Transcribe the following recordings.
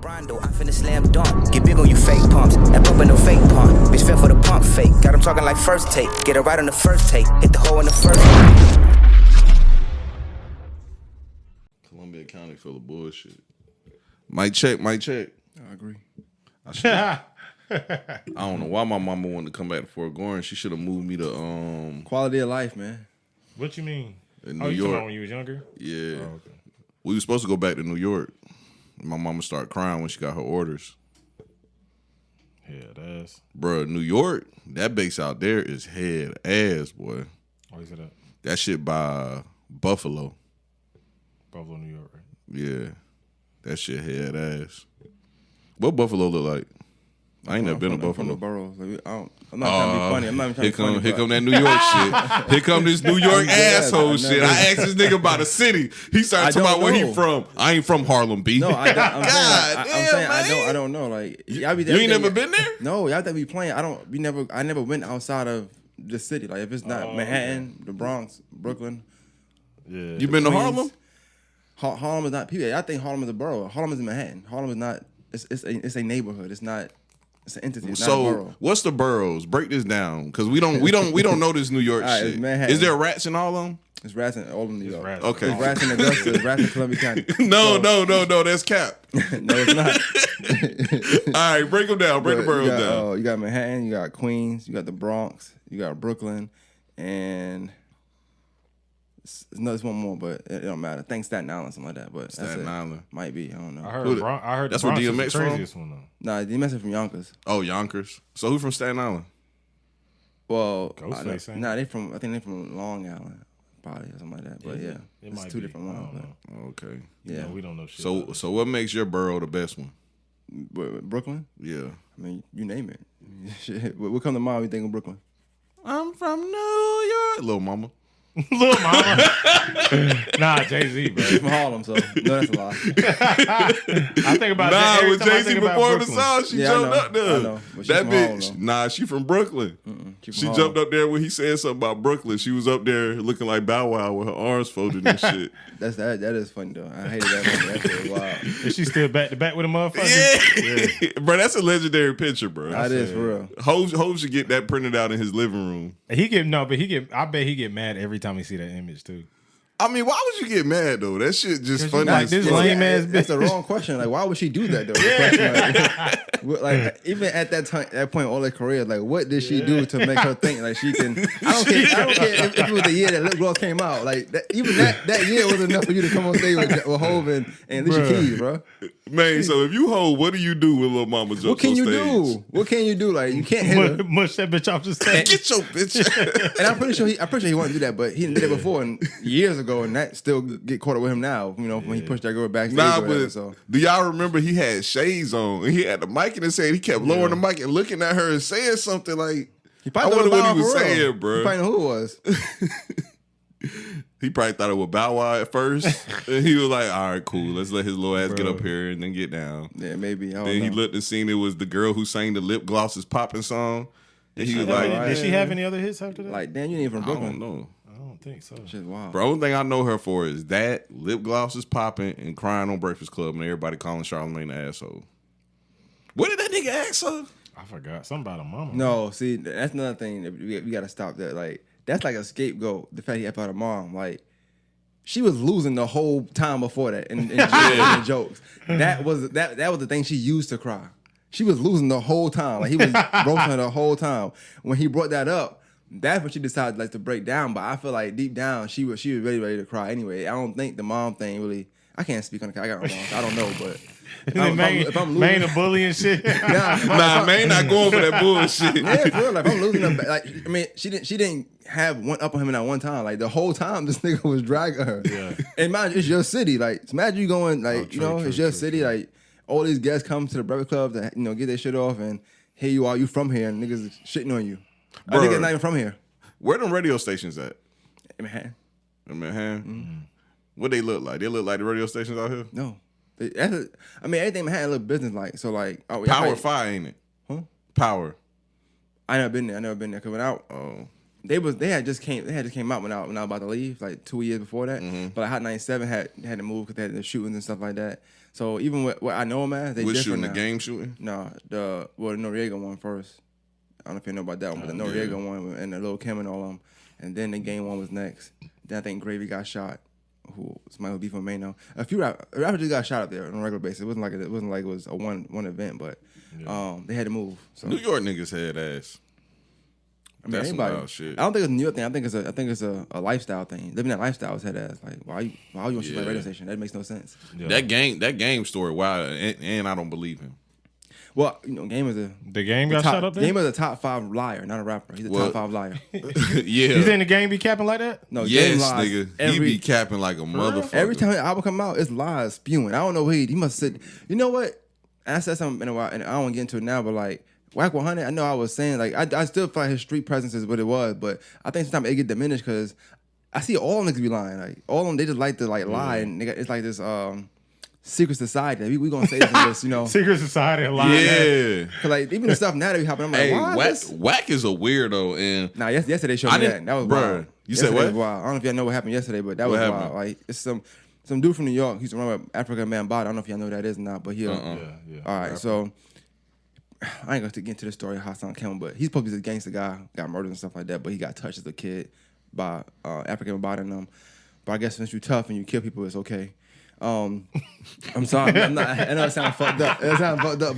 Rondo, I finna slam dunk. Get big on you fake pumps. That pump ain't no fake pump. Bitch fell for the pump fake. Got him talking like first take. Get it right on the first take. Hit the hole in the first. Columbia County full of bullshit. Mic check. I agree. I don't know why my mama wanted to come back to Fort Gordon. She should have moved me to Quality of life, man. What you mean? in New You talking York. about when you was younger? Yeah. Oh, okay. We were supposed to go back to New York. My mama started crying when she got her orders. Yeah, that's. Bruh, New York, that base out there is head ass, boy. Why you say that? That shit by Buffalo. Buffalo, New York, right? Yeah. That shit head ass. What Buffalo look like? I ain't never been to From Buffalo. the boroughs. Like, I'm not trying to be funny. I'm not even trying to be funny. Here come that New York shit. Here come this New York asshole shit. I asked this nigga about a city. He started talking about where he from. I ain't from Harlem, B. No, I'm God saying, damn, I don't know. Like, y'all be you ain't never been there? No, y'all think we playing. I never went outside of the city. Like, if it's not Manhattan, the Bronx, Brooklyn. Yeah. You been to Queens. Harlem? Harlem is not people. I think Harlem is a borough. Harlem is Manhattan. Harlem is not. It's a neighborhood. It's not. It's an entity. It's not a So borough. what's the boroughs? Break this down, because we don't know this New York All right, shit. it's Manhattan. Is there rats in all of them? It's rats in all of New York. rats. Okay. It's rats in Augusta. It's rats in Columbia County. No, that's cap. No, it's not. All right, break them down. Break the boroughs down. You got Manhattan. You got Queens. You got the Bronx. You got Brooklyn, and there's one more, but it don't matter. I think Staten Island, something like that. But that's Staten it. Island. Might be. I don't know. I heard That's the where Bronx is DMX the from? craziest one, though. Nah, DMX is from Yonkers. Oh, Yonkers. So who from Staten Island? Well, Ghostface ain't? nah, I think they're from Long Island, probably or something like that. But yeah, It it's might two be. different I ones. don't But know. Okay. yeah, No, we don't know shit. So about so what makes your borough the best one? Brooklyn. Yeah. I mean, you name it. Shit. What come to mind when you think of Brooklyn? I'm from New York. Little mama. it. Little mama. Nah, Jay-Z, bro. From Harlem, so no, that's a lie. I think about Nah, every when time I Jay-Z think about performed the Brooklyn. song, she Yeah, I jumped know. up there. I know, but she That from Harlem, bitch, though. nah, she from Brooklyn. She from She Harlem. jumped up there when he said something about Brooklyn. She was up there looking like Bow Wow with her arms folded and shit. That is funny though. I hated that moment. That shit was wild. Is she still back to back with a motherfucker? Yeah. Bro, that's a legendary picture, bro. That is for real. Hov should get that printed out in his living room. I bet he get mad every time he see that image too. I mean, why would you get mad though? That shit just 'Cause funny. you like as this fuck. lame ass That's bitch. the wrong question. Like, why would she do that though? The question, like, even at that point, all her career, like, what did she do to make her think like she can? I don't care if it was the year that Lip Gloss came out. Like, even that year was enough for you to come on stage with Hov and Alicia Keys, bro. Man, so if you hold, what do you do when Lil Mama jumps What can on you stage? do? What can you do? Like, you can't hit her. Mush that bitch off the stage. Get your bitch. And I'm pretty sure he wanted to do that, but he did it before and years ago, and that still get caught up with him now. You know, when he pushed that girl backstage. Nah, or whatever, but so. do y'all remember he had shades on and he had the mic in his head? He kept lowering the mic and looking at her and saying something like, He I probably wonder thought what it he was was Bow Wow for real. saying, bro. He probably know who it was. He probably thought it was Bow Wow at first. And he was like, all right, cool. Let's let his little ass get up here and then get down. Yeah, maybe. I don't Then know. he looked and seen it was the girl who sang the Lip Gloss's Poppin' song. And he was like, Did she have any other hits after that? Like, damn, you ain't from I Brooklyn. don't know. I don't think so. Shit, wow. Bro, only thing I know her for is that, Lip Gloss is popping, and crying on Breakfast Club, and everybody calling Charlamagne an asshole. What did that nigga ask her? I forgot. Something about a mama. No, see, that's another thing that we got to stop that. Like, that's like a scapegoat, the fact he had about her mom. Like, she was losing the whole time before that in jokes. That was the thing she used to cry. She was losing the whole time. Like, he was roasting her the whole time. When he brought that up, that's when she decided like to break down. But I feel like deep down she was really ready to cry anyway. I don't think the mom thing really. I can't speak on the. I got my mom. So I don't know, but if I'm losing, Main a bully and shit. Nah, man, not going for that bullshit. yeah, for real. Like, if I'm losing them, like, I mean, she didn't have one up on him in that one time. Like, the whole time this nigga was dragging her. Yeah. And mind you, it's your city. Like, imagine you going, like, true, it's your city. Like, all these guests come to the Breakfast Club to, get their shit off, and here you are, you from here, and niggas is shitting on you. I think Bruh. it's not even from here. Where them radio stations at? In Manhattan. In Manhattan? What they look like? They look like the radio stations out here? No. Everything in Manhattan look business like. So, like, Power 5, ain't it? Huh? Power. I never been there. Cause when I they had just came out when I was about to leave, like 2 years before that. But like Hot 97 had to move because they had the shootings and stuff like that. So even what I know them as, they Which different shooting, now. the game shooting? No, the Noriega one first. I don't know if you know about that one, but the Noriega one and the Lil Kim and all of them. And then the game one was next. Then I think Gravy got shot. Who somebody who beef with Mano. A few rappers just got shot up there on a regular basis. It wasn't like it was a one event, but they had to move. So. New York niggas had ass. I mean, That's some anybody. wild shit. I don't think it's a New York thing. I think it's a lifestyle thing. Living that lifestyle is head ass. Like why you want to shoot my radio station? That makes no sense. Yeah. That game story wild, and I don't believe him. Well, Game is the game got shot up there. Game is a top 5 liar, not a rapper. He's a top 5 liar. Yeah. You think the game be capping like that? No, yes, Game lies nigga. He be capping like a motherfucker. Every time an album come out, it's lies spewing. I don't know he must sit. You know what? I said something in a while, and I don't want to get into it now, but like Whack 100, I know I was saying like I still feel like his street presence is what it was, but I think sometimes it get diminished because I see all niggas be lying. Like all of them, they just like to lie, and it's like this secret society. We gonna say this, Secret society, lie. Yeah. Cause like even the stuff now that be happening, I'm like, why is this? Whack is a weirdo, and Nah, yesterday showed me that. That was wild. You said what? Was wild. I don't know if y'all know what happened yesterday, but that was wild. Like it's some dude from New York. He's from African Man Body. I don't know if y'all know who that is or not, but he. Yeah. All right, so I ain't gonna get into the story of Hassan Campbell, but he's supposed to be a gangster guy, got murdered and stuff like that. But he got touched as a kid by African Man Body and them. But I guess since you're tough and you kill people, it's okay. I'm sorry. I know it sounds fucked up.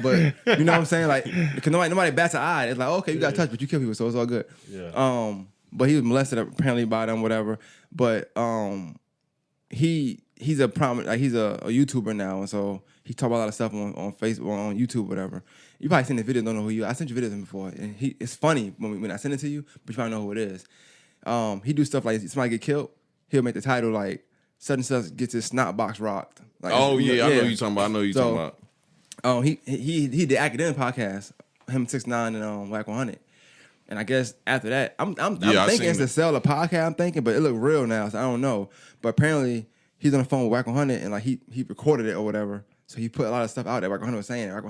But you know what I'm saying? Like, because nobody bats an eye. It's like, okay, you got touched, but you kill people, so it's all good. Yeah. But he was molested apparently by them, whatever. But he's a prominent, like he's a YouTuber now, and so he talk about a lot of stuff on Facebook, on YouTube, whatever. You probably seen the video, don't know who you. I sent you videos of him before, and it's funny when I send it to you, but you probably know who it is. He do stuff like somebody get killed, he'll make the title like such and such gets his snot box rocked. Like, I know you talking about. Talking about. He did the academic podcast, him 6ix9ine and Whack 100. And I guess after that, I'm thinking it's to sell a podcast. I'm thinking, but it looked real now, so I don't know. But apparently he's on the phone with Whack 100 and like he recorded it or whatever. So he put a lot of stuff out there. Whack 100 was saying like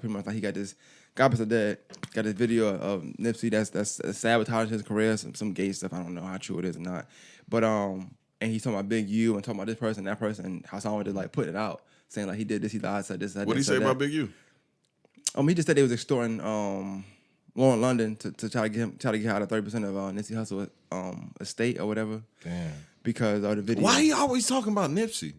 pretty much like he got this. God bless the dead. Got this video of Nipsey that's sabotaging his career, some gay stuff. I don't know how true it is or not. But and he's talking about Big U and talking about this person, that person, and how someone just like put it out, saying like he did this, he lied, said this. What did he say about Big U? He just said they was extorting Lauren London to try to get out of 30% of Nipsey Hussle estate or whatever. Damn. Because of the video. Why he always talking about Nipsey?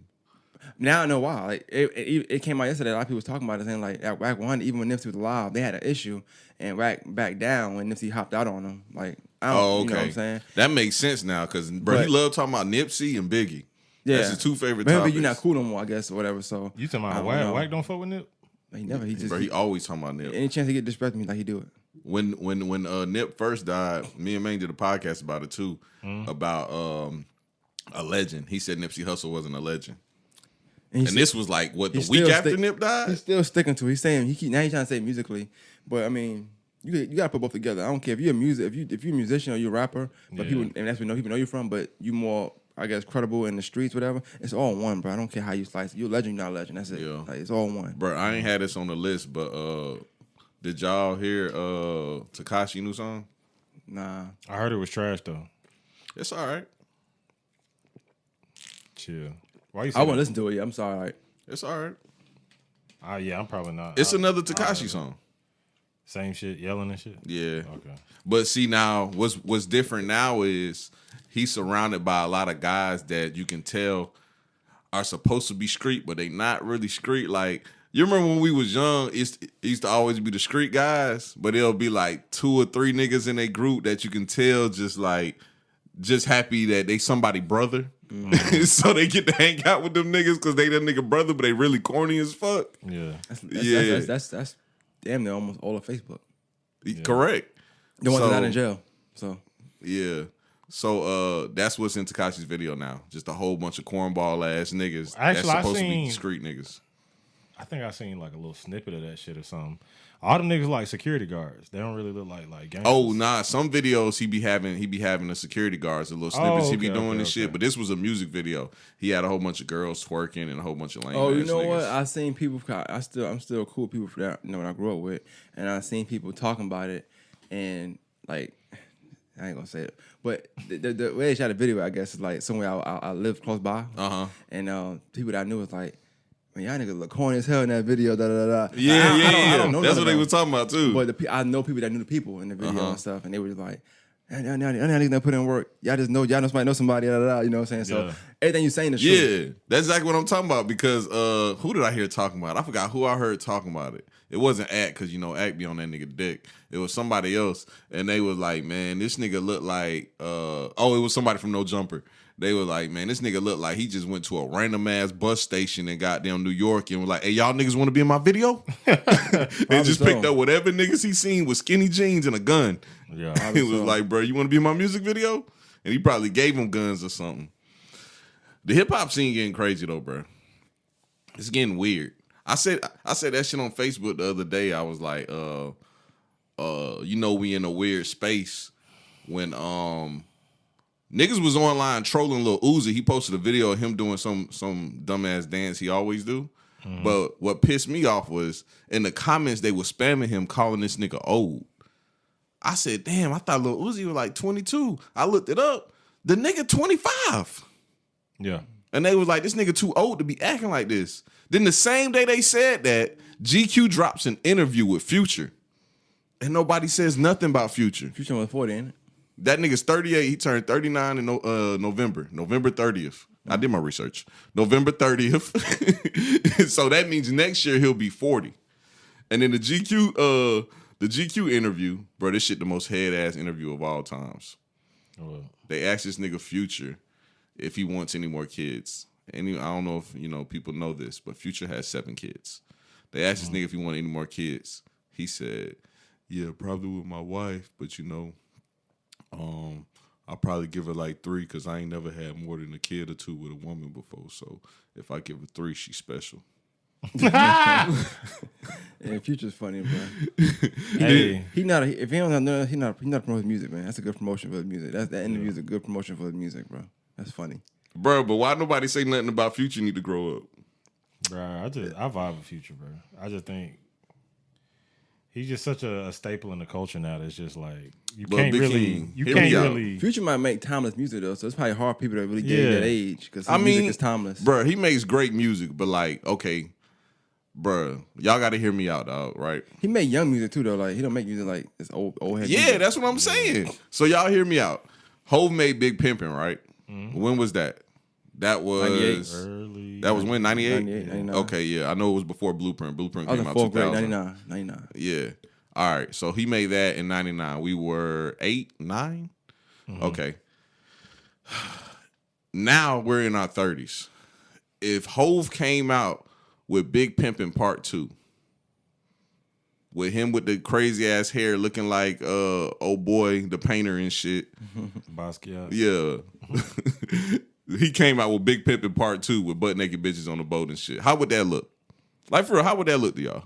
Now I know why. Like it came out yesterday. A lot of people was talking about it, saying like at Whack 100, even when Nipsey was alive, they had an issue, and Whack backed down when Nipsey hopped out on him. Like I don't, okay. You know what I'm saying? That makes sense now because he loved talking about Nipsey and Biggie. Yeah, that's his two favorite but topics. you're not cool no more, I guess, or whatever. So you talking about Whack don't fuck with Nip? He always talking about Nip. Any chance he get disrespect me, like he do it. When Nip first died, me and Maine did a podcast about it too, about a legend. He said Nipsey Hussle wasn't a legend. And this was like what the week after Nip died. He's still sticking to it. He's saying he's trying to say musically, but I mean, you gotta put both together. I don't care if you're if you're a musician or you're a rapper, but people and that's where people know you from, but you more I guess credible in the streets, whatever. It's all one, bro. I don't care how you slice it. You're a legend, you're not a legend. That's it. Yeah. Like, it's all one. Bro, I ain't had this on the list, but did y'all hear Tekashi new song? Nah. I heard it was trash though. It's all right. Chill. Why you? I won't listen to it. Yeah, I'm sorry. It's all right. Yeah, I'm probably not. It's another Tekashi song. Same shit, yelling and shit. Yeah. Okay. But see now, what's different now is he's surrounded by a lot of guys that you can tell are supposed to be street, but they not really street. Like you remember when we was young, it used to always be the street guys, but it'll be like 2 or 3 niggas in a group that you can tell just happy that they somebody brother. So they get to hang out with them niggas because they that nigga brother, but they really corny as fuck. Yeah. That's damn near almost all of Facebook. Yeah. Correct. The ones that are not in jail. So yeah. So that's what's in Tekashi's video now. Just a whole bunch of cornball ass niggas that's supposed to be street niggas. I think I seen like a little snippet of that shit or something. All them niggas like security guards. They don't really look like gangsters. Oh nah, some videos he be having the security guards, the little snippets he be doing this shit. But this was a music video. He had a whole bunch of girls twerking and a whole bunch of lame. Oh, you know niggas. what? I seen people. I'm still cool with people for that. You know, when I grew up with, and I seen people talking about it, and like I ain't gonna say it, but the way they shot the video, I guess, is like somewhere I live close by, and people that I knew was like, man, y'all niggas look corny as hell in that video. Da da da. Yeah, I don't know that's none what they of was talking about too. But I know people that knew the people in the video and stuff, and they were just like, y'all niggas that put in work. Y'all just know somebody. Da da da. You know what I'm saying? So everything you saying is true. Yeah, that's exactly what I'm talking about. Because who did I hear talking about it? I forgot who I heard talking about it. It wasn't Act, because Act be on that nigga dick. It was somebody else, and they was like, man, this nigga look like it was somebody from No Jumper. They were like, man, this nigga look like he just went to a random ass bus station in goddamn New York and was like, hey, y'all niggas want to be in my video? And just picked up whatever niggas he seen with skinny jeans and a gun. Yeah, He was like, bro, you want to be in my music video? And he probably gave him guns or something. The hip hop scene getting crazy though, bro. It's getting weird. I said that shit on Facebook the other day. I was like, we in a weird space when niggas was online trolling Lil Uzi. He posted a video of him doing some dumbass dance he always do. Mm-hmm. But what pissed me off was in the comments they were spamming him calling this nigga old. I said, damn, I thought Lil Uzi was like 22. I looked it up. The nigga 25. Yeah. And they was like, this nigga too old to be acting like this. Then the same day they said that, GQ drops an interview with Future. And nobody says nothing about Future. Future was 40, ain't it? That nigga's 38. He turned 39 in November 30th. I did my research. November 30th. So that means next year he'll be 40. And then the GQ interview, bro, this shit the most head-ass interview of all times. Oh. They asked this nigga Future if he wants any more kids. And I don't know if people know this, but Future has 7 kids. They asked this nigga if he wanted any more kids. He said, yeah, probably with my wife, but I'll probably give her like 3 because I ain't never had more than a kid or 2 with a woman before. So if I give her 3, she's special. Yeah, Future's funny, bro. He not promoting music, man. That's a good promotion for the music. That interview is a good promotion for the music, bro. That's funny. Bro, but why nobody say nothing about Future need to grow up? Bro, I vibe with Future, bro. I just think he's just such a staple in the culture now that's just like you can't really. Future might make timeless music though, so it's probably hard for people to really get that age because music is timeless. Bro, he makes great music, but like, okay, bro, y'all got to hear me out, dog. Right? He make young music too though. Like he don't make music like this old head. Yeah, music. That's what I'm saying. So y'all hear me out. Hov made Big Pimpin', right? Mm-hmm. When was that? That was 98. That was when 98? 99. Okay, yeah. I know it was before Blueprint. Blueprint came out 2000. 99. Yeah. All right. So he made that in 99. We were 8, 9? Mm-hmm. Okay. Now we're in our 30s. If Hov came out with Big Pimpin' Part 2, with him with the crazy ass hair looking like old boy, the painter and shit. Basquiat. Yeah. He came out with Big Pimpin' Part 2 with butt naked bitches on the boat and shit. How would that look? Like, for real, how would that look to y'all?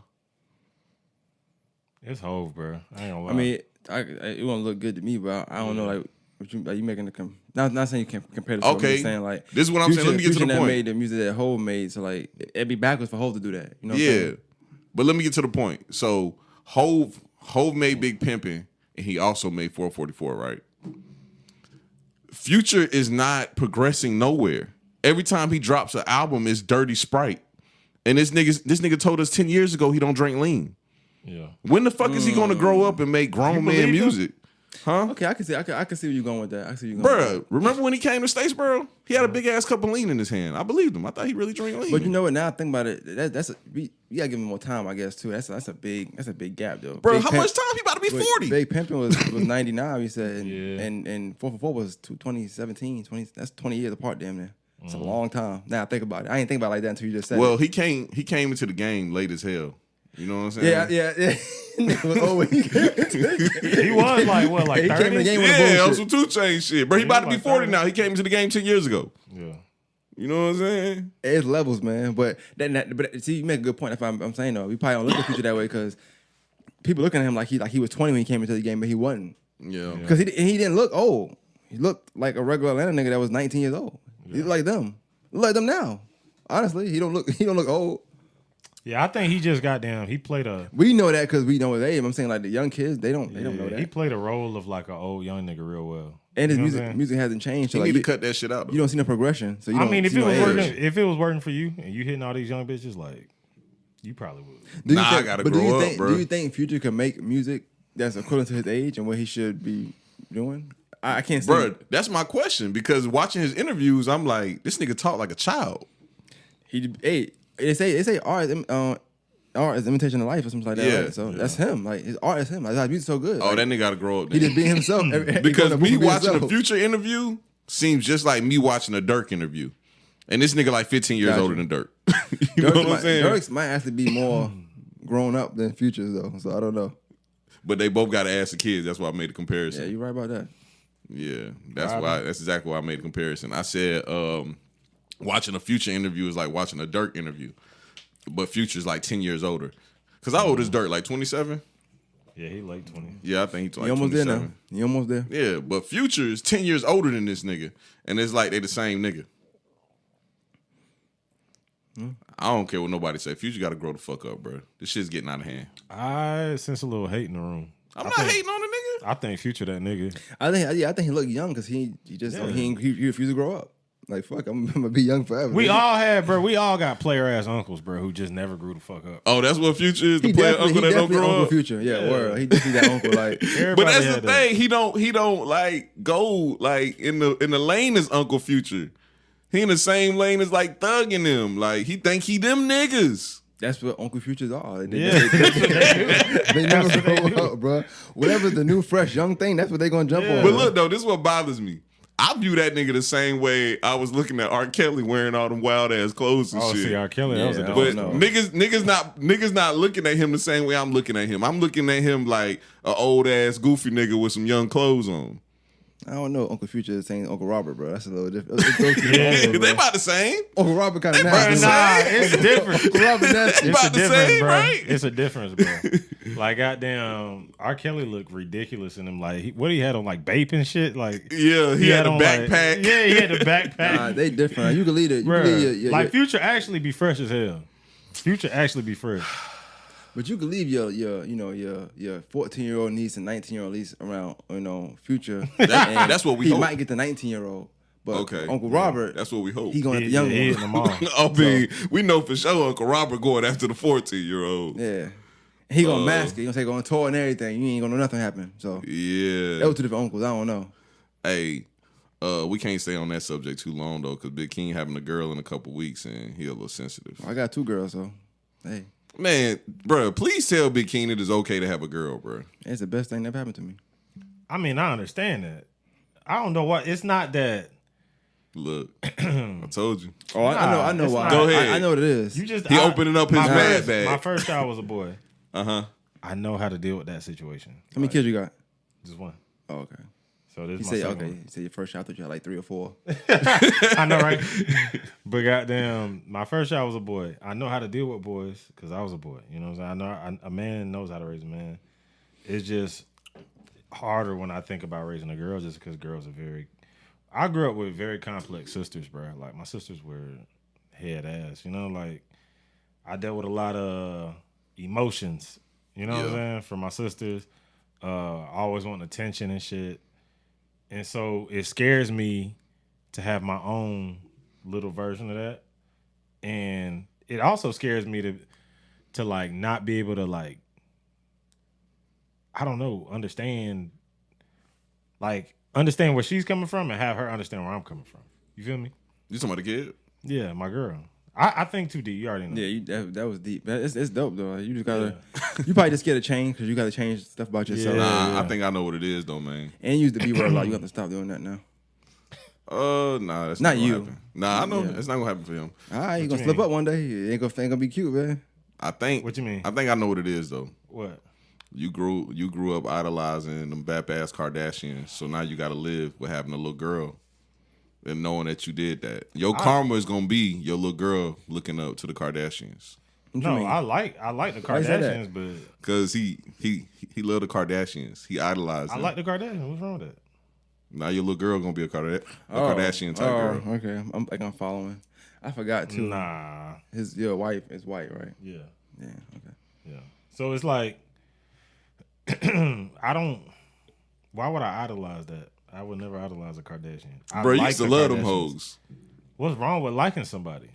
It's Hov, bro. I ain't gonna lie. I mean, it won't look good to me, but I don't know, like, what you making the not saying you can compare the okay. I'm just saying, like, this is what I'm saying. Let me get to the point. Made the music that Hov made, so, like, it'd be backwards for Hov to do that. You know what I'm saying? But let me get to the point. So, Hov made Big Pimpin', and he also made 444, right? Future is not progressing nowhere. Every time he drops an album, it's Dirty Sprite. And this nigga told us 10 years ago he don't drink lean. Yeah. When the fuck is he gonna grow up and make grown man music? Huh? Okay, I can see where you're going with that. Bruh, remember when he came to Statesboro? He had a big ass cup of lean in his hand. I believed him. I thought he really drank lean. But you know what? Now I think about it. You gotta give him more time, I guess, too. That's a big gap, though. Bro, how much time? He about to be 40. Big Pimpin' was 99, he said, and 444 was 2017. That's 20 years apart, damn near. It's a long time. Now I think about it. I didn't think about it like that until you just said it. He came into the game late as hell. You know what I'm saying? Yeah. He was like, what, like 30? He came in the game with yeah, on some 2 Chainz shit. Bro, he about to be 40 now. He came into the game 10 years ago. Yeah. You know what I'm saying? It's levels, man. But see, you make a good point. If I'm saying though, we probably don't look at Future that way because people looking at him like he was 20 when he came into the game, but he wasn't. Yeah. Because he didn't look old. He looked like a regular Atlanta nigga that was 19 years old. Yeah. He looked like them. He look like them now. Honestly, he don't look old. Yeah, I think he just he played a. We know that because we know his age. I'm saying like the young kids, they don't know that. He played a role of like an old young nigga real well. And his music hasn't changed. So You like, need to cut that shit out. Though. You don't see no progression. So you I don't mean, if see it was working for you and you hitting all these young bitches, like you probably would. I gotta grow up, bro. Do you think Future could make music that's equivalent to his age and what he should be doing? I can't see. Bro, that's my question because watching his interviews, I'm like, this nigga talk like a child. They say art is imitation of life or something like that. Yeah, right? So that's him. Like his art is him. Like, his music's so good. Oh, like, that nigga gotta grow up. he just being himself. Because me watching a Future interview seems just like me watching a Dirk interview, and this nigga like 15 years older than Dirk. You know what I'm saying? Dirk's might actually be more grown up than Future's though. So I don't know. But they both got to ask the kids. That's why I made the comparison. Yeah, you're right about that. Yeah, that's exactly why I made the comparison. I said watching a Future interview is like watching a Dirk interview, but Future's like 10 years older. Cause how old is Dirk? Like 27? Yeah, he late 20. Yeah, I think he's like You almost 27. there now. You almost there. Yeah, but Future is 10 years older than this nigga, and it's like they the same nigga. I don't care what nobody say. Future got to grow the fuck up, bro. This shit's getting out of hand. I sense a little hate in the room. I'm not hating on the nigga. I think Future that nigga. I think he look young because he refused to grow up. Like fuck, I'm gonna be young forever. We all got player ass uncles, bro, who just never grew the fuck up. Oh, that's what Future is, the player uncle that don't grow Uncle up. Future, yeah, word. He definitely that uncle. Like, But that's the thing. He don't like go like in the lane as Uncle Future. He in the same lane as like Thug and them. Like he think he them niggas. that's what Uncle Futures are. They Yeah. never grow up, bro. Whatever's the new fresh young thing, that's what they gonna jump on. But look though, this is what bothers me. I view that nigga the same way I was looking at R. Kelly wearing all them wild ass clothes and shit. See, R. Kelly, that was a But different. niggas not looking at him the same way I'm looking at him. I'm looking at him like an old ass goofy nigga with some young clothes on. I don't know. Uncle Future is saying Uncle Robert, bro. That's a little different. They about the same. Uncle Robert kind of They nasty. about the It's different. Uncle Robert nasty. They about It's a the difference, same, bro. right? It's a difference, bro. Like goddamn, R. Kelly looked ridiculous in him. Like what he had on, like vape and shit. Like Yeah, he had a on, backpack. Like, yeah, he had the backpack. Nah, they different. You can lead it. Like Future actually be fresh as hell. Future actually be fresh. But you can leave your 14-year-old niece and 19-year-old niece around, Future. That's what we he hope. might get the 19-year-old. But Okay. Uncle Robert, That's what we hope. he going at the young He one. hitting them all. I mean, we know for sure Uncle Robert going after the 14-year-old. Yeah. He gonna mask it. He gonna say go on tour and everything. You ain't gonna know nothing happen. So Yeah. that was two different uncles. I don't know. Hey, we can't stay on that subject too long though, because Big King having a girl in a couple weeks and he a little sensitive. I got two girls, so hey, Man, bro, please tell Big King it is okay to have a girl, bro. it's the best thing that ever happened to me. I mean, I understand that. I don't know why. It's not that. Look, I told you. Oh, I know it's why. not. Go ahead. I know what it is. You just He opening up his my bad first- bag. My first child was a boy. Uh-huh. I know how to deal with that situation. How many kids you got? Just one. Oh, okay. So this You is my say second okay. one. You say your first shot. I thought you had like 3 or 4. I know, right? But goddamn, my first child was a boy. I know how to deal with boys because I was a boy. You know what I'm saying? I know a man knows how to raise a man. It's just harder when I think about raising a girl just because girls are very... I grew up with very complex sisters, bro. Like, my sisters were head ass, you know? Like, I dealt with a lot of emotions, you know what I'm saying, from my sisters. Always wanting attention and shit. And so it scares me to have my own little version of that. And it also scares me to like not be able to like, I don't know, understand where she's coming from and have her understand where I'm coming from. You feel me? You talking about the kid? Yeah, my girl. I think too deep. You already know. Yeah, that was deep. It's dope though. You just gotta. You probably just scared to change because you gotta change stuff about yourself. Nah, I think I know what it is though, man. And use the B word a lot. You have to stop doing that now. Nah, that's Not not gonna you. happen. Nah, I know it's not gonna happen for him. All right, you What gonna you slip mean? up one day. It ain't gonna be cute, man. I think. What you mean? I think I know what it is though. What? You grew up idolizing them bap ass Kardashians, so now you got to live with having a little girl and knowing that you did that. Your karma is gonna be your little girl looking up to the Kardashians. What you No, mean? I like the Why you say Kardashians, but Cause he loved the Kardashians. He idolized I them. like the Kardashians. What's wrong with that? Now your little girl gonna be a Kardashian type girl. Okay. I'm following. I forgot too. Nah. Your wife is white, right? Yeah. Yeah. Okay. Yeah. So it's like, why would I idolize that? I would never idolize a Kardashian. Bro, you used to love them hoes. What's wrong with liking somebody?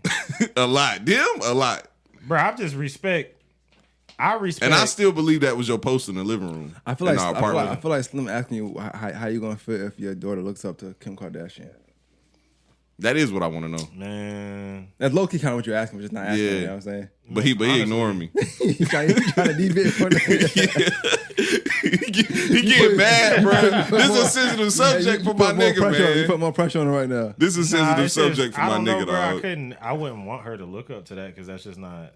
A lot. Them? A lot. Bro, I respect. And I still believe that was your post in the living room. I feel like Slim asking you how you gonna feel if your daughter looks up to Kim Kardashian. That is what I want to know. Man. That's low key kind of what you're asking, but just not asking. Yeah. You know what I'm saying? But he ignoring me. He's trying to deviate from that. He get mad, bro. This is a sensitive subject for my nigga, man. You put more pressure on her right now. This is a sensitive subject for my nigga, dog. I wouldn't want her to look up to that because that's just not.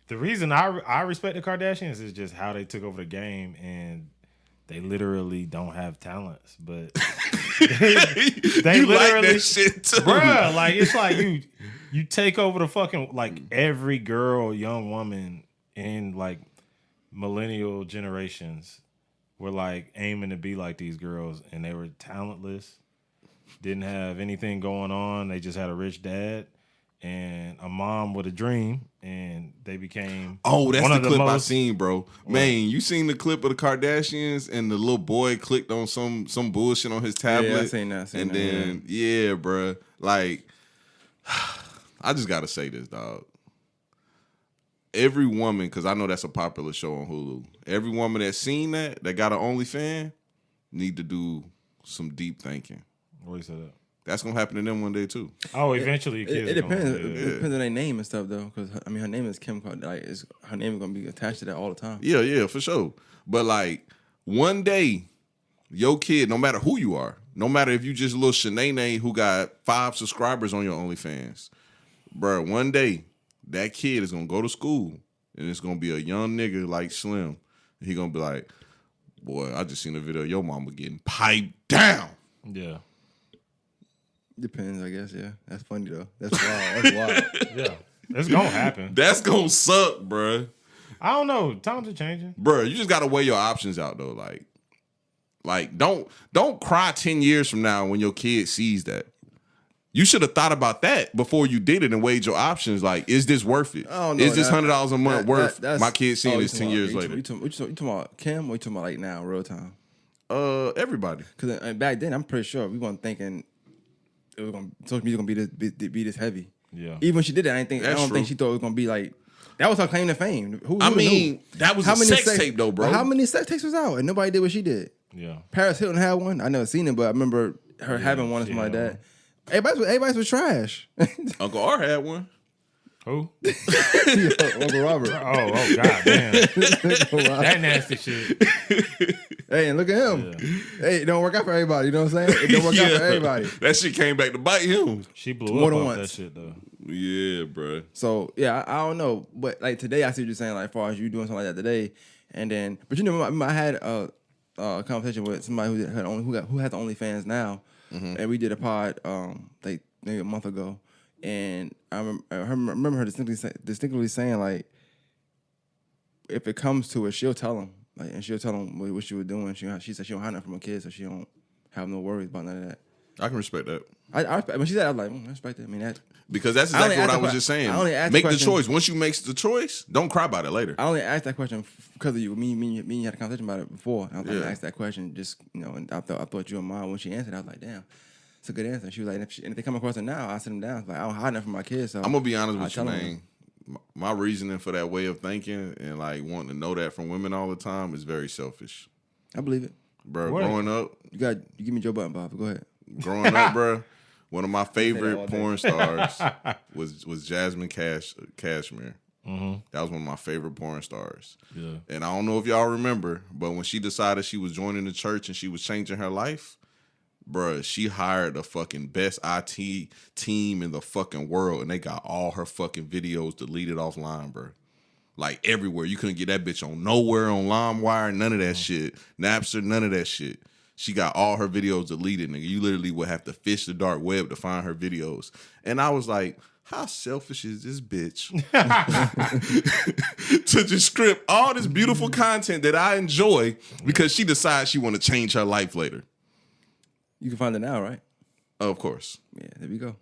The reason I respect the Kardashians is just how they took over the game, and they literally don't have talents, but they you literally like that shit too, bruh. Like it's like you take over the fucking like every girl, young woman in like millennial generations were like aiming to be like these girls, and they were talentless, didn't have anything going on. They just had a rich dad and a mom with a dream, and they became that's one the of clip I most, seen, bro. Man, you seen the clip of the Kardashians and the little boy clicked on some bullshit on his tablet. Yeah, I seen that. Then yeah, bro. Like, I just gotta say this, dog. Every woman, because I know that's a popular show on Hulu. Every woman that's seen that got an OnlyFans, need to do some deep thinking. What you say that? That's gonna happen to them one day too. Oh, eventually, it depends. It depends on their name and stuff, though. Because I mean, her name is Kim Kardashian. Like, her name is gonna be attached to that all the time. Yeah, for sure. But like, one day, your kid, no matter who you are, no matter if you just a little Shanae who got 5 subscribers on your OnlyFans, bro, one day that kid is gonna go to school and it's gonna be a young nigga like Slim. And he gonna be like, boy, I just seen a video of your mama getting piped down. Yeah. Depends, I guess. Yeah, that's funny though. That's wild. That's wild. Yeah, it's gonna happen. That's gonna suck, bruh. I don't know. Times are changing, Bruh, you just gotta weigh your options out though. Like don't cry 10 years from now when your kid sees that. You should have thought about that before you did it and weighed your options. Like, is this worth it? Is this $100 a month worth my kid seeing this 10 years later? You talking about Kim, or you talking about like now, real time? Everybody. Because back then, I'm pretty sure we weren't thinking it was gonna social media gonna be this heavy. Yeah. Even when she did that, I don't think she thought it was gonna be like that was her claim to fame. Who knew? That was a sex tape though, bro. How many sex tapes was out and nobody did what she did? Yeah. Paris Hilton had one. I never seen it, but I remember her having one or something like that. Everybody was trash. Uncle R had one. Who? Uncle Robert. Oh, god damn. That nasty shit. Hey, and look at him. Yeah. Hey, it don't work out for everybody. You know what I'm saying? It don't work out for everybody. That shit came back to bite him. She blew more up than off once. that shit though. Yeah, bro. So yeah, I don't know, but like today, I see what you're saying. Like, as far as you doing something like that today, and then, but you know, I had a conversation with somebody who has OnlyFans now, and we did a pod like maybe a month ago, and I remember her distinctly saying like, if it comes to it, she'll tell him. Like, and she'll tell him what she was doing. She said she don't hide nothing from her kids, so she don't have no worries about none of that. I can respect that. When she said, I was like, I respect that. I mean, that because that's exactly what I was just saying. Make the choice. Once you make the choice, don't cry about it later. I only asked that question because of you. Me and you had a conversation about it before. I asked that question just, and I thought you were mine. When she answered, I was like, damn, it's a good answer. She was like, and if they come across it now, I sit them down. Like, I don't hide nothing from my kids. So I'm gonna be honest with you, man. My reasoning for that way of thinking and like wanting to know that from women all the time is very selfish. I believe it, bro. Growing up, you give me Joe Button, Bob. Go ahead. Growing up, bro, one of my favorite porn stars was Jasmine Cashmere. Mm-hmm. That was one of my favorite porn stars. Yeah. And I don't know if y'all remember, but when she decided she was joining the church and she was changing her life, bruh, she hired the fucking best IT team in the fucking world, and they got all her fucking videos deleted offline, bruh. Like, everywhere. You couldn't get that bitch on nowhere, on LimeWire, none of that shit. Napster, none of that shit. She got all her videos deleted, nigga. You literally would have to fish the dark web to find her videos. And I was like, how selfish is this bitch to just script all this beautiful content that I enjoy because she decides she want to change her life later? You can find it now, right? Of course. Yeah, there we go.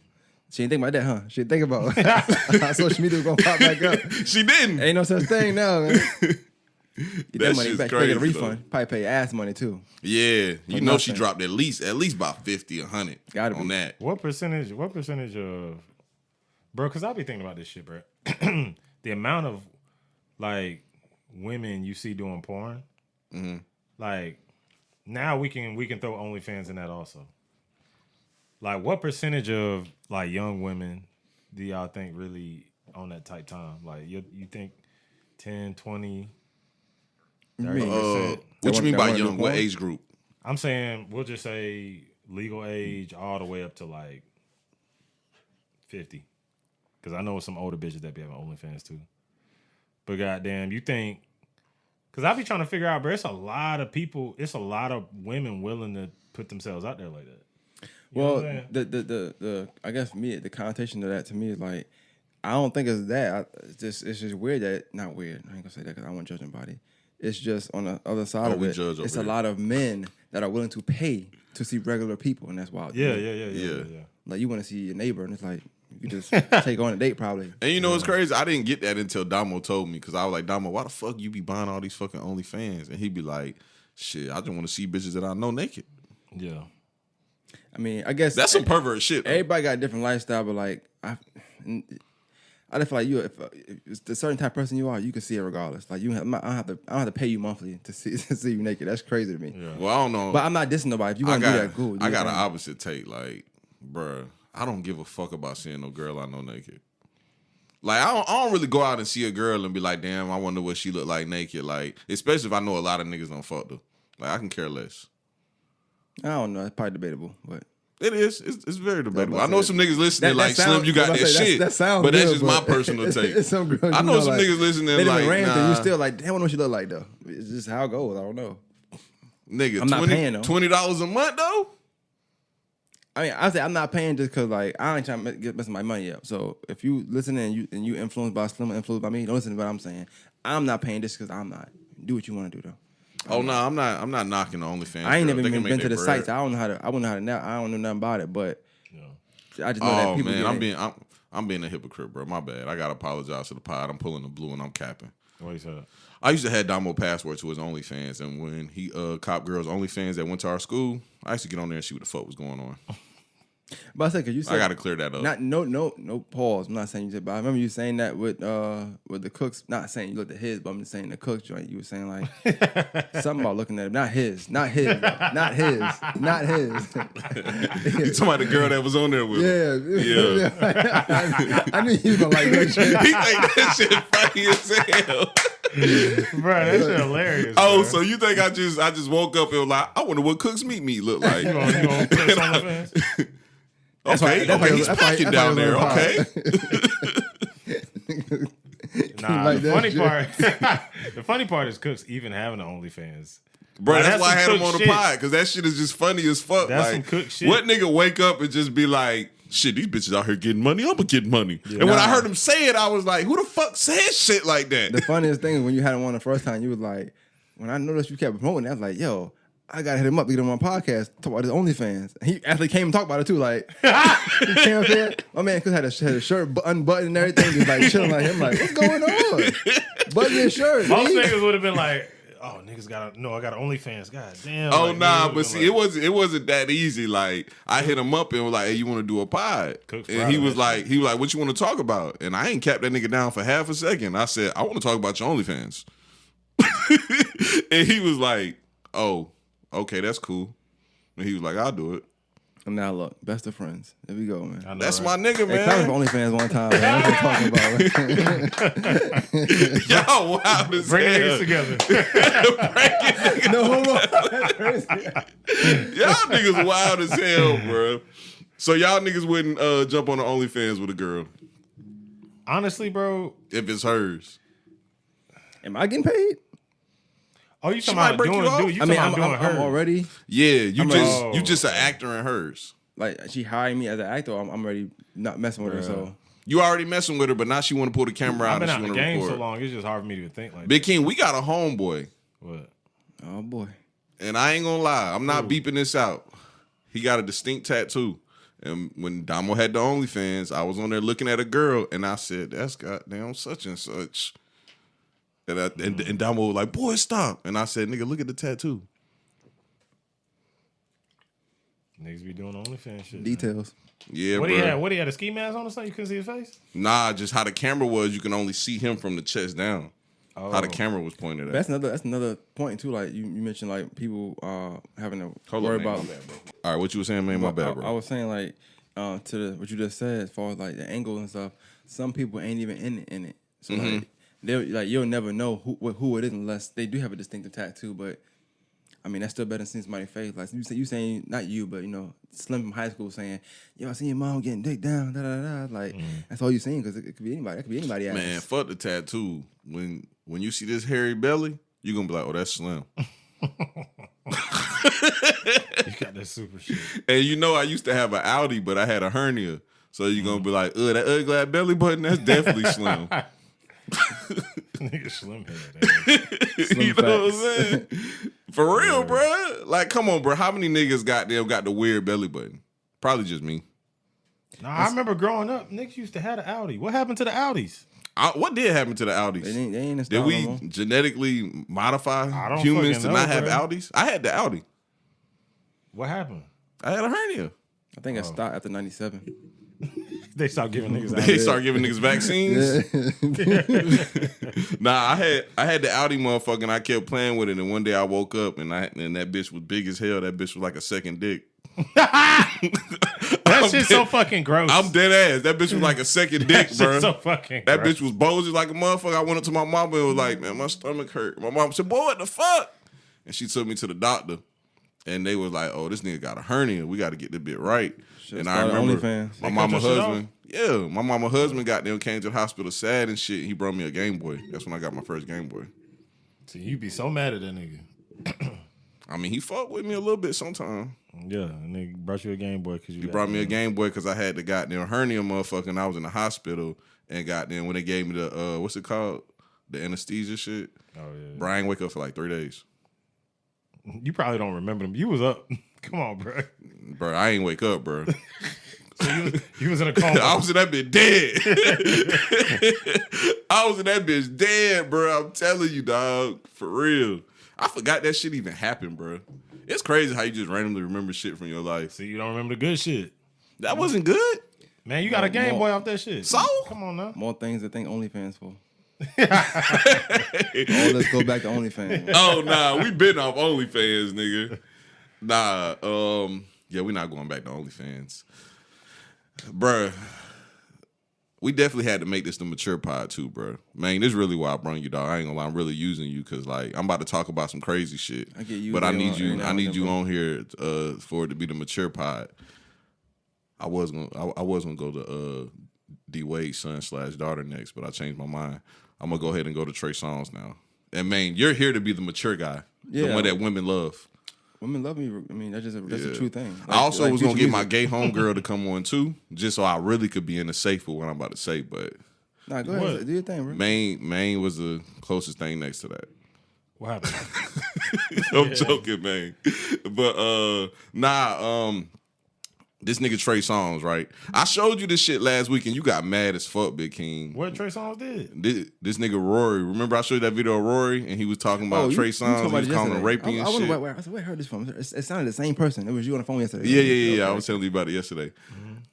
She didn't think about that, huh? She didn't think about how social media was gonna pop back up. She didn't. Ain't no such thing now, man. Get that money shit's back. crazy, Get a refund. though. Probably pay ass money too. Yeah, you know she nothing. dropped at least about 50, 100 Gotta on be. that. What percentage of, bro? Because I be thinking about this shit, bro. The amount of like women you see doing porn, like now we can throw OnlyFans in that also. Like, what percentage of like young women do y'all think really on that type time? Like, you think 10, 20, 30%? What you mean by wanna do young? What porn? age group? I'm saying we'll just say legal age all the way up to like 50. Because I know some older bitches that be having OnlyFans too. But goddamn, you think? Because I be trying to figure out, bro. It's a lot of people. It's a lot of women willing to put themselves out there like that. You know Well, what I'm saying? the I guess for me the connotation of that to me is like I don't think it's that. It's just weird that not weird. I ain't gonna say that because I won't judge anybody. It's just on the other side of we it. judge over It's here. a lot of men that are willing to pay to see regular people, and that's wild. to Yeah. me. Like you want to see your neighbor, and it's like you just take on a date probably. And you know what's crazy? I didn't get that until Damo told me because I was like, Damo, why the fuck you be buying all these fucking OnlyFans? And he'd be like, shit, I just want to see bitches that I know naked. Yeah. I mean, I guess That's some pervert shit. Though. everybody got a different lifestyle, but like I just feel like you, if it's the certain type of person you are, you can see it regardless. Like I don't have to pay you monthly to see you naked. That's crazy to me. Yeah. Well, I don't know. But I'm not dissing nobody. If you want to do that, cool. I got an opposite take. Like, bruh, I don't give a fuck about seeing no girl I know naked. Like, I don't really go out and see a girl and be like, damn, I wonder what she look like naked. Like, especially if I know a lot of niggas don't fuck her. Like, I can care less. I don't know. It's probably debatable, but It is. It's very debatable. I'm I know about to some say, nigga listening like, sound- Slim, you got I'm about that to say, shit. that sounds but that's good, just my but personal take. it's some girls, I you know some like, niggas listening they like, ran through. You nah, still like, damn, I wonder what she look like though. It's just how it goes. I don't know. nigga, I'm not paying, though. $20 a month, though? I mean, I say I'm not paying just because like I ain't trying to get messing my money up. So if you listen and you influenced by Slim, influenced by me, don't listen to what I'm saying. I'm not paying just because I'm not. Do what you want to do though. Oh, no, I'm not knocking the OnlyFans. I ain't girl. never They can even make been to their the bread. sites. I don't know how to. I don't know how to now. I don't know nothing about it, but Yeah. I just know that Oh people. man, get it. I'm being a hypocrite, bro. My bad. I gotta apologize to the pod. I'm pulling the blue and I'm capping. What you said? I used to have Damo password to his OnlyFans, and when he cop girls OnlyFans that went to our school, I used to get on there and see what the fuck was going on. But I said, cause you said I gotta clear that up. Not no pause. I'm not saying you said, but I remember you saying that with the cooks. Not saying you looked at his, but I'm just saying the cooks joint. You were saying like something about looking at him. Not his. You talking about the girl that was on there with him. Yeah. I knew you was gonna like that shit. He think that shit funny as hell. Bro, that shit hilarious. Oh, bro. so you think I just woke up and was like, I wonder what Cooks Meet look like. You gonna put us on the fence? Okay, he's packing down there. Okay. Nah, like the that funny shit. part, the funny part is Cooks even having an OnlyFans. Bro, Like, that's why I had some him on the Cook shit. pod, because that shit is just funny as fuck. That's like, some Cook shit. What nigga wake up and just be like, shit, these bitches out here getting money, I'm gonna get money. And when I heard him say it, I was like, who the fuck says shit like that? The funniest thing is when you had him on the first time, you was like, when I noticed you kept promoting, I was like, yo, I gotta hit him up to get him on my podcast, talk about his OnlyFans. And he actually came and talked about it too. Like, he came up here. My man Chris had a shirt unbuttoned and everything. He was like chilling like him, like, what's going on? Button his shirt. Most B. niggas would have been like, "Oh, niggas got I got an OnlyFans." God damn. Oh like, nah, niggas but see, like, it wasn't that easy. Like I hit him up and was like, "Hey, you want to do a pod?" Cook And fried he him was that like, "What you want to talk about?" And I ain't capped that nigga down for half a second. I said, "I want to talk about your OnlyFans," and he was like, "Oh, okay, that's cool." And he was like, "I'll do it." And now look, best of friends. There we go, man. I know, That's right? my nigga, Hey, Clown man. was for OnlyFans one time, man. What you talking about? Y'all wild as Bring hell. niggas together. No, hold on. That's crazy. Y'all niggas wild as hell, bro. So y'all niggas wouldn't jump on the OnlyFans with a girl Honestly, bro. if it's hers. Am I getting paid? Oh, you She talking might about break you doing? off. You I mean, talking I'm about doing her already, Yeah, you I'm just an actor in hers. like, she hired me as an actor. I'm already not messing with her, so. You already messing with her, but now she want to pull the camera out I've been and out she in the want to game record. so long. It's just hard for me to think like Big King, we got a homeboy, what? Oh, boy. and I ain't gonna lie, I'm not beeping this out. He got a distinct tattoo, And when Damo had the OnlyFans, I was on there looking at a girl, and I said, "That's goddamn such and such." And Damo was like, "Boy, stop!" And I said, "Nigga, look at the tattoo." Niggas be doing OnlyFans shit. Details. Yeah, What bro. he had? What he had? A ski mask on or something? You couldn't see his face? Nah, just how the camera was. You can only see him from the chest down. Oh. How the camera was pointed at. That's another point too. Like you mentioned, like people having to Hold worry on, man. about. My bad, bro. All right, what you were saying, man? My bad, bro. I was saying like what you just said as far as like the angle and stuff. Some people ain't even in it. So like you'll never know who it is unless they do have a distinctive tattoo. But I mean, that's still better than seeing somebody's face. Like you saying, not you, but Slim from high school saying, "Yo, I seen your mom getting dick down." Da da da. Like that's all you seen because it could be anybody. That could be anybody. Man, fuck the tattoo. When you see this hairy belly, you gonna be like, "Oh, that's Slim." You got that super shit. And I used to have an Audi, but I had a hernia. So you're gonna be like, that ugly ass belly button, that's definitely Slim. Nigga Slim head. You know what I'm saying? For real, bro. Like, come on, bro. How many niggas got the weird belly button? Probably just me. Nah, I remember growing up, niggas used to have an Audi. What happened to the Audis? What did happen to the Audis? They ain't in Did style we no more. genetically modify I don't humans to fucking not know, have bro. Audis? I had the Audi. What happened? I had a hernia. I think it stopped after '97. They stopped giving niggas They Audis. start giving niggas vaccines. Nah, I had the Audi motherfucker, and I kept playing with it. And one day I woke up, and that bitch was big as hell. That bitch was like a second dick. That shit's so fucking gross. I'm dead ass. That bitch was like a second dick, That bro. shit's so fucking That gross. bitch was bulgy like a motherfucker. I went up to my mama and was like, "Man, my stomach hurt." My mom said, "Boy, what the fuck?" And she took me to the doctor, and they was like, "Oh, this nigga got a hernia. We got to get this bit right." And I started remember OnlyFans. my They mama cut your shit husband. Yeah, my mama husband got them, came to the hospital sad and shit. He brought me a Game Boy. That's when I got my first Game Boy. See, you be so mad at that nigga. I mean, he fucked with me a little bit sometimes. Yeah, and they brought you a Game Boy because you He brought me a Game Boy because I had the goddamn hernia, motherfucker, and I was in the hospital. And goddamn, when they gave me the what's it called, the anesthesia shit. Oh yeah. Bro, I ain't wake up for like 3 days. You probably don't remember them. You was up. Come on, bro. Bro, I ain't wake up, bro. So you was in a coma. I was in that bitch dead. I was in that bitch dead, bro. I'm telling you, dog. For real. I forgot that shit even happened, bro. It's crazy how you just randomly remember shit from your life. See, you don't remember the good shit. That wasn't good. Man, you got a Game Boy off that shit. So? Come on now. More things to thank OnlyFans for. All let's go back to OnlyFans. Oh, nah. We been off OnlyFans, nigga. Nah. Yeah, we not going back to OnlyFans. Bruh. We definitely had to make this the mature pod too, bro. Man, this is really why I brought you, dog. I ain't gonna lie, I'm really using you because like I'm about to talk about some crazy shit. I get you, but I man, need you. every now I and need then, you bro. on here for it to be the mature pod. I was gonna go to D Wade's son / daughter next, but I changed my mind. I'm gonna go ahead and go to Trey Songz now. And man, you're here to be the mature guy, the Yeah. one that women love. Women love me. I mean, that's a true thing. I also was gonna future get my music. gay homegirl to come on too, just so I really could be in the safe with what I'm about to say, but. Nah, go What? ahead. Do your thing, bro. Maine was the closest thing next to that. What happened? I'm joking, man. But this nigga Trey Songz, right? I showed you this shit last week and you got mad as fuck, Big King. What Trey Songz did? This nigga Rory. Remember I showed you that video of Rory and he was talking about Trey Songz. He was calling him rapey and shit. I said, where I heard this from? It sounded the same person. It was you on the phone yesterday. Yeah. I was telling you about it yesterday.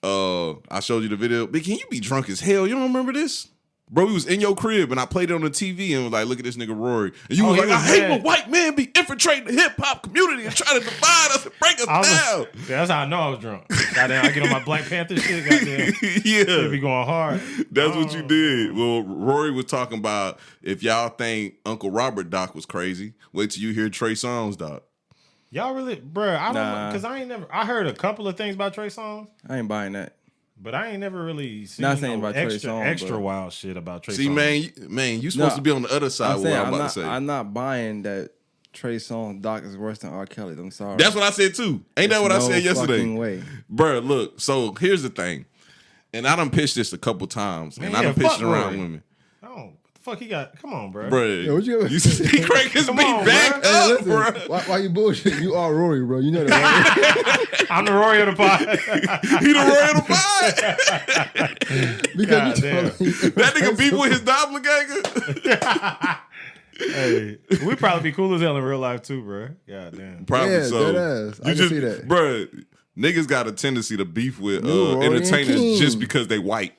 I showed you the video. Big King, you be drunk as hell. You don't remember this? Bro, we was in your crib and I played it on the TV and was like, look at this nigga Rory. And you was he like, was I hate mad. when white men be infiltrating the hip hop community and trying to divide us and break us down. That's how I know I was drunk. Goddamn, I get on my Black Panther shit. Goddamn, Yeah. be going hard. That's what you did. Well, Rory was talking about if y'all think Uncle Robert Doc was crazy, wait till you hear Trey Songz Doc. Y'all really, bruh, I don't know, Nah. because I heard a couple of things about Trey Songz, I ain't buying that. but I ain't never really seen Not saying no about Trey extra Songz, but- wild shit about Trey See, Songz. man, you supposed to be on the other side of what I'm about to say. I'm not buying that Trey Songz Doc is worse than R. Kelly. I'm sorry. That's what I said too. Ain't that what I No said yesterday? fucking way. Bruh, look, so here's the thing. And I done pitched this a couple times. And Man, I done yeah, pitched fuck it around Rory. women. Oh, what the fuck he got? Come on, bro. Bro, Yo, what you- he crank his beat on, back bro. up, Listen, bro. why you bullshit? You are Rory, bro. You know that. I'm the Rory of the pod. He the Roy of the pod. Because God damn. That nigga beef with his doppelganger. Hey, we probably be cool as hell in real life too, bro. God damn. Probably Yeah, so. deadass. I can see that. Bro, niggas got a tendency to beef with Rory and entertainers King. just because they white.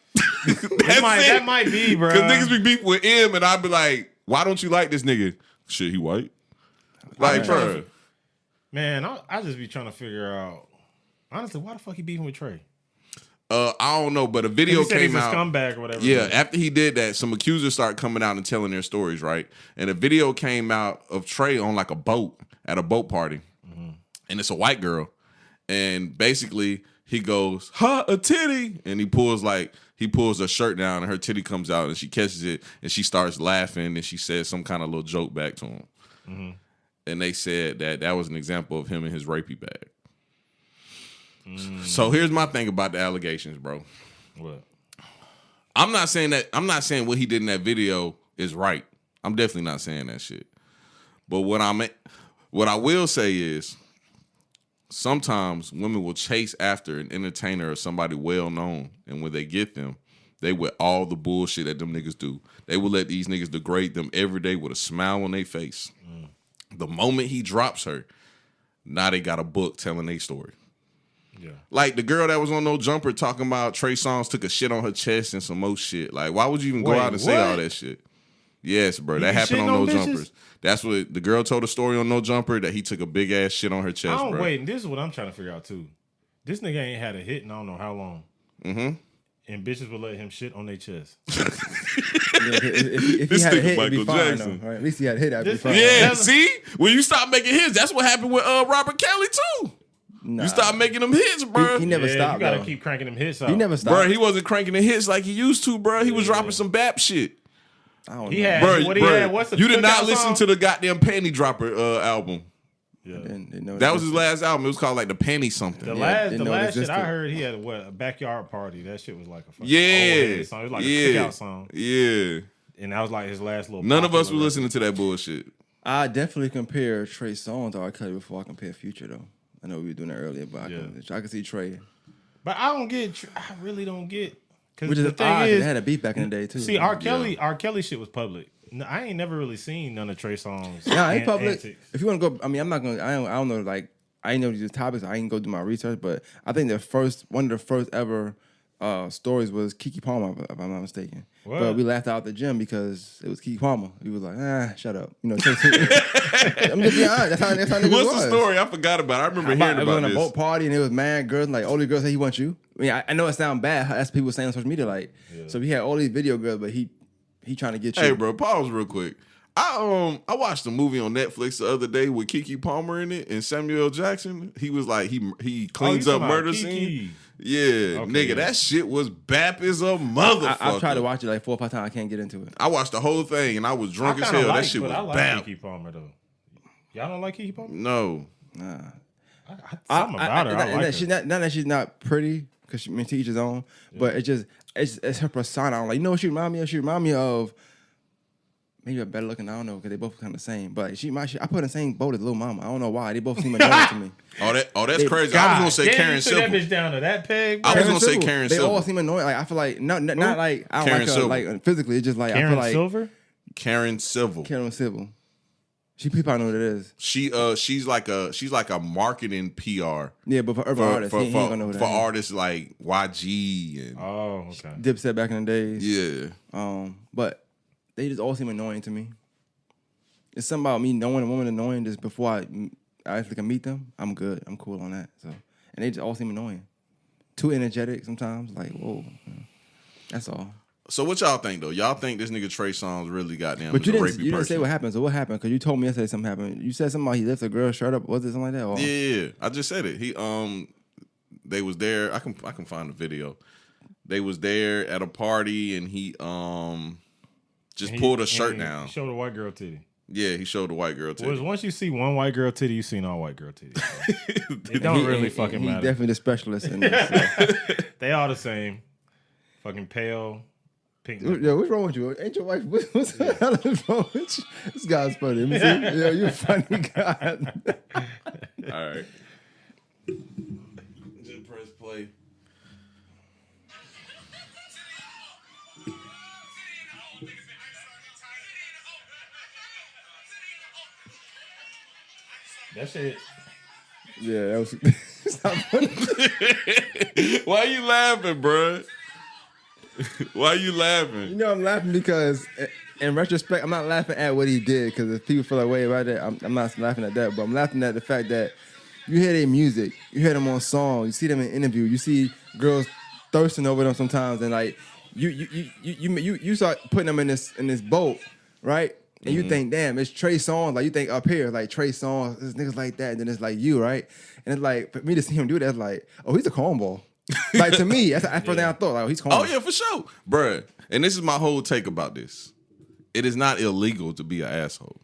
That might be, bro. Because niggas be beef with him, and I'd be like, why don't you like this nigga? Shit, he white. Like, bro. Man, I just be trying to figure out. Honestly, why the fuck he beefing with Trey? I don't know, but a video He said came he's a out. scumbag or whatever. Yeah, after he did that, some accusers started coming out and telling their stories, right? And a video came out of Trey on like a boat at a boat party, and it's a white girl, and basically he goes, "Ha, a titty," and he pulls her shirt down, and her titty comes out, and she catches it, and she starts laughing, and she says some kind of little joke back to him, and they said that was an example of him in his rapey bag. So here's my thing about the allegations, bro. What? I'm not saying what he did in that video is right. I'm definitely not saying that shit. But what I will say is sometimes women will chase after an entertainer or somebody well known, and when they get them, they with all the bullshit that them niggas do. They will let these niggas degrade them every day with a smile on their face. The moment he drops her, now they got a book telling their story. Yeah. Like the girl that was on No Jumper talking about Trey Songz took a shit on her chest and some more shit. Like, why would you even go out and say all that shit? Yes, bro. That happened on No Jumpers. That's what the girl told a story on No Jumper, that he took a big ass shit on her chest, bro. Wait, and this is what I'm trying to figure out too. This nigga ain't had a hit in I don't know how long. Mm-hmm. And bitches would let him shit on their chest. If he This had a nigga hit, it'd Michael be fine, Jackson. though, right? At least he had a hit, that'd be fine. Yeah, see? When you stop making hits, that's what happened with Robert Kelly too. Nah. You stop making them hits, bro. He never stopped, You gotta though. keep cranking them hits out. He never stopped. Bro, he wasn't cranking the hits like he used to, bro. He was dropping some bap shit. I don't He know. had Bro, what he had. What's the you did not cookout listen song? to the goddamn Panty Dropper album. Yeah. Didn't know That was his last album. It was called like the Panty something. The didn't know it last shit I existed. heard, he had a backyard party. That shit was like a fucking old Yeah. head song. It was like a cookout song, Yeah. and that was like his last little. None of us were popular listening to that bullshit. I definitely compare Trey Songz to R. Kelly before I compare Future, though. I know we were doing that earlier, but I can see Trey. But I don't get. I really don't get. Which Because is the thing odd, 'cause is, they had a beef back in the day, too. see, R. Kelly shit was public. No, I ain't never really seen none of Trey Songz. Yeah, ain't public. antics. If you want to go, I mean, I'm not going to, I don't know, like, I ain't know these topics. I ain't go do my research, but I think one of the first ever stories was Keke Palmer, if I'm not mistaken. What? But we laughed out at the gym because it was Keke Palmer. He was like, shut up. You know, I'm just being honest. That's how niggas What's was. the story? I forgot about it. I remember hearing I was about on a this. boat party and it was mad girls, like all these girls say he wants you. I mean, I know it sounds bad. That's what people saying on social media, like. So he had all these video girls, but he trying to get you. Hey, bro, pause real quick. I watched a movie on Netflix the other day with Keke Palmer in it and Samuel L. Jackson. He was like he cleans you up talking about murder Keke. scene. Yeah, Okay, nigga, yeah. that shit was bap as a motherfucker. I've tried to watch it like 4 or 5 times. I can't get into it. I watched the whole thing and I was drunk as kinda hell. like, That shit but was I like bap. Keke Palmer though. Y'all don't like Keke Palmer? No, Something about her. I like her. She's not that she's not pretty because she to each his own, but it's her persona. I'm like, you know what she remind me of? She remind me of maybe a better looking. I don't know because they both kind of the same. But I put in the same boat as Lil Mama. I don't know why they both seem annoying to me. that's crazy. I was gonna say Damn, Karen you took that Silver. bitch down to that peg. I was bro. gonna say Silver. Karen They Silver. all seem annoying. Like I feel like not like I don't Karen like her Silver. like physically. It's just like I Karen feel like Silver. Karen Silver. Karen Civil. She people know what it is. She's like a marketing PR Yeah, but for urban artists, he ain't gonna know what for that is. artists like YG and Oh, okay. Dipset back in the days. yeah. But they just all seem annoying to me. It's something about me knowing a woman annoying just before I actually can meet them. I'm good. I'm cool on that. So, and they just all seem annoying. Too energetic sometimes. Like, whoa. That's all. So what y'all think though? Y'all think this nigga Trey Songz really goddamn But was you a didn't rapey person? say what happened. So what happened? Because you told me yesterday something happened. You said something about he lifted a girl's shirt up. Was it something like that? Or? Yeah, I just said it. He they was there. I can find the video. They was there at a party and he just pulled a shirt down. Showed a white girl titty. Yeah, he showed the white girl titty. Well, once you see one white girl titty, you seen all white girl titties. So it don't really fucking He's matter. definitely the specialist in this. So. They all the same. Fucking pale, Pink. Yo, what's wrong with you? Ain't your wife? What's the hell is wrong with you? This guy's funny. Let me see. Yo, you a funny guy. All right. Just press play. That's it. Yeah, that was. Stop funny. Why you laughing, bro? Why you laughing? You know, I'm laughing because, in retrospect, I'm not laughing at what he did. Because if people feel like way about it, I'm not laughing at that. But I'm laughing at the fact that you hear their music, you hear them on song, you see them in interview, you see girls thirsting over them sometimes, and like you start putting them in this boat, right? And you think, damn, it's Trey Songz. Like you think up here, like Trey Songz, there's niggas like that, and then it's like you, right? And it's like for me to see him do that, it's like, oh, he's a cornball. Like to me, that's the first thing I thought. Like, oh, he's cornball. Oh yeah, for sure, bruh. And this is my whole take about this. It is not illegal to be an asshole.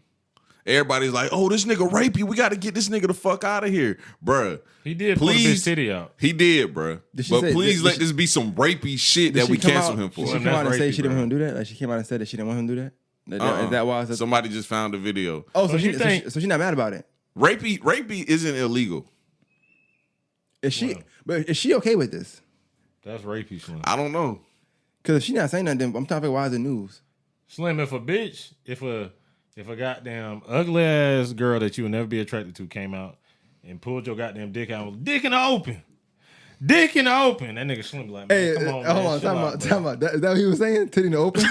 Everybody's like, oh, this nigga Rapey, we got to get this nigga the fuck out of here, bruh. He did put his city out. He did, bruh. But please let this be some rapey shit that we cancel him for. Did she come out and say she didn't want him to do that? Like she came out and said that she didn't want him to do that? Is that why? Somebody just found the video. Oh, so she's not mad about it. Rapey isn't illegal. Is she? Wow. But is she okay with this? That's rapey, Slim. I don't know. Because if she's not saying nothing, I'm trying to figure why is it news? Slim, if a bitch, if a goddamn ugly ass girl that you would never be attracted to came out and pulled your goddamn dick out, dick in the open. Dick in the open. That nigga Slim be like, man, come on, man. Hold on, time out. Is that what he was saying? Titty in the open?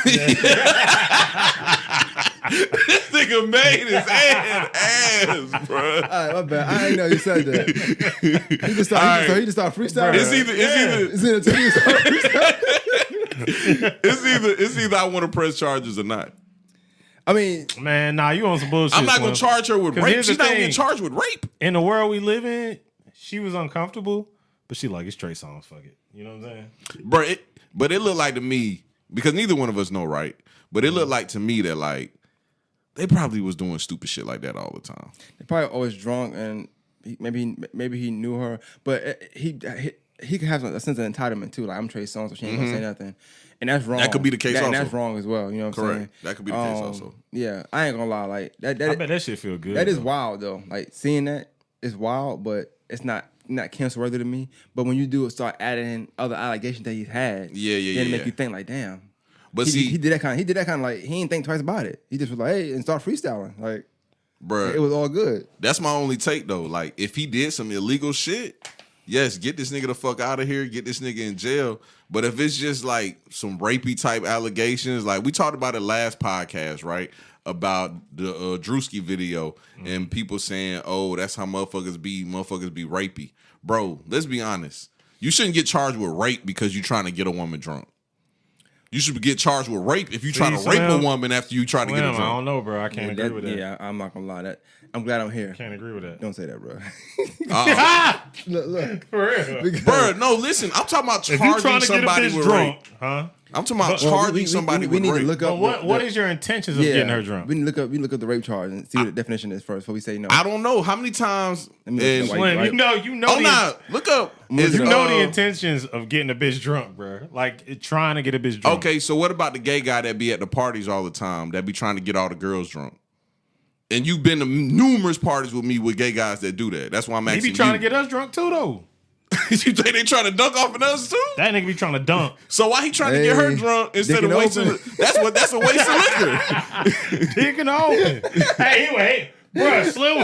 This nigga made his ass, bro. All right, my bad. I didn't know you said that. He just started freestyling. It's either I want to press charges or not. I mean, man, nah, you on some bullshit. I'm not gonna charge her with rape. She's not gonna get charged with rape. In the world we live in, she was uncomfortable, but she like, it's Trey Songz. Fuck it. You know what I'm saying, bro? But it looked like to me, because neither one of us know, right? But it looked like to me that like they probably was doing stupid shit like that all the time. They probably always drunk, and maybe he knew her, but he could have a sense of entitlement too. Like I'm Trey Songz, so she ain't gonna say nothing, and that's wrong. That could be the case also. And that's wrong as well. You know what I'm saying? That could be the case also. Yeah, I ain't gonna lie. Like that. I bet that shit feel good. That is wild though. Like seeing that is wild, but it's not cancel worthy to me. But when you do start adding in other allegations that he's had, then it make you think like, damn. But he did that kind of like he didn't think twice about it. He just was like, hey, and start freestyling. Like, bruh, it was all good. That's my only take though. Like, if he did some illegal shit, yes, get this nigga the fuck out of here, get this nigga in jail. But if it's just like some rapey type allegations, like we talked about it last podcast, right? About the Drewski video and people saying, oh, that's how motherfuckers be rapey. Bro, let's be honest. You shouldn't get charged with rape because you're trying to get a woman drunk. You should get charged with rape if you try to rape a woman after you try to get her drunk. I don't know, bro. I can't agree with that. Yeah, I'm not gonna lie. I'm glad I'm here. Can't agree with that. Don't say that, bro. Look, for real. Bro, no, listen. I'm talking about charging somebody with rape. Huh? I'm talking about charging somebody with rape. We need to look up. What is your intentions of getting her drunk? We need to look up the rape charge and see what the definition is first before we say no. I don't know how many times. Slim, you know. Oh, nah, look up. You know the intentions of getting a bitch drunk, bro. Like trying to get a bitch drunk. Okay, so what about the gay guy that be at the parties all the time that be trying to get all the girls drunk? And you've been to numerous parties with me with gay guys that do that. That's why I'm asking you. He be trying to get us drunk too, though. You think they trying to dunk off of us too? That nigga be trying to dunk. So why he trying to get her drunk instead of wasting? That's a waste of liquor. Dick and open. Hey, bro, Slim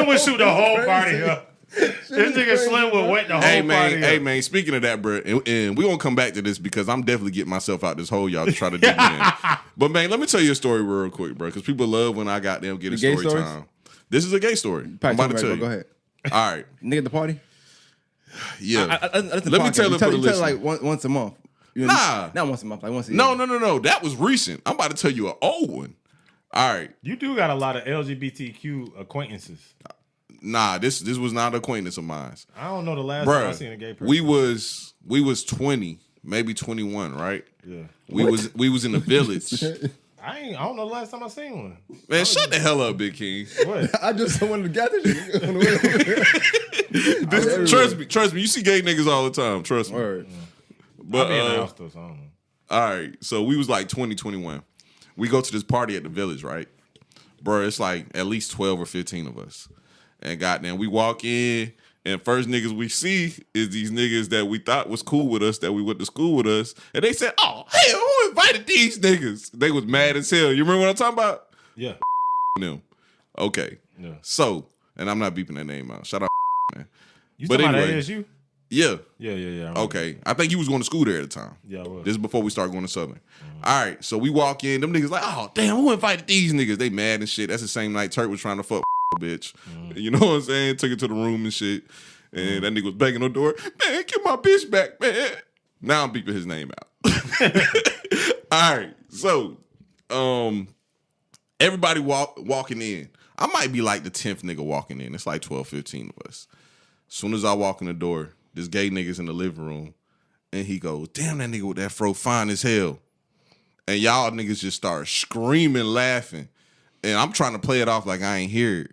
would shoot the whole party up. This nigga Slim would wet the whole party up. Hey man, speaking of that, bro, and we gonna come back to this because I'm definitely getting myself out this hole y'all to try to dig in. But man, let me tell you a story real quick, bro, because people love when I got them get a story time. This is a gay story. I'm about to tell you. Go ahead. All right, nigga at the party. Yeah, let me tell it for the listener. Like once a month. Nah, not once a month. Like once a year. No. That was recent. I'm about to tell you an old one. All right, you do got a lot of LGBTQ acquaintances. Nah, this was not an acquaintance of mine. I don't know the last time I seen a gay person. We was 20, maybe 21, right? Yeah. We was in the village. I don't know the last time I seen one. Man, shut the hell up, Big King. What? I just wanted to gather you. Trust me. You see gay niggas all the time. Trust me. Word. But I be in the house though, so I don't know. All right, so we was like 2021. We go to this party at the Village, right? Bro, it's like at least 12 or 15 of us. And goddamn, we walk in, and first niggas we see is these niggas that we thought was cool with us, that we went to school with us. And they said, oh, hell, who invited these niggas? They was mad as hell. You remember what I'm talking about? Yeah. Them. Okay. Yeah. So, and I'm not beeping that name out. Shout out, man. You But talking anyway. about ASU? Yeah. Yeah. Okay. I think you was going to school there at the time. Yeah, I was. This is before we started going to Southern. All right. So we walk in. Them niggas like, oh, damn, who invited these niggas? They mad and shit. That's the same night Turk was trying to fuck bitch. You know what I'm saying? Took it to the room and shit. And that nigga was banging on the door. Man, get my bitch back, man. Now I'm beeping his name out. All right. So, everybody walking in. I might be like the 10th nigga walking in. It's like 12, 15 of us. As soon as I walk in the door, this gay nigga's in the living room. And he goes, damn, that nigga with that fro fine as hell. And y'all niggas just start screaming, laughing. And I'm trying to play it off like I ain't hear it.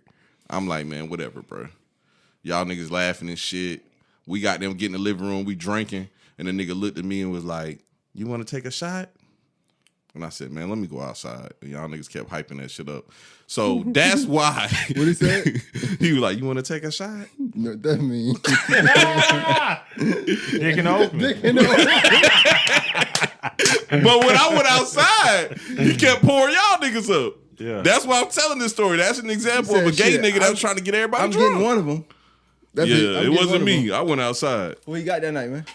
I'm like, man, whatever, bro. Y'all niggas laughing and shit. We got them getting in the living room. We drinking. And the nigga looked at me and was like, you want to take a shot? And I said, man, let me go outside. And y'all niggas kept hyping that shit up. So that's why. What he said? He was like, you want to take a shot? No, what that mean? Dick in the open. But when I went outside, he kept pouring y'all niggas up. Yeah. That's why I'm telling this story. That's an example of a said, gay shit, nigga that was trying to get everybody I'm drunk. getting one of them. That's Yeah, I'm it getting one wasn't of me. them. I went outside. What you got that night, man?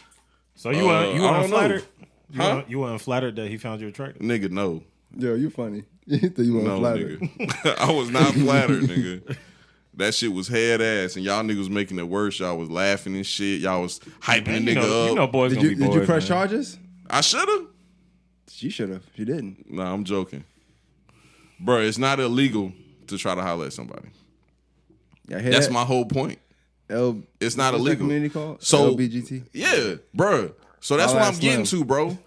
So you I weren't don't know. flattered? Huh? You weren't flattered that he found you attractive? Nigga, no. Yo, you funny. You think you No, want to flatter? nigga. I was not flattered, nigga. That shit was head ass, and y'all niggas was making it worse. Y'all was laughing and shit. Y'all was hyping Man, the you nigga know, up. You know boys Did gonna you be boys, press man. charges? I should have. She should have. She didn't. Nah, I'm joking. Bro, it's not illegal to try to holler at somebody. Yeah, hear That's that? my whole point. It's not what's that illegal. community called? So LBGT. Yeah, bro. So that's I'll what I'm ask getting Slim. to, bro.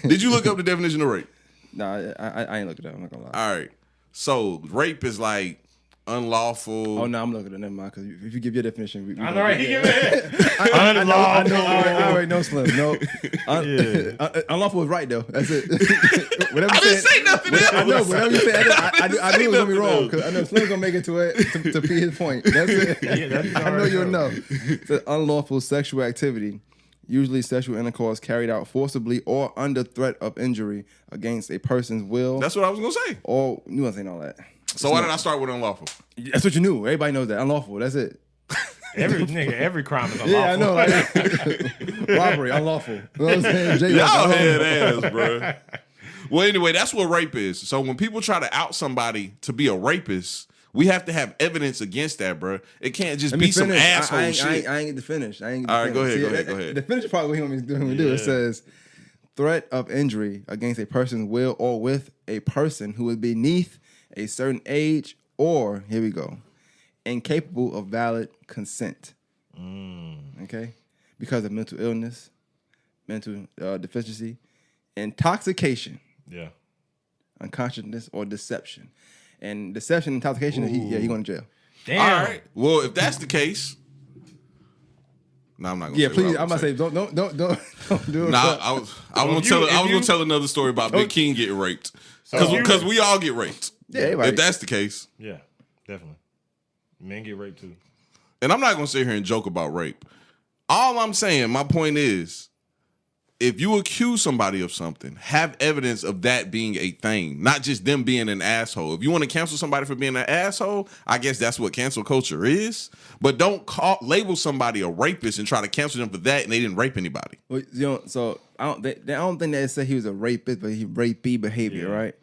Did you look up the definition of rape? Nah, I ain't looking at it. I'm not gonna lie. All right. So rape is like unlawful. Oh no, I'm looking at it. Never mind. Because if you give your definition, we I know, right? He give it. I know. I already know, Slim. No, Yeah. unlawful was right though. That's it. Whatever I you didn't said- say nothing else. I know. Whatever you said, I knew it was gonna be nothing wrong else. because I know Slim's gonna make it to it to be his point. That's it. Yeah, that's I know already you'll know. know. It's unlawful sexual activity, usually sexual intercourse carried out forcibly or under threat of injury against a person's will. That's what I was gonna say. or you wasn't saying all that. So why did I start with unlawful? That's what you knew. Everybody knows that. Unlawful. That's it. Every crime is unlawful. Yeah, I know. Like, robbery, unlawful. You know what I'm saying? Jaywalking, Y'all unlawful. head ass, bro. Well, anyway, that's what rape is. So when people try to out somebody to be a rapist, we have to have evidence against that, bro. It can't just Let me be some finish. asshole I ain't shit. get to finish. I ain't get All to right, go finish. ahead, See, go ahead. The finish part, what he want me to do, it says threat of injury against a person's will or with a person who is beneath a certain age or, here we go, incapable of valid consent. Okay? Because of mental illness, mental deficiency, intoxication, Yeah. unconsciousness, or deception. And deception, intoxication, he going to jail. Damn. All right. Well, if that's the case, no, I'm not gonna. Yeah, say please. what I I'm was about to gonna say, don't do it. Nah, I was gonna tell another story about Big King getting raped because we all get raped. Yeah, everybody. If that's the case, Yeah, definitely. Men get raped too. and I'm not gonna sit here and joke about rape. All I'm saying, my point is, if you accuse somebody of something, have evidence of that being a thing, not just them being an asshole. If you want to cancel somebody for being an asshole, I guess that's what cancel culture is. But don't label somebody a rapist and try to cancel them for that, and they didn't rape anybody. Well, so I don't think they said he was a rapist, but he rapey behavior, Yeah. right?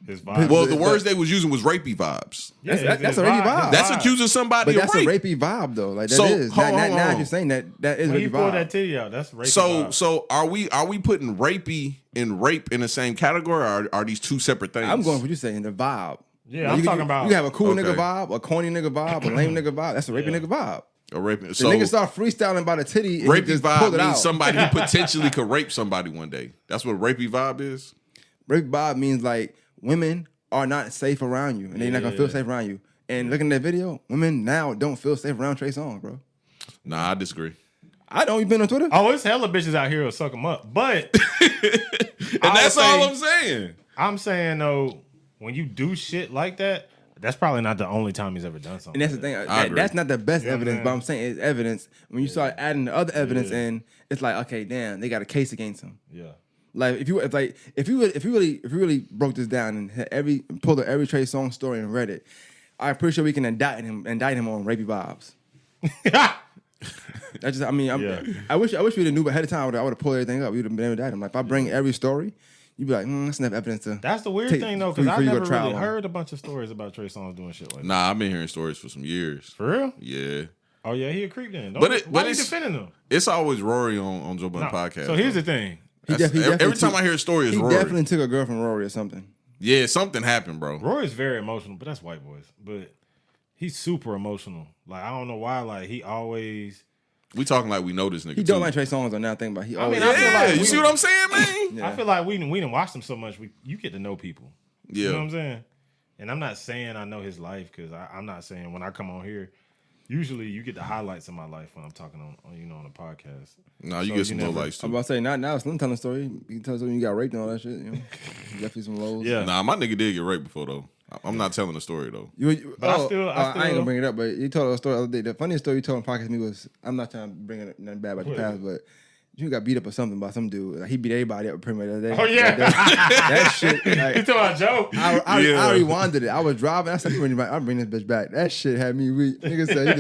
His vibe. Well, the words they was using was rapey vibes. Yeah, that's his a rapey vibe. That's vibe. accusing somebody But of that's rape. a rapey vibe, though. Like that So, is. hold on. Now you're saying that is When rapey you pull that vibe. titty out, that's rapey. So, vibe. so are we putting rapey and rape in the same category, or are these two separate things? I'm going for what you're saying, the vibe. Yeah, Like, I'm you talking about- You have a cool Okay. nigga vibe, a corny nigga vibe, a lame nigga vibe. That's a rapey nigga vibe. a rapey. The So nigga start freestyling by the titty and he rapey just pull vibe it means out. somebody who potentially could rape somebody one day. That's what rapey vibe is. Rapey vibe means like women are not safe around you and they're not gonna feel safe around you. And looking at that video, women now don't feel safe around Trey Songz, bro. Nah, I disagree. I don't. You been on Twitter? Oh, it's hella bitches out here who'll suck them up. But And that's all I'm saying. I'm saying though, when you do shit like that, that's probably not the only time he's ever done something. And that's the thing. That's not the best evidence, man. but I'm saying it's evidence. When you start adding the other evidence in, it's like, okay, damn, they got a case against him. Yeah. Like if you really broke this down and had pulled up every Trey Songz story and read it, I'm pretty sure we can indict him on Rapey Vibes. That's just, I mean, I wish we'd have knew ahead of time. I would have pulled everything up. We'd have been able to indict him. Like if I bring every story, you'd be like, that's enough evidence to. That's the weird thing though, because I never really heard a bunch of stories about Trey Songz doing shit like that. Nah, I've been hearing stories for some years. For real? Yeah. Oh yeah, he a creep then. Why are you defending him? It's always Rory on Joe Budden podcast. So here's the thing. Every time I hear a story, it's Rory. He definitely took a girl from Rory or something. Yeah, something happened, bro. Rory's very emotional, but that's white boys. But he's super emotional. Like I don't know why. Like he always. We talking like we know this nigga. He don't like Trey Songz or now thinking about. He always. I feel like you see what I'm saying, man? I feel like we didn't watch him so much. You get to know people. Yeah. You know what I'm saying? And I'm not saying I know his life because I'm not saying when I come on here. Usually you get the highlights of my life when I'm talking on the podcast. No, you get some low lights too. I'm about to say now Slim telling the story. You can tell us when you got raped and all that shit. You know, definitely some lows. Yeah. Nah, my nigga did get raped before though. I'm not telling the story though. I ain't gonna bring it up, but you told a story the other day. The funniest story you told on podcast to me was, I'm not trying to bring nothing bad about the past, but you got beat up or something by some dude. Like, he beat everybody up pretty much the other day. Oh yeah, that shit. Like, you talking about Joe? I rewinded it. I was driving. I said, I'm bringing this bitch back. That shit had me weak. Nigga said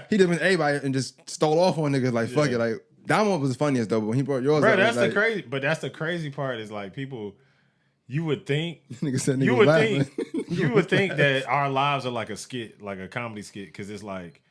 he just went everybody and just stole off on niggas. Like fuck it. Like that one was the funniest though. But when he brought yours, bro, up, that's like, the crazy. But that's the crazy part is like people. You would think nigga said you nigga would laughing. think you would think that our lives are like a skit, like a comedy skit, because it's like,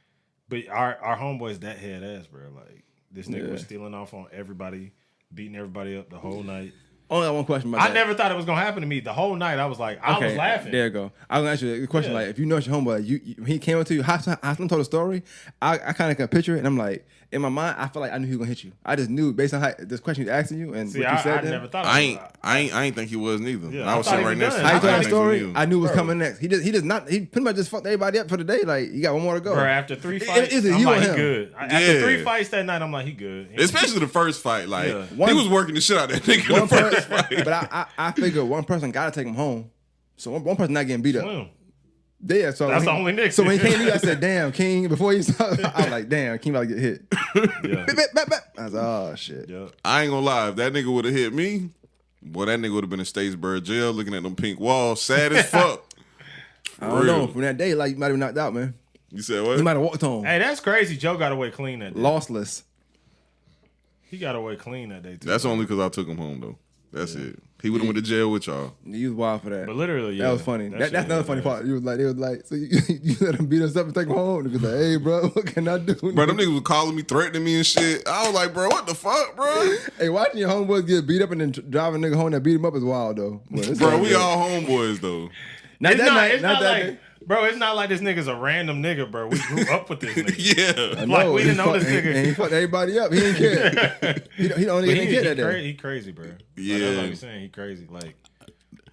but our homeboy's that head ass, bro. Like this nigga was stealing off on everybody, beating everybody up the whole night. Only got one question about that. I never thought it was gonna happen to me. The whole night I was like, I was laughing. There you go. I was gonna ask you the question like, if you know it's your homeboy, when he came up to you, how someone told a story, I kind of can picture it, and I'm like, in my mind, I feel like I knew he was gonna hit you. I just knew based on this question he's asking you and what you said. I never thought. I ain't think he was neither. Yeah, I was sitting right next to him. How you told that I story? I knew what was coming next. He pretty much just fucked everybody up for the day. Like he got one more to go. Bro, after 3 fights, I'm like, he good. After 3 fights that night, I'm like, he good. Especially the first fight. Like he was working the shit out of that nigga in the first fight. But I figured one person gotta take him home. So one person not getting beat up. Slim. Yeah, so that's the only nigga. So when he came to me, I said, "Damn, King." Before he started, I was like, "Damn, King about to get hit." Yeah. I was like, "Oh shit." Yeah. I ain't gonna lie. If that nigga would have hit me, boy, that nigga would have been in Statesboro jail looking at them pink walls, sad as fuck. I don't know. From that day, like you might have knocked out, man. You said what? He might have walked home. Hey, that's crazy. Joe got away clean that day. Lossless. He got away clean that day too. That's only because I took him home though. That's it. He would have went to jail with y'all. You was wild for that. But literally, yeah. That was funny. That's another funny part. They was like, so you let him beat us up and take him home. They was like, hey, bro, what can I do? Bro, them niggas was calling me, threatening me and shit. I was like, bro, what the fuck, bro? Hey, watching your homeboys get beat up and then drive a nigga home that beat him up is wild, though. Bro, we all homeboys, though. Bro, it's not like this nigga's a random nigga, bro. We grew up with this nigga. Yeah. Like, we didn't know this nigga. And he fucked everybody up. He didn't care. he don't even care that day. He crazy, bro. Yeah. Like, that's what I'm saying. He crazy. Like,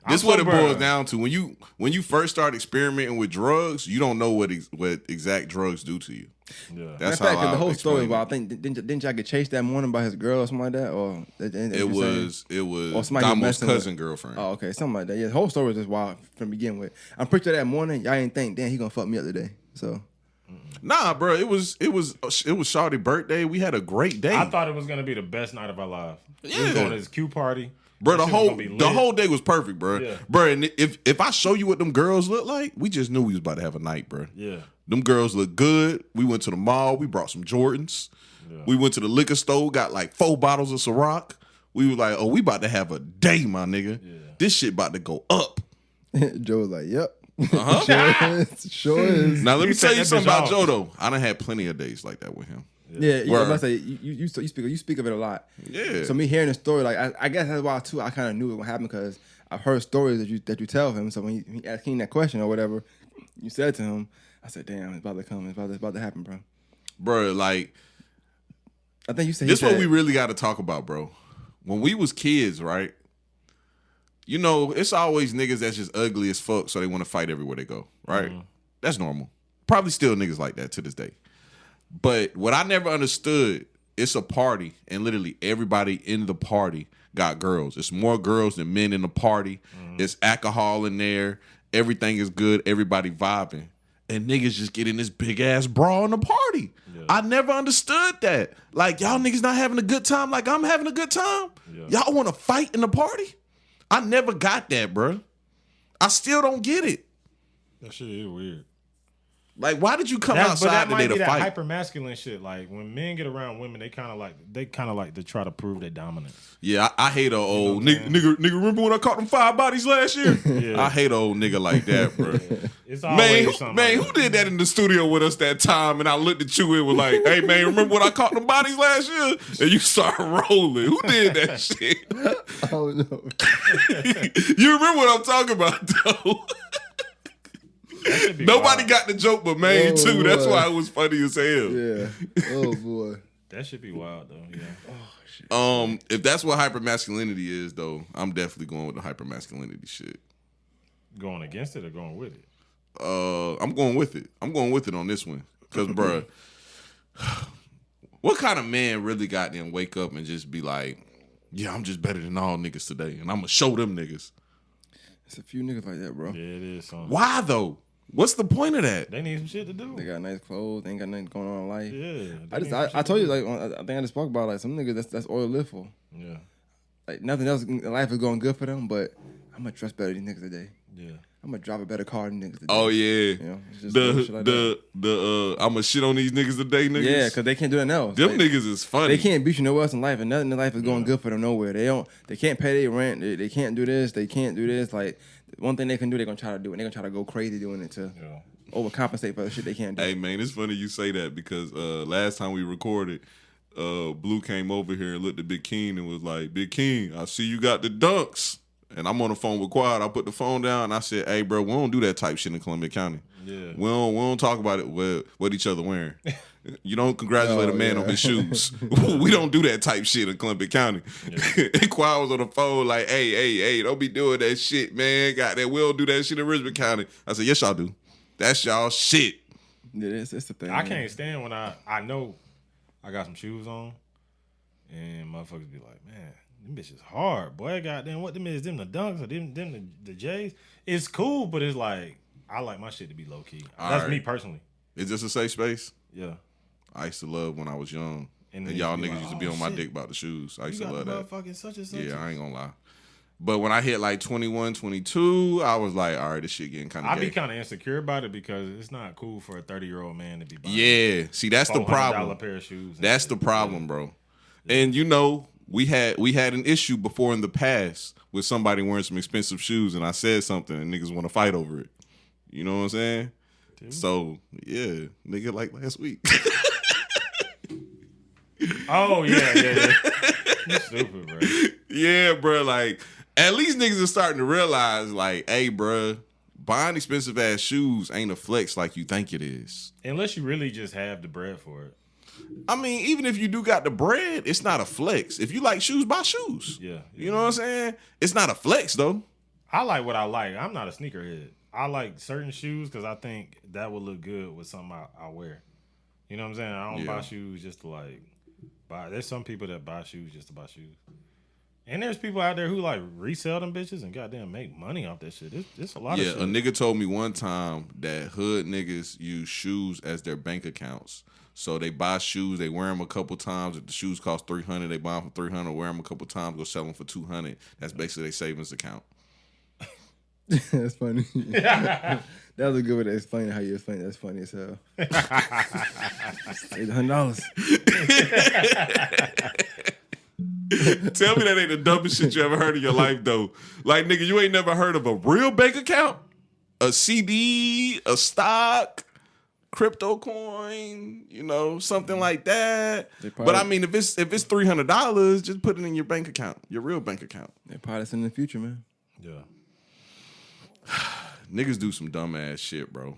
this is what it boils down to. When you first start experimenting with drugs, you don't know what exact drugs do to you. Yeah. That's how how the whole story. Well, I it. think didn't y'all get chased that morning by his girl or something like that? Or It was somebody Damo's messing cousin with. Girlfriend. Oh, okay, something like that. Yeah, the whole story was just wild from the begin with. I'm pretty sure that morning y'all didn't think, damn, he gonna fuck me up today. So. Nah, bro, it was Shawty's birthday. We had a great day. I thought it was gonna be the best night of our lives. Yeah. We was going to this Q party. Bro, the whole day was perfect, bro. Yeah. Bro, and if I show you what them girls look like, we just knew we was about to have a night, bro. Yeah. Them girls look good. We went to the mall. We brought some Jordans. Yeah. We went to the liquor store, got like 4 bottles of Ciroc. We were like, oh, we about to have a day, my nigga. Yeah. This shit about to go up. Joe was like, yep. Sure is. Now, let me tell you something about Joe, though. I done had plenty of days like that with him. Yeah, I was about to say, you speak of it a lot. Yeah. So me hearing the story, like I guess that's why too. I kind of knew it would happen because I've heard stories that you tell him. So when he asked King that question or whatever, you said to him, I said, "Damn, it's about to come. It's about to happen, bro." Bro, like, I think you said this is what we really got to talk about, bro. When we was kids, right? You know, it's always niggas that's just ugly as fuck, so they want to fight everywhere they go, right? Mm-hmm. That's normal. Probably still niggas like that to this day. But what I never understood it's a party, and literally everybody in the party got girls. It's more girls than men in the party. It's alcohol in there. Everything is good. Everybody vibing. And niggas just get in this big ass brawl in the party. Yeah. I never understood that. Like, y'all niggas not having a good time like I'm having a good time? Yeah. Y'all want to fight in the party? I never got that, bro. I still don't get it. That shit is weird. Like, why did you come outside today to fight? Hyper masculine shit. Like when men get around women, they kind of like to try to prove their dominance. Yeah, I hate a old nigga. Remember when I caught them 5 bodies last year? Yeah. I hate a old nigga like that, bro. It's always something. Who did that in the studio with us that time? And I looked at you and was like, "Hey, man, remember when I caught them bodies last year?" And you start rolling. Who did that shit? Oh no. You remember what I'm talking about, though? Nobody got the joke but Maine too. Boy. That's why it was funny as hell. Yeah. Oh boy. That should be wild though. Yeah. Oh shit. If that's what hypermasculinity is though, I'm definitely going with the hypermasculinity shit. Going against it or going with it? I'm going with it. I'm going with it on this one. Cause bruh, what kind of man really got them wake up and just be like, yeah, I'm just better than all niggas today, and I'm gonna show them niggas. It's a few niggas like that, bro. Yeah, it is. Why though? What's the point of that? They need some shit to do. They got nice clothes. They ain't got nothing going on in life. Yeah. I told you, like, I think I just spoke about, like, some niggas that's all live for. Yeah. Like, nothing else in life is going good for them, but I'm going to dress better than niggas today. Yeah. I'm going to drive a better car than niggas today. Oh, yeah. You know, it's just shit like that. I'm going to shit on these niggas today, niggas. Yeah, because they can't do nothing else. Them niggas is funny. They can't beat you nowhere else in life, and nothing in life is going good for them nowhere. They can't pay their rent. They can't do this. They can't do this. Like, one thing they can do, they're going to try to do it. They're going to try to go crazy doing it too. Yeah. Overcompensate for the shit they can't do. Hey man, it's funny you say that because last time we recorded, Blue came over here and looked at Big King and was like, "Big King, I see you got the dunks." And I'm on the phone with Quad. I put the phone down and I said, "Hey bro, we don't do that type shit in Columbia County. Yeah, we don't talk about it what each other wearing. You don't congratulate a man on his shoes. We don't do that type shit in Columbia County." Yeah. And Quad was on the phone like, hey, don't be doing that shit, man. Got that? We don't do that shit in Richmond County. I said, yes, y'all do. That's y'all shit. Yeah, it's the thing. I can't stand when I know I got some shoes on and motherfuckers be like, man, them bitches hard. Boy, goddamn, what them is? Them the dunks or them the J's? It's cool, but it's like, I like my shit to be low key. That's me personally. Is this a safe space? Yeah. I used to love when I was young. And y'all niggas used to be on my dick about the shoes. I used to love that. Motherfucking such and such. Yeah, I ain't gonna lie. But when I hit like 21, 22, I was like, all right, this shit getting kind of gay. I be kind of insecure about it because it's not cool for a 30-year-old man to be buying. Yeah, see, that's the problem. $400 pair of shoes. That's the problem, bro. Yeah. And you know, we had an issue before in the past with somebody wearing some expensive shoes, and I said something, and niggas want to fight over it. You know what I'm saying? Dude. So yeah, nigga, like last week. Oh yeah. You stupid, bro. Yeah, bro. Like, at least niggas are starting to realize, like, hey, bro, buying expensive ass shoes ain't a flex like you think it is. Unless you really just have the bread for it. I mean, even if you do got the bread, it's not a flex. If you like shoes, buy shoes. Yeah. You know what I'm saying? It's not a flex though. I like what I like. I'm not a sneakerhead. I like certain shoes because I think that would look good with something I wear. You know what I'm saying? I don't buy shoes just to like buy. There's some people that buy shoes just to buy shoes. And there's people out there who like resell them bitches and goddamn make money off that shit. It's a lot of shit. Yeah, a nigga told me one time that hood niggas use shoes as their bank accounts. So they buy shoes, they wear them a couple times. If the shoes cost $300, they buy them for $300, wear them a couple times, go sell them for $200. That's basically their savings account. That's funny. That was a good way to explain how you explain it. That's funny as hell. $800. Tell me that ain't the dumbest shit you ever heard in your life, though. Like, nigga, you ain't never heard of a real bank account? A CD, a stock, crypto coin, you know, something like that. But I mean, if it's $300, just put it in your bank account, your real bank account. They probably in the future, man. Yeah. Niggas do some dumb ass shit, bro.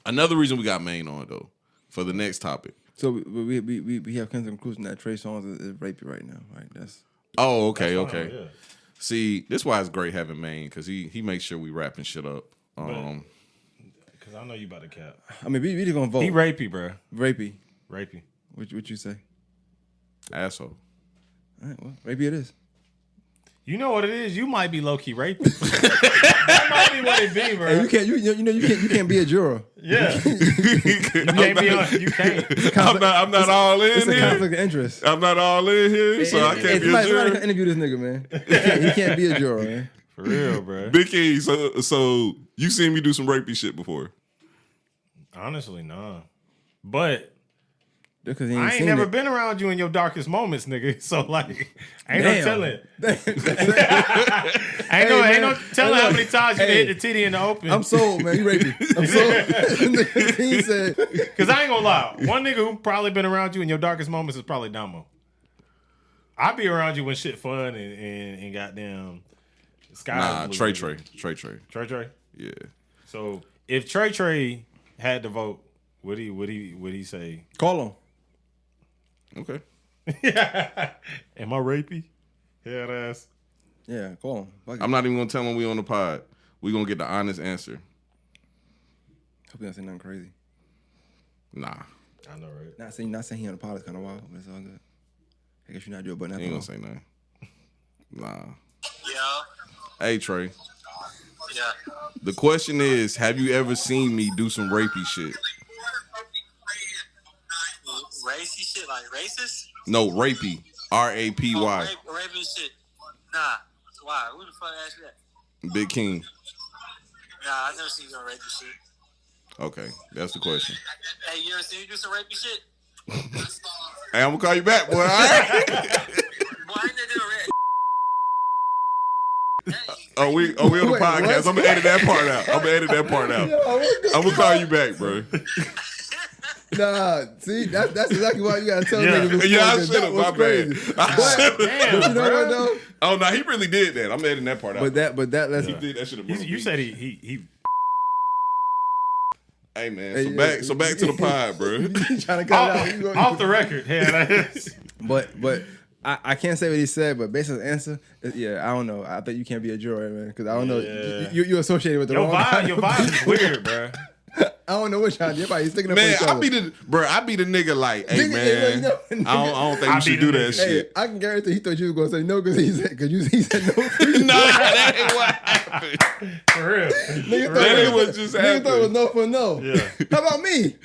Another reason we got Maine on though for the next topic. So we have come to the conclusion that Trey Songz is rapey right now, right? Okay. Yeah. See, this is why it's great having Maine because he makes sure we wrapping shit up. Because I know you about to cap. I mean, we just gonna vote. He rapey, bro. Rapey. Rapey. What you say? Asshole. All right, well, maybe it is. You know what it is? You might be low key raping. That might be what it be, bro. Hey, you can't be a juror. Yeah. You can't. I'm not all in It's a here. conflict of interest. I'm not all in here, so I can't be a Somebody juror. can interview this nigga, man. He can't be a juror, man. For real, bro. Big E, so you seen me do some rapey shit before? Honestly, nah. But Because he I ain't seen never it. been around you in your darkest moments, nigga. So like, ain't no telling. Ain't no telling how many times you hit the titty in the open. I'm sold, man. You raped me. I'm sold. He said, Because I ain't gonna lie, one nigga who probably been around you in your darkest moments is probably Damo. I be around you when shit fun and goddamn sky. Nah, blue, Trey. Trey. Yeah. So if Trey had to vote, would he say? call him. Okay. Am I rapey? Head ass. Yeah, call him. Fuck it. I'm not even gonna tell him we on the pod. We gonna get the honest answer. Hope he don't say nothing crazy. Nah, I know, right? Not saying he on the pod is kind of wild, but it's all good. I guess you're not doing, but he nothing. ain't gonna say nothing. Nah. Yeah. Hey Trey. Yeah. The question is, have you ever seen me do some rapey shit? Racy shit, like racist? No, rapey. RAPY. Rapey shit. Nah. Why? Who the fuck asked you that? Big King. Nah, I never seen you on rapey shit. Okay, that's the question. Hey, you ever seen me do some rapey shit? Hey, I'm gonna call you back, boy. All right? Boy, I ain't never doing rap. Oh, we on the Wait, podcast. what? I'm gonna edit that part out. I'm gonna call you back, bro. Nah, see, that's exactly why you gotta tell Yeah. niggas. before, Yeah, I 'cause should have. that My was crazy. bad. I should've. Damn, But you know bro. what though? Oh no, he really did that. I'm editing that part out. But that let's he did that shit. You said he Hey man, Hey, so back to the pod, bro. you trying to cut it out. You gonna- off the record. Head ass. But I can't say what he said, but based on the answer, yeah, I don't know. I think you can't be a juror, man, because I don't know. Yeah. You associated with the wrong guy. Your vibe is weird, bro. I don't know which one. Everybody's sticking up for Man, each other. I be the nigga like, hey Nigga, man, no, I don't think I you should be do the that nigga. Hey, shit. I can guarantee he thought you were gonna say no because he said no. Nah, that ain't what happened. For real. Nigga thought That it ain't was- what just Nigga thought it was happened. no for no. Yeah. How about me?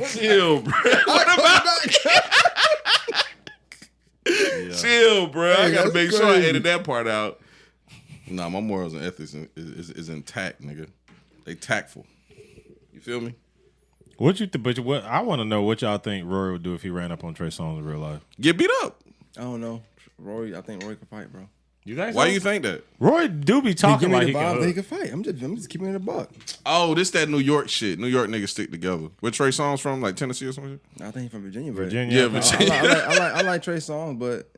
Chill, bro. Chill, bro. I Hey, gotta that's make sure I crazy. edit that part out. Nah, my morals and ethics is intact, nigga. They tactful. You feel me? What I want to know what y'all think Rory would do if he ran up on Trey Songz in real life. Get beat up. I don't know. I think Roy can fight, bro. You think? Why so? you think that? Roy do be He talking give me like the he vibe that he can. can fight. I'm just keeping it a buck. Oh, this that New York shit. New York niggas stick together. Where Trey Songz from? Like Tennessee or something? I think he's from Virginia. But Virginia. Yeah, I think. Virginia. I like Trey Songz, but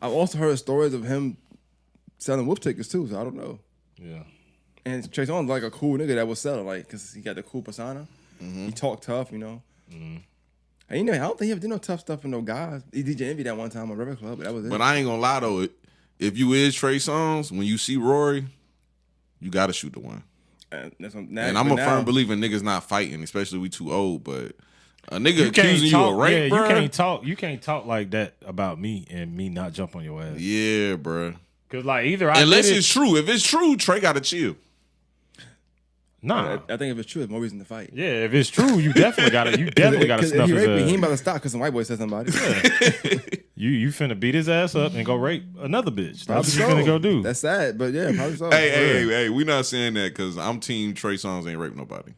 I've also heard stories of him selling whoop tickets too. So I don't know. Yeah. And Trey Songz like a cool nigga that was selling, like, cause he got the cool persona. He talk tough, you know. And you know, I don't think he ever did no tough stuff with no guys. He DJ Envy that one time on River Club, but that was it. But I ain't gonna lie though. If you is Trey Songz, when you see Rory, you gotta shoot the one. And And I'm a firm believer in niggas not fighting, especially we too old. But a nigga accusing you of rape, yeah, bro. you can't talk like that about me and me not jump on your ass. Yeah, bro. Cause like either I Unless did it's true. If it's true, Trey gotta chill. nah. I think if it's true, there's more reason to fight. Yeah, if it's true, you definitely gotta Because if snuff he his raped me, he ain't ass. about to stop because some white boy said somebody. You finna beat his ass up and go rape another bitch. That's Probably what you finna go do. That's sad, but yeah, probably so. Hey, we not saying that because I'm team Trey Songz ain't rape nobody.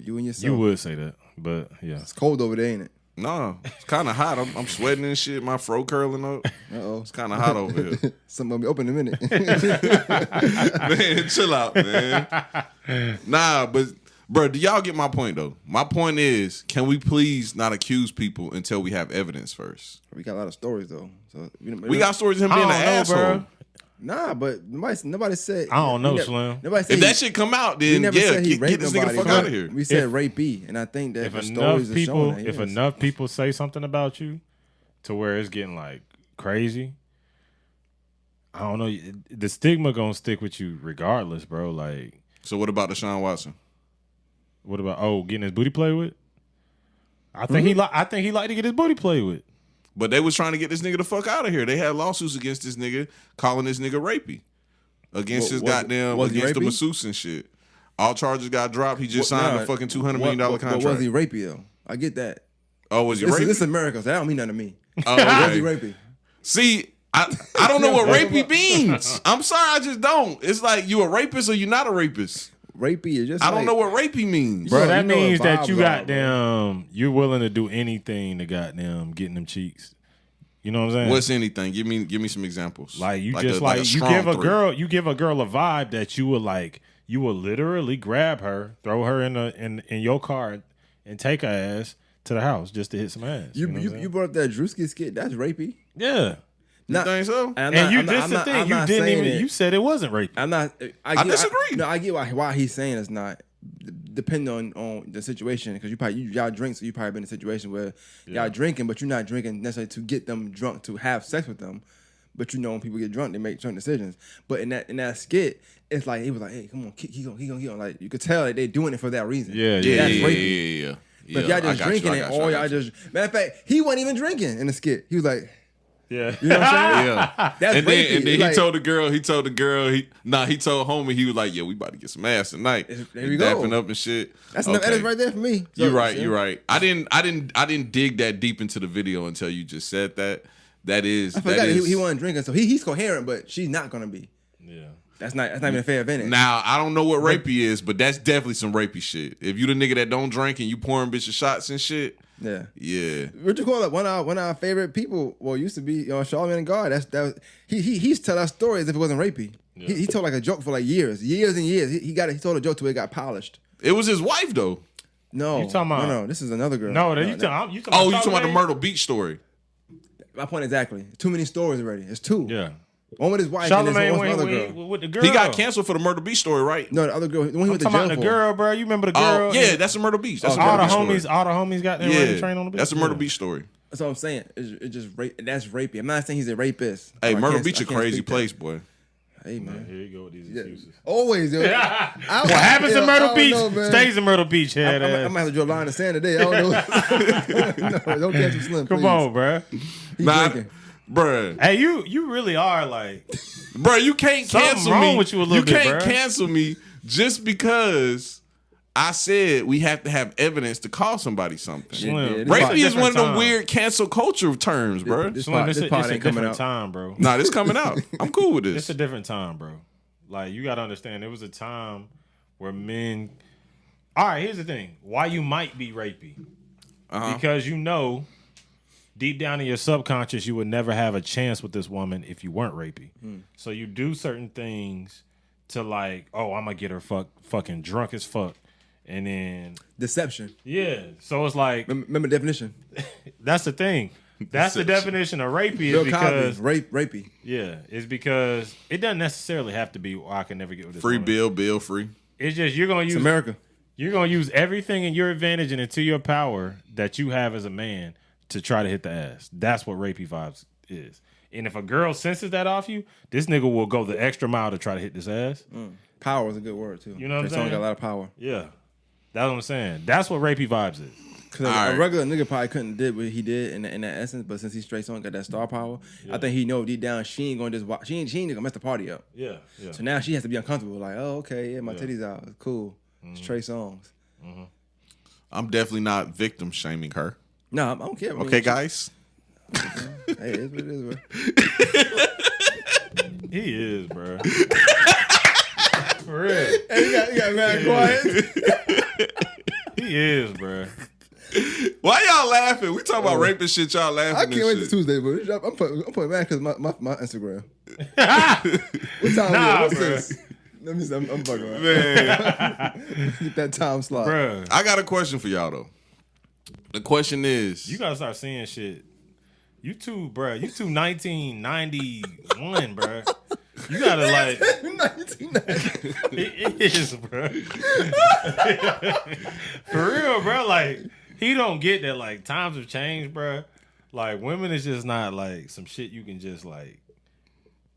You and yourself. You would say that, but yeah. It's cold over there, ain't it? Nah, it's kind of hot. I'm sweating and shit. My fro curling up. Uh-oh. It's kind of hot over here. Something gonna be open in a minute. Man, chill out, man. Nah, but bro, do y'all get my point though? My point is, can we please not accuse people until we have evidence first? We got a lot of stories though. So We got stories of him I being an don't know, asshole. bro. Nah, but nobody said. I don't know, we Slim. Nobody said If that shit come out, we then never yeah, said he get raped this nigga the nobody. fuck out of here. We said If- rapey, and I think that If the enough stories are people, showing that. if yes. enough people say something about you, to where it's getting like crazy, I don't know. The stigma gonna stick with you regardless, bro. Like, So what about Deshaun Watson? what about getting his booty played with? I think he like to get his booty played with. But they was trying to get this nigga the fuck out of here. They had lawsuits against this nigga, calling this nigga rapey. Against his goddamn, against the masseuse and shit. All charges got dropped. He just signed a fucking $200 million contract. But was he rapey though? I get that. Oh, was he rapey? This is America, so that don't mean nothing to me. Oh, Was he rapey? See, I don't know what rapey means. I'm sorry, I just don't. It's like you a rapist or you not a rapist. Rapey is just I don't know what rapey means. Bro, that you know means what that you vibes are, goddamn, you're willing to do anything to goddamn getting them cheeks. You know what I'm saying? What's anything? Give me some examples. Like you a give a strong girl a vibe that you will literally grab her, throw her in your car, and take her ass to the house just to hit some ass. You brought up that Drewski skit. That's rapey. Yeah. You think so? You said it wasn't rapey. I disagree. No, I get why he's saying it's not. Depending on the situation, because y'all drink, so you probably been in a situation where y'all drinking, but you're not drinking necessarily to get them drunk to have sex with them. But you know when people get drunk, they make certain decisions. But in that skit, it's like he was like, "Hey, come on, he gonna." Like you could tell that they doing it for that reason. Yeah. But if y'all just drinking it, or y'all just matter of fact, he wasn't even drinking in the skit. He was like. Yeah, you know what I'm saying. Yeah, that's and then like, he told the girl. He told homie. He was like, "Yeah, we about to get some ass tonight." There we go. Dapping up and shit. That's enough edits right there for me. You're right. I didn't dig that deep into the video until you just said that. I forgot he wasn't drinking, so he's coherent, but she's not gonna be. Yeah. That's not even a fair advantage. Now I don't know what rapey is, but that's definitely some rapey shit. If you the nigga that don't drink and you pouring bitches shots and shit. Yeah. What you call it? One of our favorite people. Well, used to be Charlamagne and God. He used to tell us stories as if it wasn't rapey. Yeah. He told like a joke for like years and years. He told a joke till it got polished. It was his wife though. No, you talking about? No, this is another girl. You talking you talking about the Myrtle Beach story? My point exactly. Too many stories already. It's two. Yeah. One with his wife and this one with the other girl. With the girl. He got canceled for the Myrtle Beach story, right? No, the other girl. The one he went to jail jail for. The girl, bro. You remember the girl? Oh, yeah, that's a Myrtle Beach. That's all the homies got them ready to train on the beach. That's a Myrtle Beach story. That's what I'm saying. It's just rape. That's rapey. I'm not saying he's a rapist. Hey, Myrtle Beach a crazy place, boy. Hey man, here you go with these excuses. Always, yo. What happens in Myrtle Beach stays in Myrtle Beach. Head I'm gonna have to draw a line in the sand today. I don't know. No, don't catch him slim. Come on, bro. He's drinking. Bruh. Hey, you really are like, bruh, you can't cancel me. Wrong with you a little bit, you can't bruh. cancel me just because I said we have to have evidence to call somebody something. Rapey is one of the weird cancel culture terms, bro. This part ain't coming out. Time, bro. Nah, this coming out. I'm cool with this. It's a different time, bro. Like you gotta understand, there was a time where men. All right, here's the thing: why you might be rapey, because deep down in your subconscious, you would never have a chance with this woman if you weren't rapey. So you do certain things to like, oh, I'm gonna get her fucking drunk as fuck, and then deception. Yeah. So it's like, remember the definition. That's the thing. That's the definition of rapey. Is because rapey. Yeah, it's because it doesn't necessarily have to be. Oh, I can never get with this free woman. bill free. It's just you're gonna use America. You're gonna use everything in your advantage and into your power that you have as a man to try to hit the ass. That's what rapey vibes is. And if a girl senses that off you, this nigga will go the extra mile to try to hit this ass. Power is a good word too. You know what I'm saying? Got a lot of power. Yeah, that's what I'm saying. That's what rapey vibes is. Because a regular nigga probably couldn't did what he did in that essence, but since he's Trey Songz got that star power, I think he know deep down she ain't gonna just watch. She ain't gonna mess the party up. Yeah. So now she has to be uncomfortable. Like, oh, okay, yeah, my titties out. It's cool. It's Trey Songz. I'm definitely not victim shaming her. No, I don't care. Okay, guys. Hey, it's what it is, bro. He is, bro. For real. Hey, he got mad quiet. He is, bro. Why y'all laughing? We talking about raping shit. Y'all laughing. I can't wait till Tuesday, but I'm putting mad because my Instagram. What time is it? What's this? Let me see. I'm bugging right. Man. Get that time slot. Bruh. I got a question for y'all though. The question is, you gotta start seeing shit. You two 1991, bruh. You gotta like 1990. It is, bro. For real, bro. Like he don't get that. Like times have changed, bro. Like women is just not like some shit you can just like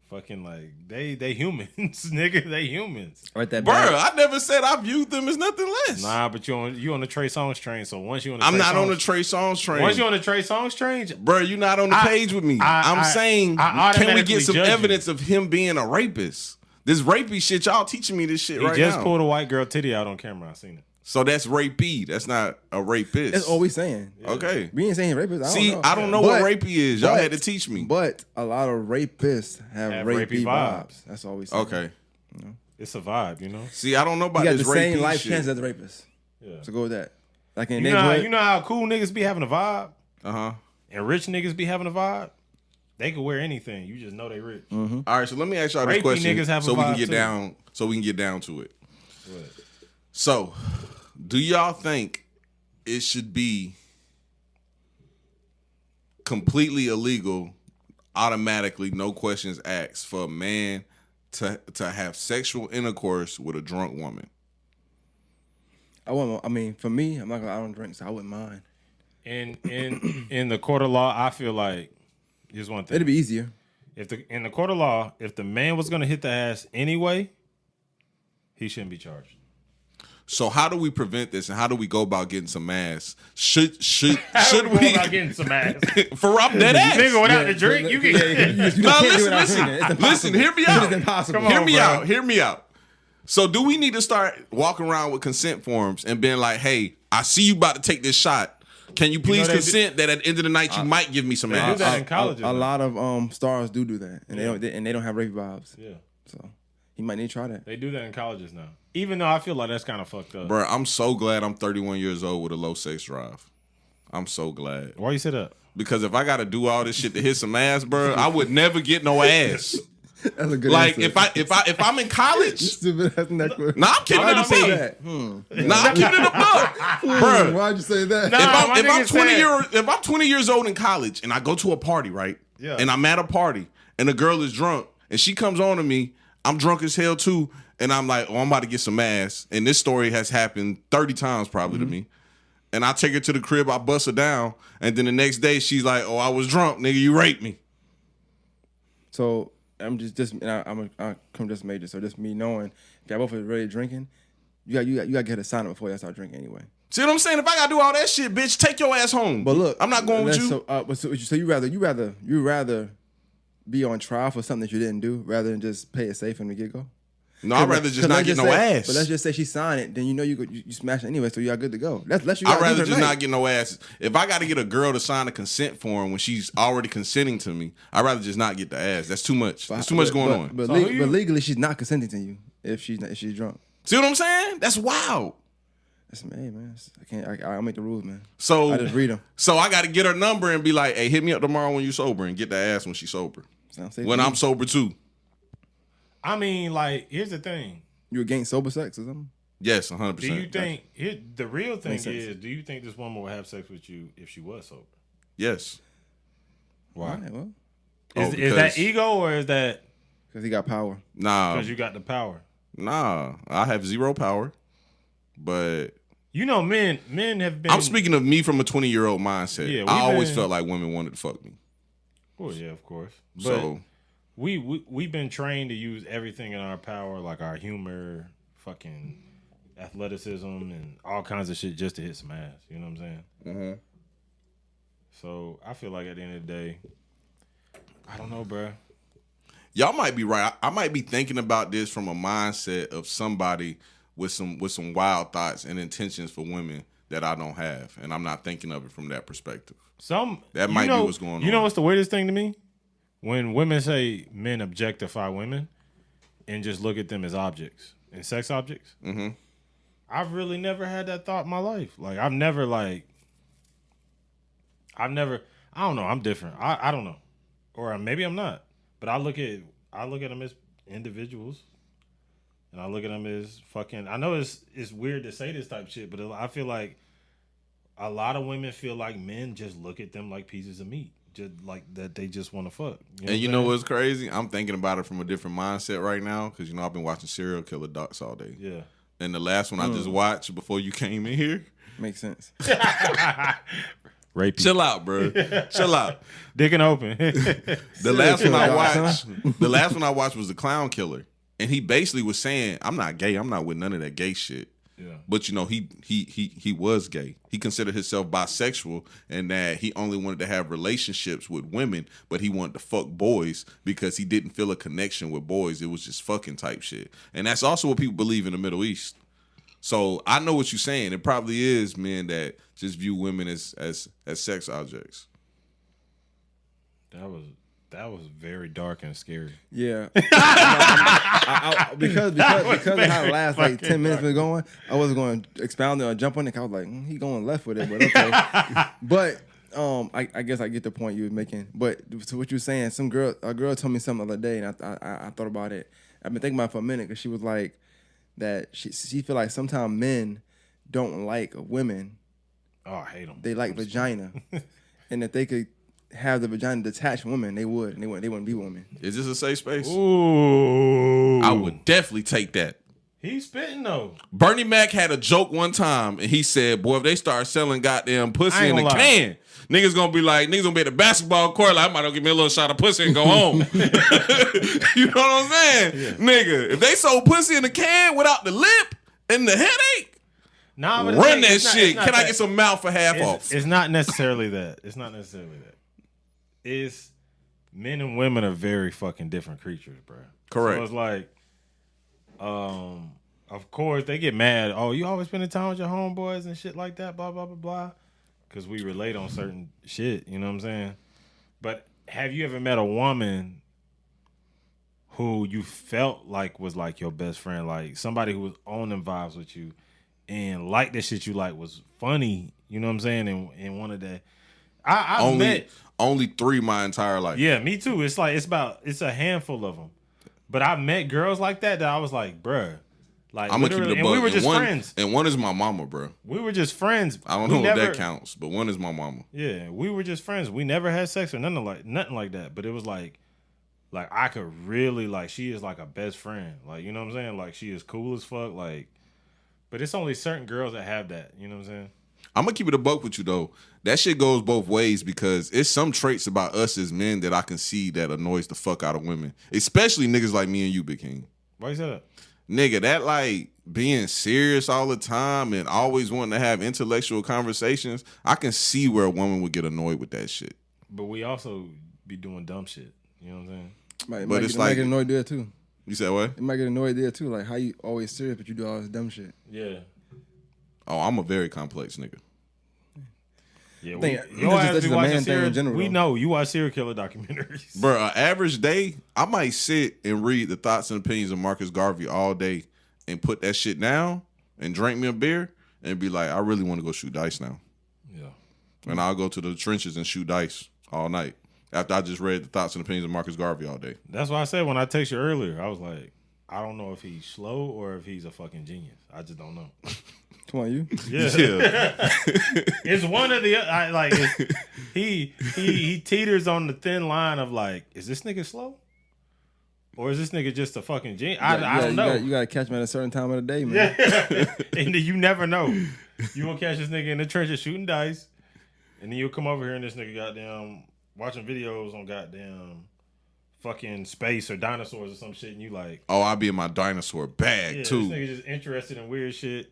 fucking like they humans, nigga. They humans. Right, that Bro, bad. I never said I viewed them as nothing less. Nah, but you on the Trey Songz train. So once you on the I'm Trey not Songz, on the Trey Songz train. Once you on the Trey Songz train, Bro, you're not on the page with me. I'm saying, I can we automatically get some judge you. evidence of him being a rapist? This rapey shit, y'all teaching me this shit he right just now. pulled a white girl titty out on camera. I seen it. So that's rapey. That's not a rapist. That's all we saying. Okay. We ain't saying rapist. I don't know what rapey is. Y'all had to teach me. But a lot of rapists have rapey vibes. That's all we saying. Okay. It's a vibe, you know. See, I don't know about You got this the rapey same life shit. chance as the rapist. Yeah. So go with that. Like in You the know, neighborhood. you know how cool niggas be having a vibe, Uh-huh. and rich niggas be having a vibe. They could wear anything. You just know they rich. All right, so let me ask y'all this Rapey question niggas have a so we can vibe, get too. down to it. What? So, do y'all think it should be completely illegal, automatically, no questions asked, for a man to have sexual intercourse with a drunk woman? I mean, for me, I don't drink, so I wouldn't mind. In the court of law, I feel like here's one thing. It'd be easier. In the court of law, if the man was gonna hit the ass anyway, he shouldn't be charged. So how do we prevent this, and how do we go about getting some ass? Should How we? about getting some ass? For I'm dead ass. Nigga, without the drink, you can. Now can't do it listen, without drinking. It's listen. impossible. Hear me out. It's impossible. Come on, bro. Hear me out. So do we need to start walking around with consent forms and being like, "Hey, I see you about to take this shot. Can you please they consent that at the end of the night you might give me some do ass?" that in colleges. A lot of stars do that, and Yeah. they don't have rapey vibes. Yeah, So he might need to try that. they do that in colleges now. Even though I feel like that's kind of fucked up. Bro, I'm so glad I'm 31 years old with a low sex drive. I'm so glad. Why you say that? Because if I got to do all this shit to hit some ass, bro, I would never get no ass. That's a good Like answer. if I'm in college, Stupid ass necklace. nah, I'm keeping Why'd it you a say buck. that? Nah, I'm keeping it a buck, bro. Why'd you say that? Nah. If I'm 20 years old in college and I go to a party, right? Yeah. And I'm at a party and the girl is drunk and she comes on to me, I'm drunk as hell too, and I'm like, oh, I'm about to get some ass. And this story has happened 30 times probably to me. And I take her to the crib, I bust her down, and then the next day she's like, oh, I was drunk, nigga, you raped me. So I'm I come just major. So just me knowing if y'all both are really drinking, you got to get a sign up before y'all start drinking anyway. See what I'm saying? If I gotta do all that shit, bitch, take your ass home. But look, I'm not going with you. So you rather be on trial for something that you didn't do rather than just play it safe from the get go. No, I'd rather just not get no ass. But let's just say she signed it, then you know you smash it anyway, so you are good to go. I'd rather just not get no ass. If I got to get a girl to sign a consent form when she's already consenting to me, I'd rather just not get the ass. That's too much. There's too much going on. But legally, she's not consenting to you if she's drunk. See what I'm saying? That's wild. That's me, man. I'll make the rules, man. So I just read them. So I got to get her number and be like, "Hey, hit me up tomorrow when you sober," and get the ass when she's sober. When I'm sober too. I mean, like, here's the thing. You against sober sex or something? Yes, 100%. Do you think the real thing Makes sense. is? Do you think this woman would have sex with you if she was sober? Yes. Why? Well, Is that ego or is that because he got power? Nah. because you got the power? Nah. I have zero power, but You know, men have been. I'm speaking of me from a 20-year-old mindset. Yeah, I always been- felt like women wanted to fuck me. Oh yeah, of course. But So we've been trained to use everything in our power, like our humor, fucking athleticism, and all kinds of shit just to hit some ass. You know what I'm saying? mm-hmm. So I feel like at the end of the day, I don't know, bro. Y'all might be right. I might be thinking about this from a mindset of somebody with some wild thoughts and intentions for women that I don't have, and I'm not thinking of it from that perspective. That might be what's going on. You know what's the weirdest thing to me? When women say men objectify women and just look at them as objects and sex objects. Mm-hmm. I've really never had that thought in my life. Like I don't know. I'm different. I don't know, or maybe I'm not. But I look at them as individuals, and I look at them as fucking. I know it's weird to say this type of shit, but I feel like a lot of women feel like men just look at them like pieces of meat, just like that they just want to fuck. And you know what's crazy? I'm thinking about it from a different mindset right now because I've been watching serial killer docs all day. Yeah. And the last one I just watched before you came in here, Makes sense. Rapey. Chill out, bro. Chill out. Dick and open. The last one I watched was The Clown Killer, and he basically was saying, "I'm not gay. I'm not with none of that gay shit." Yeah. But you know, he was gay. He considered himself bisexual, and that he only wanted to have relationships with women, but he wanted to fuck boys because he didn't feel a connection with boys. It was just fucking type shit, and that's also what people believe in the Middle East. So I know what you're saying. It probably is men that just view women as sex objects. That was very dark and scary. Yeah. Because of how the last like 10 minutes been going, I wasn't going to expound it or jump on it. I was like, he going left with it, but okay. But I guess I get the point you were making. But to what you were saying, a girl told me something the other day, and I thought about it. I've been thinking about it for a minute because she was like that she feel like sometimes men don't like women. Oh, I hate them. They like vagina, and if they could have the vagina detached women, they would, and they wouldn't be women. Is this a safe space? Ooh. I would definitely take that. He's spitting though. Bernie Mac had a joke one time, and he said, "Boy, if they start selling goddamn pussy in the can, niggas gonna be at the basketball court like, I might as well give me a little shot of pussy and go home." You know what I'm saying? Yeah. Nigga, if they sold pussy in the can without the lip and the headache, but run that shit. Can I get some mouth for half off? It's not necessarily that. It's not necessarily that. It's men and women are very fucking different creatures, bro. Correct. So it's like, of course they get mad. Oh, you always spending time with your homeboys and shit like that, blah blah blah blah. Because we relate on certain shit. You know what I'm saying? But have you ever met a woman who you felt like was like your best friend, like somebody who was on them vibes with you and like the shit you like was funny? You know what I'm saying? And wanted that. I met only 3 my entire life. Yeah, me too. It's a handful of them. But I met girls like that I was like, bruh. Like, I'm gonna keep it a and bug. we were just friends. And one is my mama, bro. We were just friends. I don't know if that counts, but one is my mama. Yeah, we were just friends. We never had sex or nothing like that. But it was like I could really she is like a best friend. Like, you know what I'm saying? Like, she is cool as fuck. Like, but it's only certain girls that have that. You know what I'm saying? I'm gonna keep it a buck with you though. That shit goes both ways because it's some traits about us as men that I can see that annoys the fuck out of women, especially niggas like me and you, Big King. Why you say that? Nigga, that like being serious all the time and always wanting to have intellectual conversations, I can see where a woman would get annoyed with that shit. But we also be doing dumb shit. You know what I'm saying? It might get annoyed there too. You said what? It might get annoyed there too. Like, how you always serious but you do all this dumb shit. Yeah. Oh, I'm a very complex nigga. Yeah, we know you watch serial killer documentaries. Bro, an average day, I might sit and read the thoughts and opinions of Marcus Garvey all day and put that shit down and drink me a beer and be like, I really want to go shoot dice now. Yeah. And I'll go to the trenches and shoot dice all night after I just read the thoughts and opinions of Marcus Garvey all day. That's why I said when I text you earlier, I was like, I don't know if he's slow or if he's a fucking genius. I just don't know. Come on, you. Yeah. It's one of the he teeters on the thin line of like, is this nigga slow? Or is this nigga just a fucking genius? I don't know. You gotta catch him at a certain time of the day, man. Yeah. And you never know. You gonna catch this nigga in the trenches shooting dice, and then you'll come over here and this nigga goddamn watching videos on goddamn fucking space or dinosaurs or some shit, and you like, oh, I'll be in my dinosaur bag too. This nigga just interested in weird shit.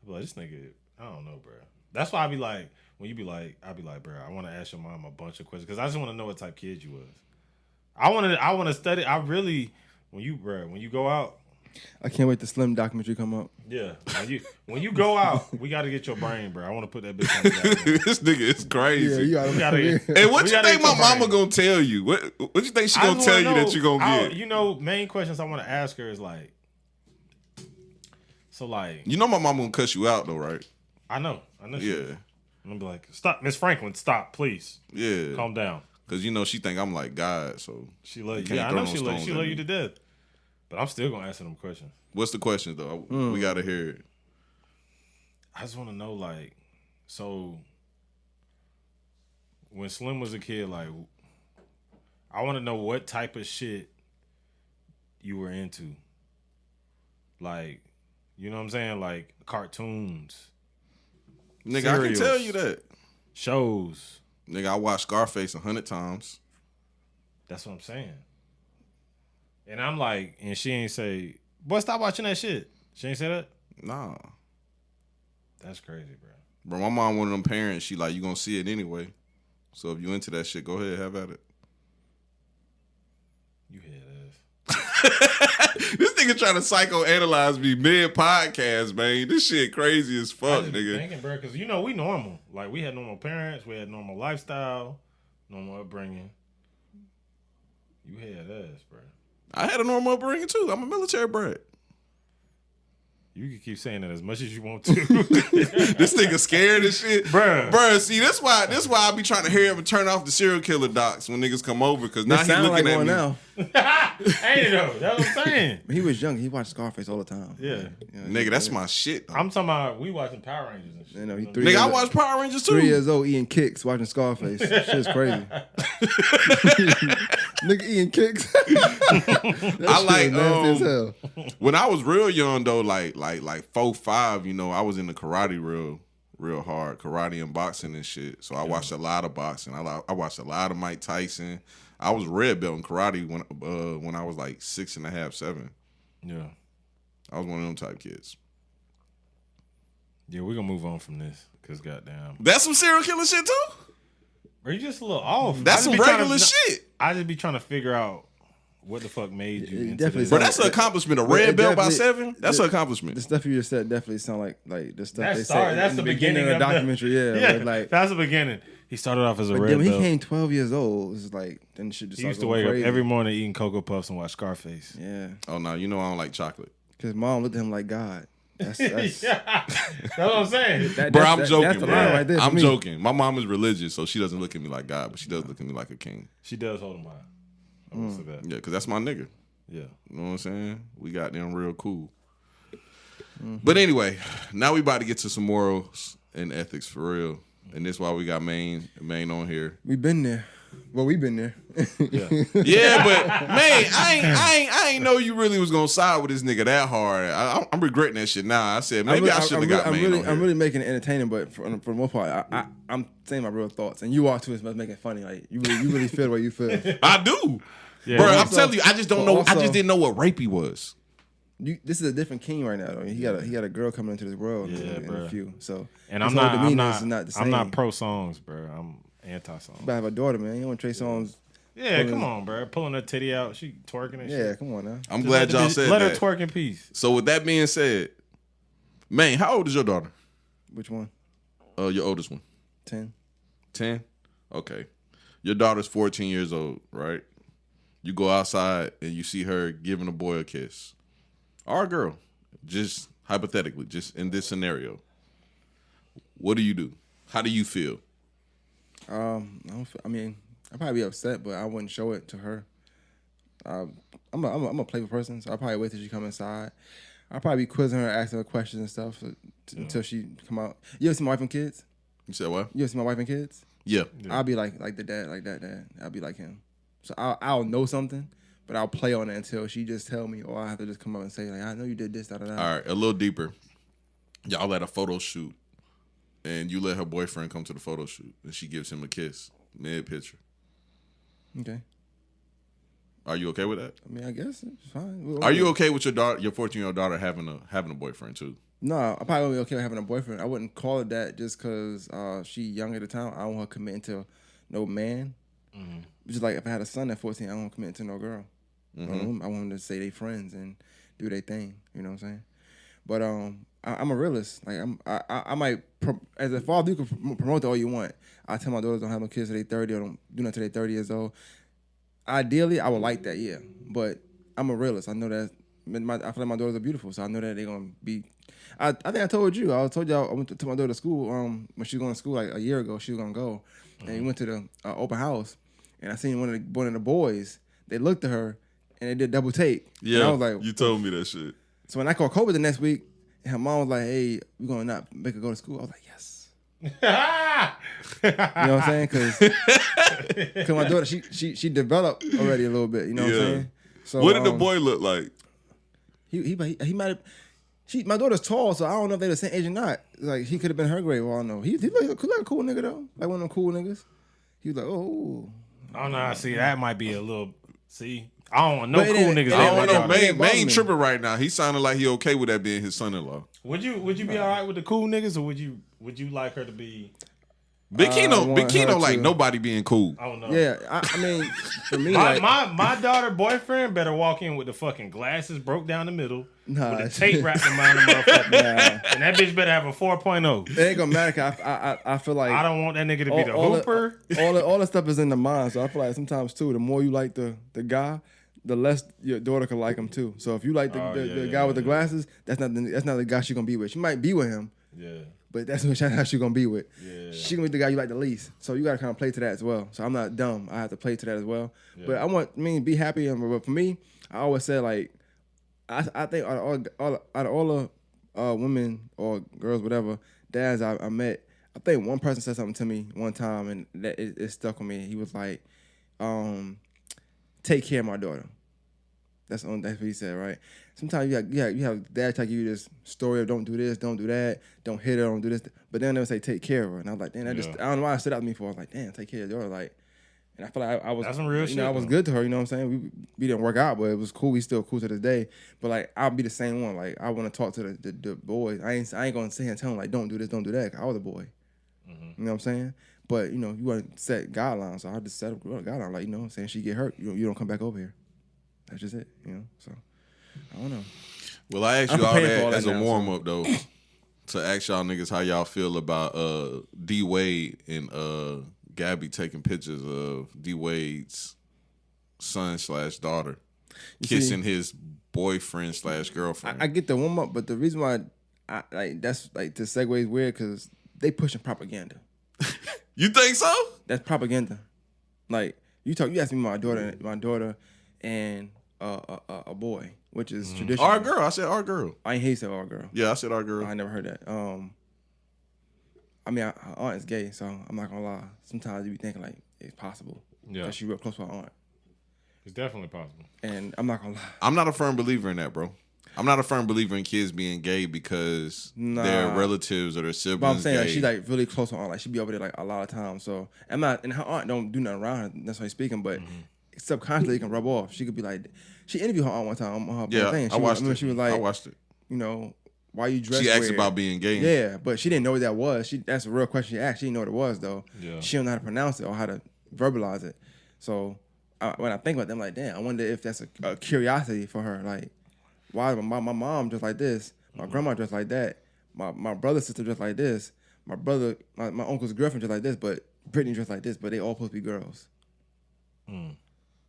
I'm like, this nigga, I don't know, bro. That's why I be like, when you be like, I be like, bro, I want to ask your mom a bunch of questions because I just want to know what type of kid you was. I want to study. I really, when you go out. I can't wait the Slim documentary come up. Yeah, when you go out, we got to get your brain, bro. I want to put that bitch on the This nigga is crazy. Yeah, you gotta hey, what you think my mama gonna tell you? What you think she gonna tell you that you gonna get? You know, main questions I want to ask her is like, so like, you know my mama gonna cuss you out though, right? I know. Yeah. I'm gonna be like, stop, Miss Franklin, stop, please. Yeah. Calm down. Cause you know she think I'm like God, so she love you. Yeah, I know she love you to death. But I'm still gonna answer them questions. What's the question though? We gotta hear it. I just want to know, like, so when Slim was a kid, like, I want to know what type of shit you were into. Like, you know what I'm saying? Like cartoons. Nigga, cereals. I can tell you that. Shows. Nigga, I watched Scarface 100 times. That's what I'm saying. And I'm like, and she ain't say, boy, stop watching that shit. She ain't say that? Nah. That's crazy, bro. Bro, my mom, one of them parents, she like, you gonna see it anyway. So if you into that shit, go ahead, have at it. You hear this? This nigga trying to psychoanalyze me mid-podcast, man. This shit crazy as fuck, I just nigga. thinking, bro, because you know we normal. Like, we had normal parents. We had normal lifestyle, normal upbringing. You had us, bro. I had a normal upbringing, too. I'm a military brat. You can keep saying that as much as you want to. This nigga scared as shit. Bruh. See, that's why I be trying to hurry up and turn off the serial killer docs when niggas come over, because now he looking like at one me. now. Ain't it though? That's what I'm saying. He was young. He watched Scarface all the time. Yeah. Nigga, that's my shit, though. I'm talking about we watching Power Rangers and shit. You know, he Nigga, I watch Power Rangers, too. 3 years old eating kicks, watching Scarface. Shit's crazy. Nigga eating kicks. I like, nasty as hell. when I was real young, though, like 4, 5, you know, I was into karate real hard, karate and boxing and shit. So I watched a lot of boxing. I watched a lot of Mike Tyson. I was red belt in karate when I was like 6.5, 7. Yeah. I was one of them type kids. Yeah, we're gonna move on from this because goddamn. That's some serial killer shit too. Are you just a little off? That's some regular shit. shit. I just be trying to figure out what the fuck made you into definitely this. Bro, that's an accomplishment. A red belt by 7. That's an The accomplishment. stuff you just said definitely sound like the stuff That's they sorry, said that's in the beginning of the of the- documentary. Yeah, Yeah, like that's the beginning. He started off as a but red then when he belt. came 12 years old, it's like then shit just He used to started wake going up crazy. every morning eating Cocoa Puffs and watch Scarface. Yeah, Oh no, you know I don't like chocolate. because mom looked at him like God. That's That's what I'm saying. Bro, I'm joking. That's the bro. line right there. for I'm me. joking. My mom is religious, so she doesn't look at me like God, but she does look at me like a king. She does hold him high. I will say that. Yeah, because that's my nigga. Yeah. You know what I'm saying? We got them real cool. But anyway, now we about to get to some morals and ethics for real. And this why we got main on here. We've been there. Well, we've been there. Yeah. Yeah, but man, I ain't know you really was gonna side with this nigga that hard. I'm regretting that shit now. I said maybe I shouldn't have got main on here. I'm really making it entertaining, but for the most part, I'm saying my real thoughts, and you are too. It's making it funny. Like you really feel the way you feel. I do. Yeah. Bro, I'm Also- telling you, I just don't know. I also- just didn't know what rapey was. This is a different king right now. Though. He got a girl coming into this world Yeah, in bro. a few. So And his I'm whole not demeanor is not the same. I'm not pro songs, bro. I'm anti songs. But I have a daughter, man. You want Trey Songz? Yeah, come on, bro. Pulling her titty out, she twerking and Yeah, shit. come on now. I'm Just glad let y'all the- said let that. her twerk in peace. So with that being said, man, how old is your daughter? Which one? Your oldest one. 10. 10? Okay. Your daughter's 14 years old, right? You go outside and you see her giving a boy a kiss. Or a girl. Just hypothetically, just in this scenario. What do? How do you feel? I'd probably be upset, but I wouldn't show it to her. I'm a playful person, so I'll probably wait till she come inside. I'll probably be quizzing her, asking her questions and stuff until she come out. You ever see my wife and kids? You said what? You ever see my wife and kids? Yeah. I'll be like the dad, like that dad. I'll be like him. So I'll know something, but I'll play on it until she just tell me, or I have to just come up and say, like, I know you did this, da da da. All right, a little deeper. Y'all at a photo shoot, and you let her boyfriend come to the photo shoot, and she gives him a kiss mid-picture. Okay. Are you okay with that? I mean, I guess it's fine. Are you okay with your 14-year-old daughter having a boyfriend too? No, I probably wouldn't be okay with having a boyfriend. I wouldn't call it that just because she young at the time. I don't want her committing to no man. Mm-hmm. Just like if I had a son at 14, I don't want to commit to no girl. Mm-hmm. I want them to say they friends and do their thing. You know what I'm saying? But I'm a realist. Like I might as a father, you can promote that all you want. I tell my daughters don't have no kids till they 30 or don't do nothing till they 30 years old. Ideally, I would like that, yeah. But I'm a realist. I know that. I feel like my daughters are beautiful, so I know that they're gonna be. I think I told you. I told y'all I went to my daughter to school. When she was going to school like a year ago, she was gonna go, and we went to the open house, and I seen one of the boys. They looked at her, and they did double take. Yeah, and I was like, you told me that shit. So when I called Kobe the next week, and her mom was like, "Hey, we're gonna not make her go to school." I was like, "Yes." You know what I'm saying? Because my daughter, she developed already a little bit. You know what I'm saying? So What did the boy look like? He might have. My daughter's tall, so I don't know if they're the same age or not. Like he could have been her grade. Well, I don't know. He like a cool nigga though, like one of them cool niggas. He was like, oh. I don't know. See, that might be a little. See, I don't want no But cool niggas. I don't know. man. Main tripping right now. He sounded like he okay with that being his son-in-law. Would you be all right with the cool niggas, or would you like her to be? Big Kino like to. nobody being cool. I don't know. Yeah, I mean, for me, my daughter boyfriend better walk in with the fucking glasses broke down the middle, with the tape wrapped around the motherfucker, and that bitch better have a 4.0. It ain't gonna matter. 'Cause I feel like I don't want that nigga to be the hooper. All the stuff is in the mind. So I feel like sometimes too, the more you like the guy, the less your daughter can like him too. So if you like the guy with the glasses, that's not the guy she gonna be with. She might be with him. Yeah. But that's how she gonna be with. Yeah. She gonna be the guy you like the least. So you gotta kind of play to that as well. So I'm not dumb. I have to play to that as well. Yeah. But be happy. But for me, I always said like, I think out of all the women or girls, whatever, dads I met, I think one person said something to me one time and that it stuck with me. He was like, take care of my daughter. That's what he said, right? Sometimes you have dad tell you this story of don't do this, don't do that, don't hit her, don't do this. But then they'll say take care of her. And I was like, damn, I don't know why it stood out to me for. I was like, damn, take care of your daughter. Like, and I feel like I was, that's some real shit. I was good to her, you know what I'm saying? We didn't work out, but it was cool. We still cool to this day. But like, I'll be the same one. Like, I want to talk to the boys. I ain't gonna sit here and tell them like, don't do this, don't do that. 'Cause I was a boy. Mm-hmm. You know what I'm saying? But you want to set guidelines. So I just set a guideline. Like, you know what I'm saying? She get hurt, you don't come back over here. That's just it, So I don't know. Well, I asked you all that as a warm up though, to ask y'all niggas how y'all feel about D Wade and Gabby taking pictures of D Wade's son/daughter kissing his boyfriend/girlfriend. I get the warm up, but the reason why I like that's like the segue is weird because they pushing propaganda. You think so? That's propaganda. Like you asked me my daughter and a boy, which is traditional. Our girl. I said our girl. I ain't hate said our girl. Yeah, I said our girl. I never heard that. I mean, her aunt is gay, so I'm not gonna lie. Sometimes you be thinking like it's possible. Yeah, she real close to her aunt. It's definitely possible. And I'm not gonna lie. I'm not a firm believer in that, bro. I'm not a firm believer in kids being gay because their relatives or their siblings. But I'm saying gay. like, she's like really close to her aunt. Like she be over there like a lot of times. So I'm not, and her aunt don't do nothing around her necessarily speaking, but subconsciously it can rub off. She could be like, she interviewed her aunt one time on her thing. I watched it. She was like, I watched it. Why you dressed She asked weird? about being gay. Yeah, but she didn't know what that was. That's a real question she asked. She didn't know what it was though. Yeah. She don't know how to pronounce it or how to verbalize it. So when I think about them, like, damn, I wonder if that's a curiosity for her. Like, why my mom dressed like this, my grandma dressed like that, my brother's sister dressed like this, my uncle's girlfriend dressed like this, but Brittany dressed like this, but they all supposed to be girls.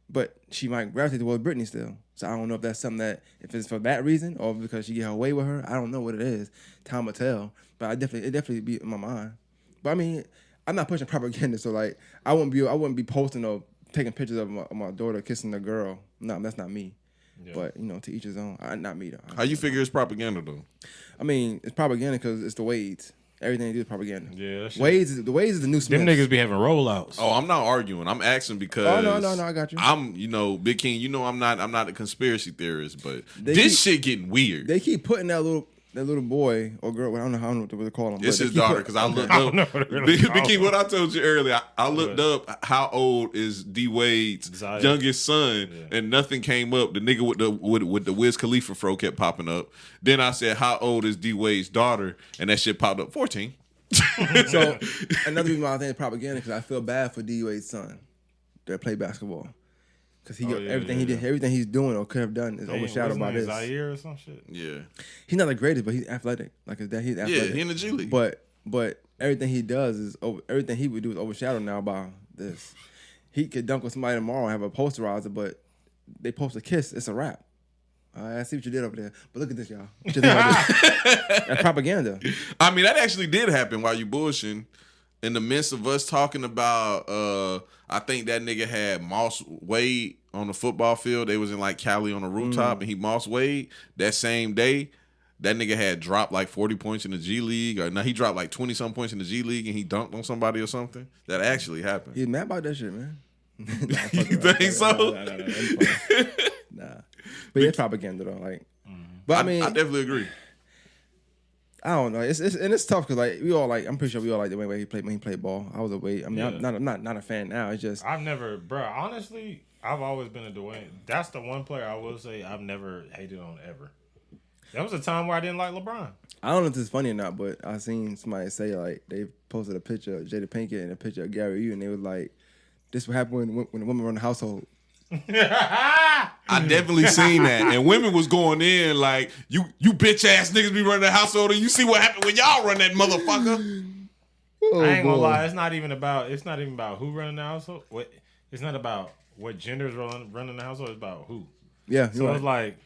But she might gravitate towards Brittany still. So I don't know if that's something that, if it's for that reason or because she get her way with her. I don't know what it is. Time will tell. But it definitely be in my mind. But I mean, I'm not pushing propaganda. So like, I wouldn't be posting or taking pictures of my daughter kissing a girl. No, that's not me. Yeah. But to each his own. Not me though. How you figure it's propaganda though? I mean, it's propaganda because it's the Wades. Everything they do is propaganda. Yeah, Wades is the new Smiths. Them niggas be having rollouts. Oh, I'm not arguing. I'm asking because no, I got you. I'm, Big King, I'm not a conspiracy theorist, but this shit getting weird. They keep putting that little boy or girl, I don't know what they call him. It's his daughter because I looked up. Big King, what I told you earlier, I looked up how old is D Wade's youngest son, and nothing came up. The nigga with the Wiz Khalifa fro kept popping up. Then I said, how old is D Wade's daughter, and that shit popped up 14. So another reason why I think it's propaganda because I feel bad for D Wade's son that play basketball. Because everything he's doing or could have done is overshadowed by this. Zaire or some shit. Yeah, he's not the greatest, but he's athletic. Like his dad, he's athletic. Yeah, he in the G League. But everything he does is everything he would do is overshadowed now by this. He could dunk with somebody tomorrow and have a posterizer, but they post a kiss, it's a wrap. I see what you did over there, but look at this, y'all. What you think about this? That's propaganda. I mean, that actually did happen while you bullshitting. In the midst of us talking about, I think that nigga had Moss Wade on the football field. They was in like Cali on the rooftop, and he Moss Wade. That same day, that nigga had dropped like 40 points in the G League, or no, he dropped like 20-some points in the G League, and he dunked on somebody or something. That actually happened. He's mad about that shit, man. You think so? Nah. But it's propaganda though. Like, but I mean, I definitely agree. I don't know. It's tough because like we all like. I'm pretty sure we all like the way he played ball. I was a way. I mean, I'm not a fan now. It's just I've never, bro. Honestly, I've always been a Dwayne. That's the one player I will say I've never hated on ever. There was a time where I didn't like LeBron. I don't know if this is funny or not, but I seen somebody say like they posted a picture of Jada Pinkett and a picture of Gary U, and they was like, "This what happened when the women run the household." I definitely seen that, and women was going in like, "You bitch ass niggas be running the household, and you see what happened when y'all run that motherfucker." Oh, I ain't gonna boy. lie. It's not even about who running the household. It's not about what gender is running the household. It's about who. Yeah, So right. it's like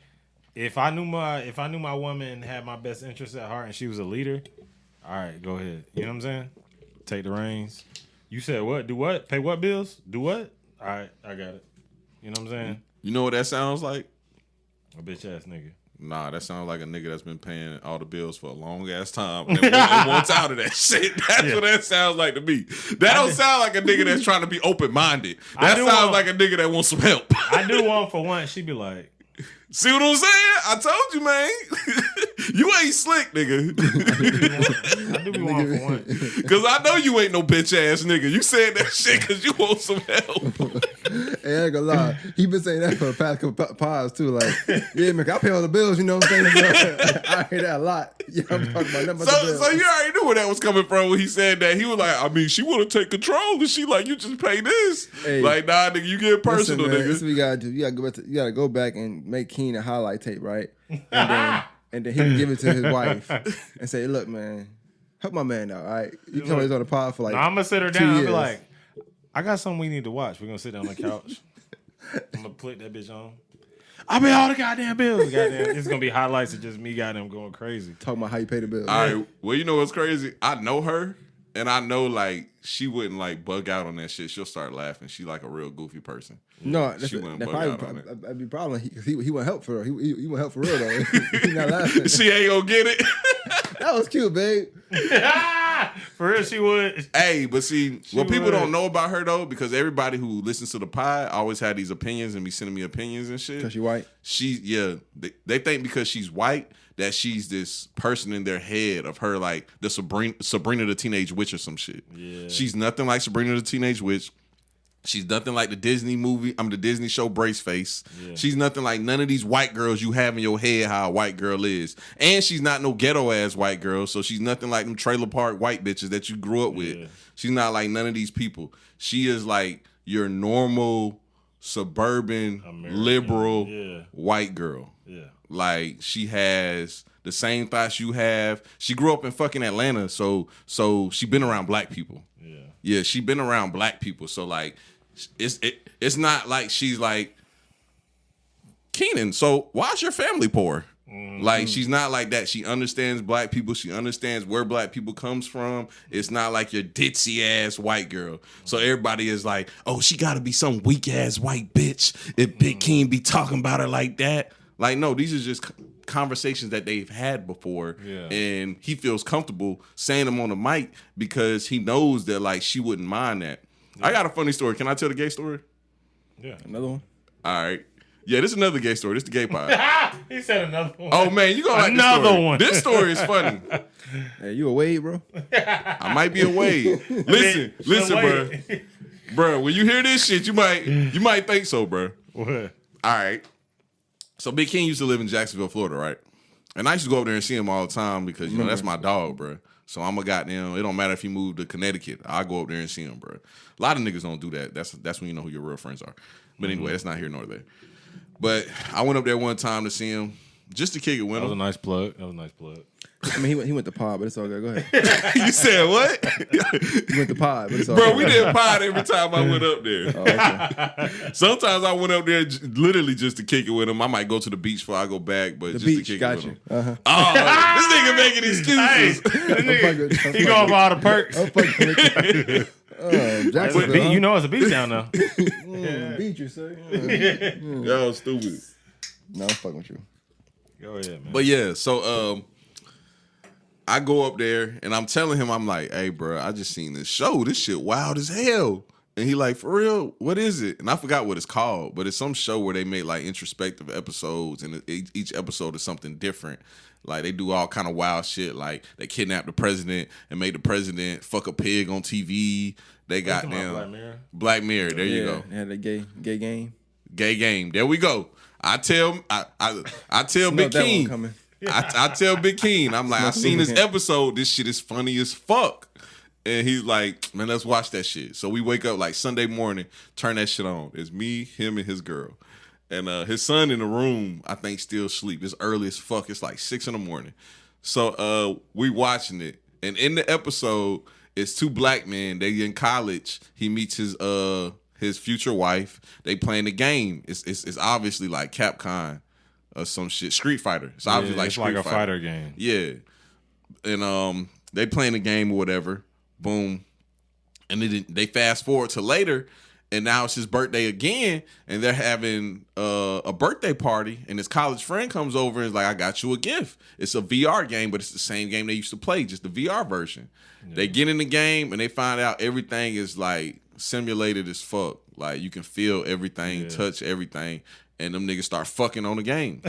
if I knew my woman had my best interest at heart and she was a leader, all right, go ahead. You know what I'm saying? Take the reins. You said what? Do what? Pay what bills? Do what? All right, I got it. You know what I'm saying? You know what that sounds like? A bitch ass nigga. Nah, that sounds like a nigga that's been paying all the bills for a long ass time and wants out of that shit. That's what that sounds like to me. That don't sound like a nigga that's trying to be open minded. That sounds like a nigga that wants some help. I do one for one. She be like, see what I'm saying? I told you, man. You ain't slick, nigga. I do be one for one. Cause I know you ain't no bitch ass nigga. You said that shit cause you want some help. Hey, I ain't gonna lie. He been saying that for the past couple pods too. Like, yeah, man, I pay all the bills. You know what I'm saying? I hear that a lot. Yeah, I'm talking about nothing but the bills. So you already knew where that was coming from when he said that. He was like, I mean, she want to take control, and she like, you just pay this. Hey, like, nah, nigga, you get personal, listen, man, nigga. this is what you gotta do. You gotta go back and make Keen a highlight tape, right? And then he can give it to his wife and say, look, man, help my man out, all right? You come on the pod for like I'm gonna sit her 2 down and years. be like, I got something we need to watch. We're gonna sit down on the couch. I'm gonna put that bitch on. I pay all the goddamn bills. Goddamn, it's gonna be highlights of just me goddamn going crazy. Talking about how you pay the bills. All right, well, you know what's crazy? I know her, and I know, like, she wouldn't, like, bug out on that shit. She'll start laughing. She, like, a real goofy person. No, She wouldn't bug out on that. that'd be a problem because he wouldn't help for her. He wouldn't help for real though. He not laughing. She ain't gonna get it. That was cute, babe. For real, she would. Hey, but see, what people would. don't know about her, though, because everybody who listens to the pod always had these opinions and be sending me opinions and shit. Because she white? They think because she's white that she's this person in their head of her, like the Sabrina the Teenage Witch or some shit. Yeah. She's nothing like Sabrina the Teenage Witch. She's nothing like the Disney show Braceface. Yeah. She's nothing like none of these white girls you have in your head how a white girl is. And she's not no ghetto ass white girl, so she's nothing like them trailer park white bitches that you grew up with. Yeah. She's not like none of these people. She is like your normal suburban American. liberal Yeah. white girl. Yeah. Like she has the same thoughts you have. She grew up in fucking Atlanta, so she been around black people. Yeah. Yeah, she been around black people. So like it's not like she's like Keenan, so why's your family poor? Mm-hmm. Like she's not like that. She understands black people. She understands where black people comes from. It's not like your ditzy ass white girl. So everybody is like, oh, she gotta be some weak ass white bitch if Big King be talking about her like that. Like, no, these are just conversations that they've had before. Yeah. And he feels comfortable saying them on the mic because he knows that like she wouldn't mind that. Yeah. I got a funny story. Can I tell the gay story? Yeah. Another one? All right. Yeah, this is another gay story. This is the gay pod. He said another one. Oh man, you gonna like Another this story. one. This story is funny. Hey, you a Wade, bro? I might be a Wade. Listen, bro. When you hear this shit, you might think so, bro. What? All right. So Big King used to live in Jacksonville, Florida, right? And I used to go up there and see him all the time because, you know, that's my dog, bro. So I'm a goddamn, it don't matter if he moved to Connecticut. I'll go up there and see him, bro. A lot of niggas don't do that. That's when you know who your real friends are. But anyway, that's not here nor there. But I went up there one time to see him just to kick it with That was a him. nice plug. I mean, he went to pod, but it's all good. Go ahead. You said what? He went to pod, but it's all Bro, good. we did pod every time I went up there. Oh, okay. Sometimes I went up there literally just to kick it with him. I might go to the beach before I go back, but just beach, to kick got it with you. him. Oh, this nigga making excuses. He going for all the perks. I'm fucking with you. Jacksonville, You know it's a beach down there. beat you, sir. Y'all stupid. No, I'm fucking with you. Go ahead, man. But yeah, so I go up there and I'm telling him, I'm like, hey, bro, I just seen this show. This shit wild as hell. And he like, for real, what is it? And I forgot what it's called, but it's some show where they make like introspective episodes, and each episode is something different. Like they do all kind of wild shit. Like they kidnap the president and make the president fuck a pig on TV. They got them Black Mirror. There you go. They had a gay game. Gay game. There we go. I tell Big King. I tell Big King. I'm like, I seen this episode. This shit is funny as fuck. And he's like, man, let's watch that shit. So we wake up like Sunday morning, turn that shit on. It's me, him, and his girl. And his son in the room, I think, still asleep. It's early as fuck. It's like 6 a.m. So we watching it. And in the episode, it's 2 black men. They in college. He meets his future wife. They playing the game. It's obviously like Capcom or some shit. Street Fighter. It's obviously like Street Fighter. Fighter game. Yeah. And they playing the game or whatever. Boom. And they fast forward to later, and now it's his birthday again, and they're having a birthday party, and his college friend comes over and is like, I got you a gift. It's a VR game, but it's the same game they used to play, just the VR version. Yeah. They get in the game, and they find out everything is like simulated as fuck. Like you can feel everything, touch everything, and them niggas start fucking on the game.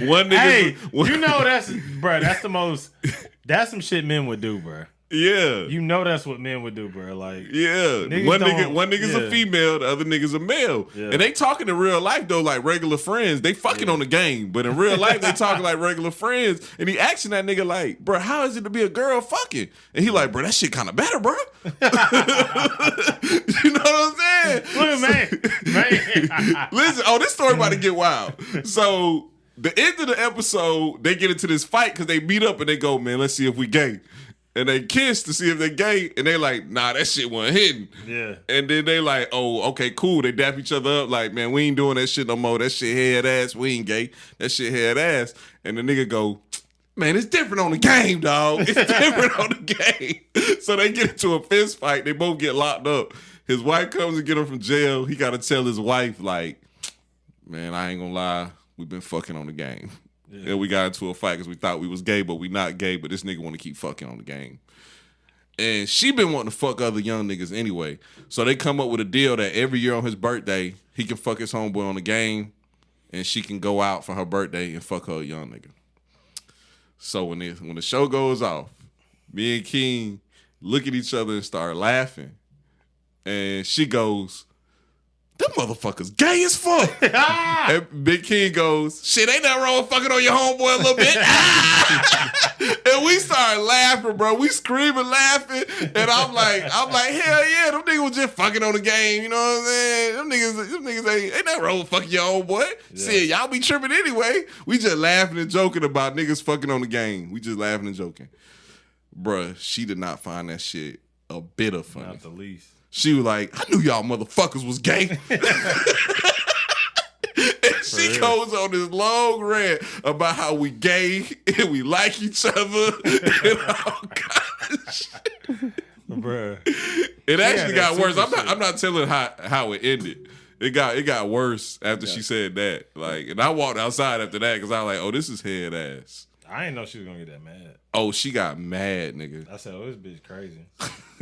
One nigga, hey, you know that's the most. That's some shit men would do, bro. Yeah, you know that's what men would do, bro. Like, yeah, one nigga's a female, the other nigga's a male, and they talking in real life though, like regular friends. They fucking on the game, but in real life they talking like regular friends. And he asking that nigga like, bro, how is it to be a girl fucking? And he like, bro, that shit kind of better, bro. You know what I'm saying? Look, man. Listen, this story about to get wild. So the end of the episode, they get into this fight because they meet up and they go, man, let's see if we gay. And they kiss to see if they gay, and they like, nah, that shit wasn't hidden. Yeah. And then they like, oh, okay, cool. They dap each other up like, man, we ain't doing that shit no more. That shit head ass. We ain't gay. That shit head ass. And the nigga go, man, it's different on the game, dog. It's different on the game. So they get into a fist fight. They both get locked up. His wife comes and get him from jail. He got to tell his wife like, man, I ain't gonna lie. We've been fucking on the game. Yeah. And we got into a fight because we thought we was gay, but we not gay. But this nigga want to keep fucking on the game. And she been wanting to fuck other young niggas anyway. So they come up with a deal that every year on his birthday, he can fuck his homeboy on the game, and she can go out for her birthday and fuck her young nigga. So when the show goes off, me and King look at each other and start laughing. And she goes, them motherfuckers gay as fuck. And Big King goes, shit, ain't nothing wrong with fucking on your homeboy a little bit. And we started laughing, bro. We screaming, laughing. And I'm like, hell yeah, them niggas was just fucking on the game. You know what I'm saying? Them niggas ain't nothing wrong with fucking your homeboy. Yeah. Shit, y'all be tripping anyway. We just laughing and joking about niggas fucking on the game. We just laughing and joking. Bruh, she did not find that shit a bit of funny. Not the least. She was like, I knew y'all motherfuckers was gay. And she goes on this long rant about how we gay and we like each other and all kinds of shit. Bruh. It actually got worse. I'm not telling how it ended. It got worse after she said that. Like, and I walked outside after that because I was like, oh, this is head ass. I didn't know she was gonna get that mad. Oh, she got mad, nigga. I said, oh, this bitch crazy.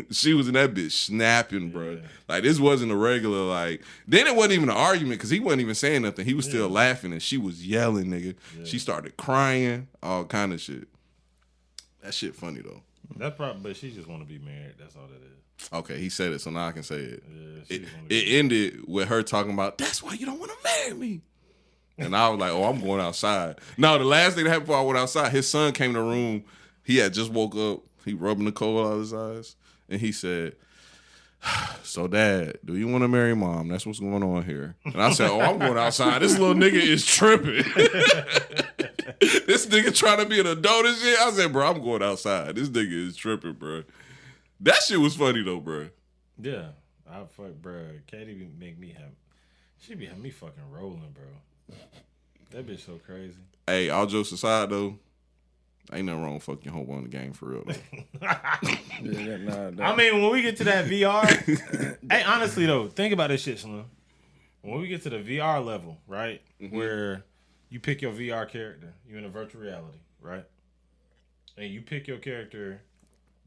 She was in that bitch snapping, bro. Like, this wasn't a regular, like... Then it wasn't even an argument, because he wasn't even saying nothing. He was still laughing, and she was yelling, nigga. Yeah. She started crying, all kind of shit. That shit funny, though. But she just want to be married. That's all that is. Okay, he said it, so now I can say it. Yeah, it ended with her talking about, that's why you don't want to marry me. And I was like, oh, I'm going outside. No, the last thing that happened before I went outside, his son came in the room. He had just woke up. He rubbing the cold out of his eyes. And he said, so Dad, do you want to marry Mom? That's what's going on here. And I said, oh, I'm going outside. This little nigga is tripping. This nigga trying to be an adult and shit. I said, bro, I'm going outside. This nigga is tripping, bro. That shit was funny, though, bro. Yeah. I fuck, bro. Katie make me have... She be having me fucking rolling, bro. That bitch so crazy. Hey, all jokes aside, though, ain't nothing wrong with fucking your homeboy on the game for real, though. I mean, when we get to that VR, hey, honestly, though, think about this shit, Slim. When we get to the VR level, right, where you pick your VR character, you in a virtual reality, right, and you pick your character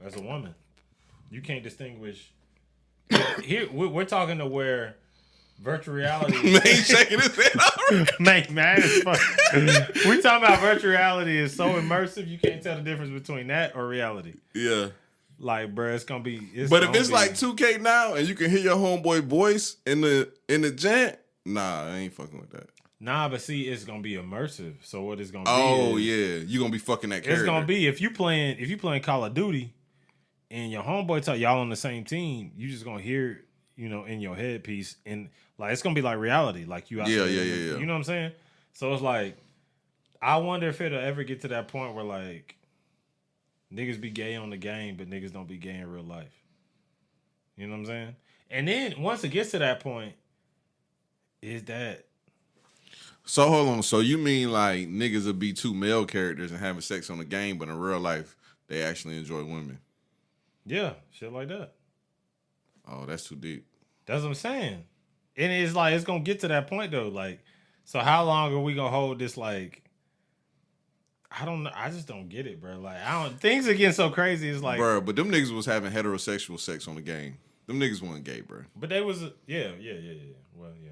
as a woman, you can't distinguish here we're talking to where virtual reality. Man, shaking his head already. man, it's fun. We talking about virtual reality is so immersive you can't tell the difference between that or reality. Yeah. Like, bro, it's gonna be. But if it's like 2K now and you can hear your homeboy voice in the jant, nah, I ain't fucking with that. Nah, but see, it's gonna be immersive. So what it's gonna be? Oh yeah, you gonna be fucking that character. It's gonna be if you playing Call of Duty, and your homeboy tell y'all on the same team, you just gonna hear, in your headpiece, and like it's gonna be like reality, like you out there. Yeah. You know what I'm saying? So it's like, I wonder if it'll ever get to that point where like niggas be gay on the game, but niggas don't be gay in real life. You know what I'm saying? And then once it gets to that point, is that. So hold on. So you mean like niggas will be two male characters and having sex on the game, but in real life they actually enjoy women? Yeah, shit like that. Oh, that's too deep. That's what I'm saying. And it's like it's gonna get to that point though. Like, so how long are we gonna hold this? Like, I don't know. I just don't get it, bro. Like, things are getting so crazy. It's like, bro, but them niggas was having heterosexual sex on the game. Them niggas weren't gay, bro. But they was yeah. Well, yeah.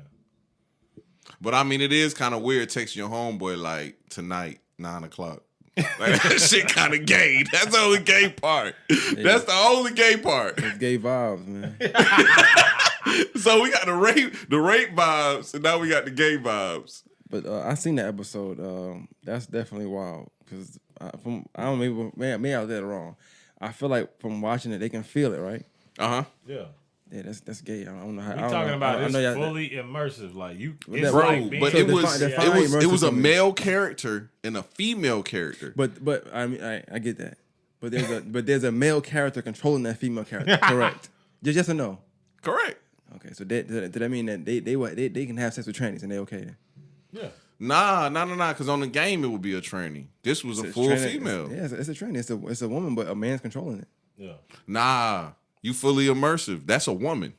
But I mean, it is kind of weird texting your homeboy like tonight, 9:00. Like that shit kind of gay. That's the only gay part. Yeah. That's the only gay part. It's gay vibes, man. So we got the rape vibes, and now we got the gay vibes. But I seen that episode. That's definitely wild because I don't know, maybe I was that wrong. I feel like from watching it, they can feel it, right? Yeah. Yeah, that's gay. I don't know how. We talking about it's fully immersive, like you. It's bro, like being, but it was a male character and a female character. But I mean I get that. But there's a male character controlling that female character. Correct. Just yes or no. Correct. Okay, so did that mean that they can have sex with trannies and they okay then? Yeah. Nah. Because on the game it would be a tranny. This was a full female. It's a tranny. It's a woman, but a man's controlling it. Yeah. Nah. You fully immersive. That's a woman.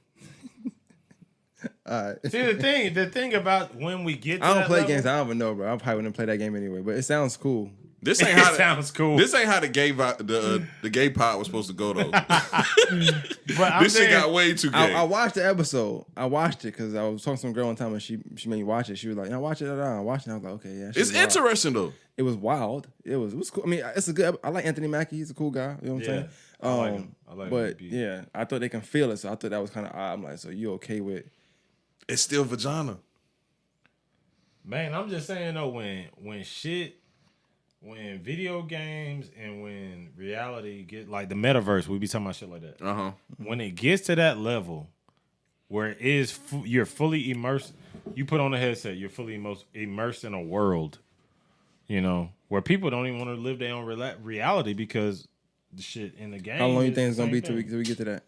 All right. See the thing about when we get to I don't play level, games. I don't even know, bro. I probably wouldn't play that game anyway. But it sounds cool. This ain't how sounds cool. This ain't how the gay the gay pod was supposed to go though. But this shit got way too gay. I watched the episode. I watched it because I was talking to some girl one time and she made me watch it. She was like, watch it. I watched it. I was like, okay, yeah. It's interesting though. It was wild. It was cool. I mean, it's a good. I like Anthony Mackie. He's a cool guy. You know what I'm saying? I like him. But yeah, I thought they can feel it, so I thought that was kind of odd. I'm like, so you okay with? It's still vagina. Man, I'm just saying though, when video games and when reality get like the metaverse, we be talking about shit like that. When it gets to that level where it is you're fully immersed, you put on a headset, you're fully immersed in a world, where people don't even want to live their own reality because the shit in the game. How long you think it's gonna be till we get to that?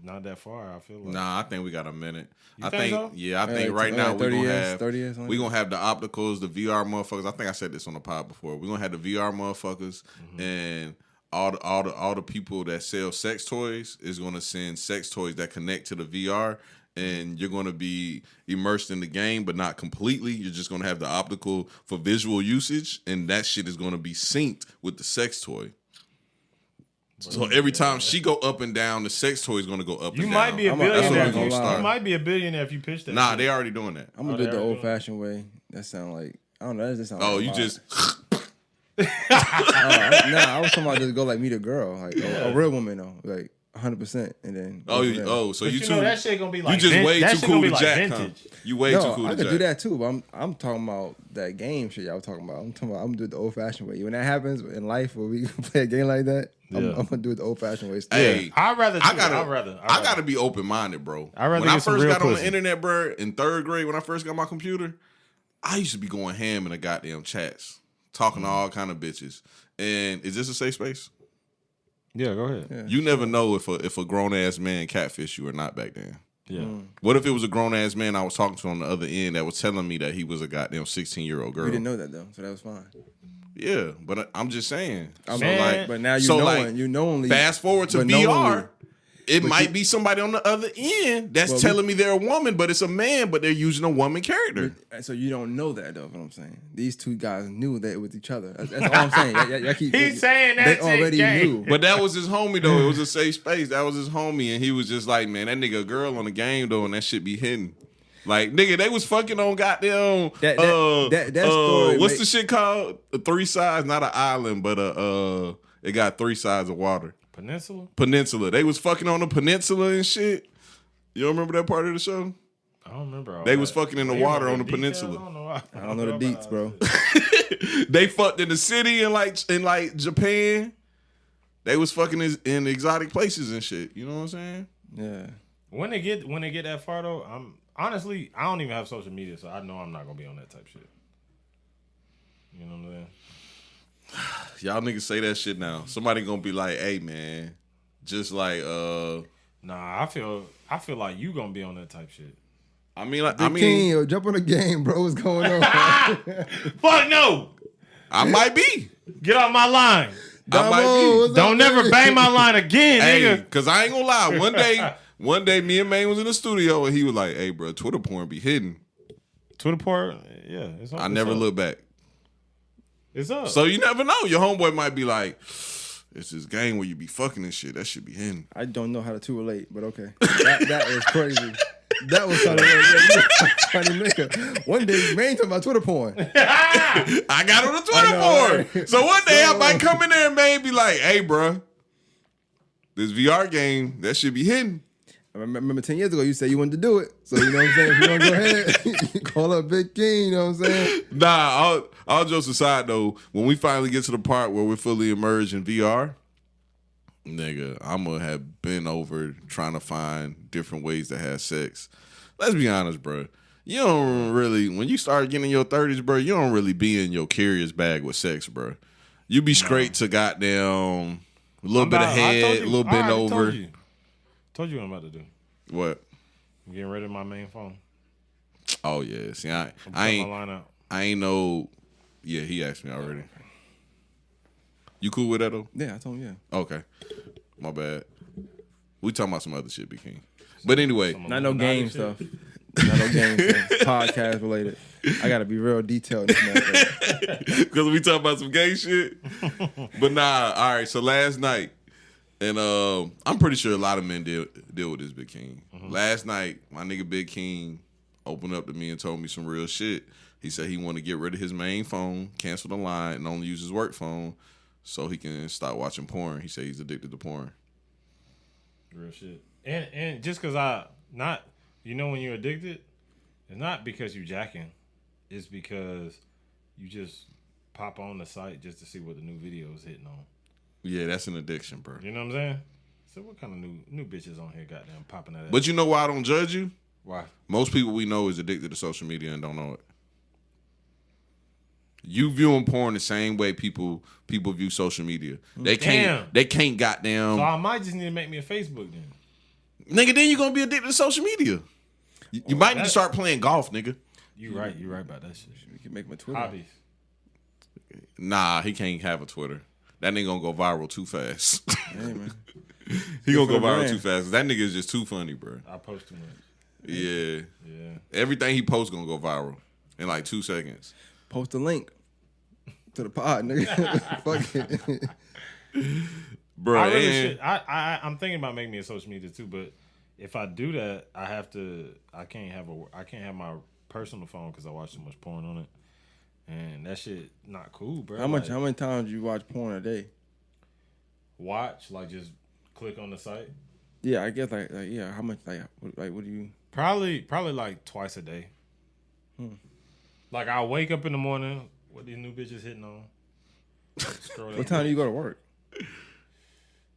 Not that far, I feel like. Nah, I think we got a minute. I think so? Yeah, I think right now we're gonna have 30 years, we gonna have the opticals, the VR motherfuckers. I think I said this on the pod before. We're gonna have the VR motherfuckers and all the people that sell sex toys is gonna send sex toys that connect to the VR, and you're gonna be immersed in the game, but not completely. You're just gonna have the optical for visual usage, and that shit is gonna be synced with the sex toy. So every time she go up and down, the sex toy is gonna go up and down. You might be a billionaire. You might be a billionaire if you pitch that. Nah, shit. they already doing that. I'm gonna do it the old fashioned way. That sound like I don't know. That just sound. Oh, like you just. I was talking about just go like meet a girl, like a real woman though, like 100%, and then. So but you too. That shit gonna be like you just way too cool to like jack. vintage. You way too cool to jack. I could do that too, but I'm talking about that game shit y'all talking about. I'm gonna do it the old fashioned way. When that happens in life, where we play a game like that, I'm gonna do it the old fashioned way. Hey, I gotta be open minded, bro. When I first got on the internet, bro, in 3rd grade, when I first got my computer, I used to be going ham in the goddamn chats, talking to all kind of bitches. And is this a safe space? Yeah, go ahead. Yeah. You never know if a grown ass man catfish you or not back then. Yeah. What if it was a grown ass man I was talking to on the other end that was telling me that he was a goddamn 16-year-old girl? We didn't know that though, so that was fine. Yeah, but I'm just saying. But now you knowing. Fast forward to VR. It might be somebody on the other end that's telling me they're a woman, but it's a man, but they're using a woman character. So you don't know that, though, what I'm saying. These two guys knew that with each other. That's all I'm saying. He's saying that they already knew. But that was his homie, though. It was a safe space. That was his homie, and he was just like, man, that nigga a girl on the game, though, and that shit be hidden. Like, nigga, they was fucking on goddamn. That story. What's the shit called? 3 sides, not an island, but it got 3 sides of water. Peninsula. They was fucking on the peninsula and shit. You don't remember that part of the show? I don't remember. They was fucking in the water on the peninsula. I don't know the deets, bro. They fucked in the city in like Japan. They was fucking in exotic places and shit. You know what I'm saying? Yeah. When they get that far though, honestly, I don't even have social media, so I know I'm not gonna be on that type shit. You know what I'm saying? Y'all niggas say that shit now. Somebody gonna be like, hey man, just like Nah, I feel like you gonna be on that type shit. King, yo, jump on the game, bro. What's going on? Fuck no! I might be. Get off my line. I might be. Don't never bang my line again, nigga. Cause I ain't gonna lie. One day me and Maine was in the studio and he was like, hey bro, Twitter porn be hidden. Twitter porn, yeah. I never look back. It's up. So you never know. Your homeboy might be like, it's this game where you be fucking and shit. That should be hidden. I don't know how to relate, but okay. That was crazy. That was funny nigga. One day, man talking about Twitter porn. I got on the Twitter porn. Right? So one day I might come in there and man be like, hey, bro, this VR game, that should be hidden. I remember 10 years ago, you said you wanted to do it. So, you know what I'm saying? If you want to go ahead, you call up Big King, you know what I'm saying? Nah, all jokes aside, though, when we finally get to the part where we're fully immersed in VR, nigga, I'm going to have been over trying to find different ways to have sex. Let's be honest, bro. You don't really, when you start getting in your 30s, bro, you don't really be in your curious bag with sex, bro. You be straight to goddamn a little bit of head, a little bit over. Told you what I'm about to do. What? I'm getting rid of my main phone. Oh yeah. See, I ain't know. Yeah, he asked me already. You cool with that though? Yeah, I told him yeah. Okay. My bad. We talking about some other shit, Big King. But anyway, not no game stuff. Not no game stuff. Podcast related. I gotta be real detailed in this motherfucker. Because we talking about some gay shit. But nah. All right. So last night. And I'm pretty sure a lot of men deal with this, Big King. Mm-hmm. Last night, my nigga Big King opened up to me and told me some real shit. He said he wanted to get rid of his main phone, cancel the line, and only use his work phone so he can stop watching porn. He said he's addicted to porn. Real shit. And just because when you're addicted, it's not because you jacking. It's because you just pop on the site just to see what the new video is hitting on. Yeah, that's an addiction, bro. You know what I'm saying? So what kind of new bitches on here goddamn popping that ass? But you know why I don't judge you? Why? Most people we know is addicted to social media and don't know it. You viewing porn the same way people view social media. They can't goddamn. So I might just need to make me a Facebook then. Nigga, then you gonna be addicted to social media. You might need to start playing golf, nigga. You right about that shit. We can make my Twitter. Hobbies. Nah, he can't have a Twitter. That nigga gonna go viral too fast. Hey, man. He gonna go viral too fast. That nigga is just too funny, bro. I post too much. Yeah. Yeah. Everything he posts gonna go viral in like 2 seconds. Post a link to the pod, nigga. Fuck it. Bro, I'm thinking about making me a social media too, but if I do that, I can't have my personal phone because I watch so much porn on it. And that shit not cool, bro. How many times do you watch porn a day? Watch, like just click on the site. Yeah, I guess like yeah. How much what do you? Probably like twice a day. Like I wake up in the morning, what these new bitches hitting on? What time do you go to work?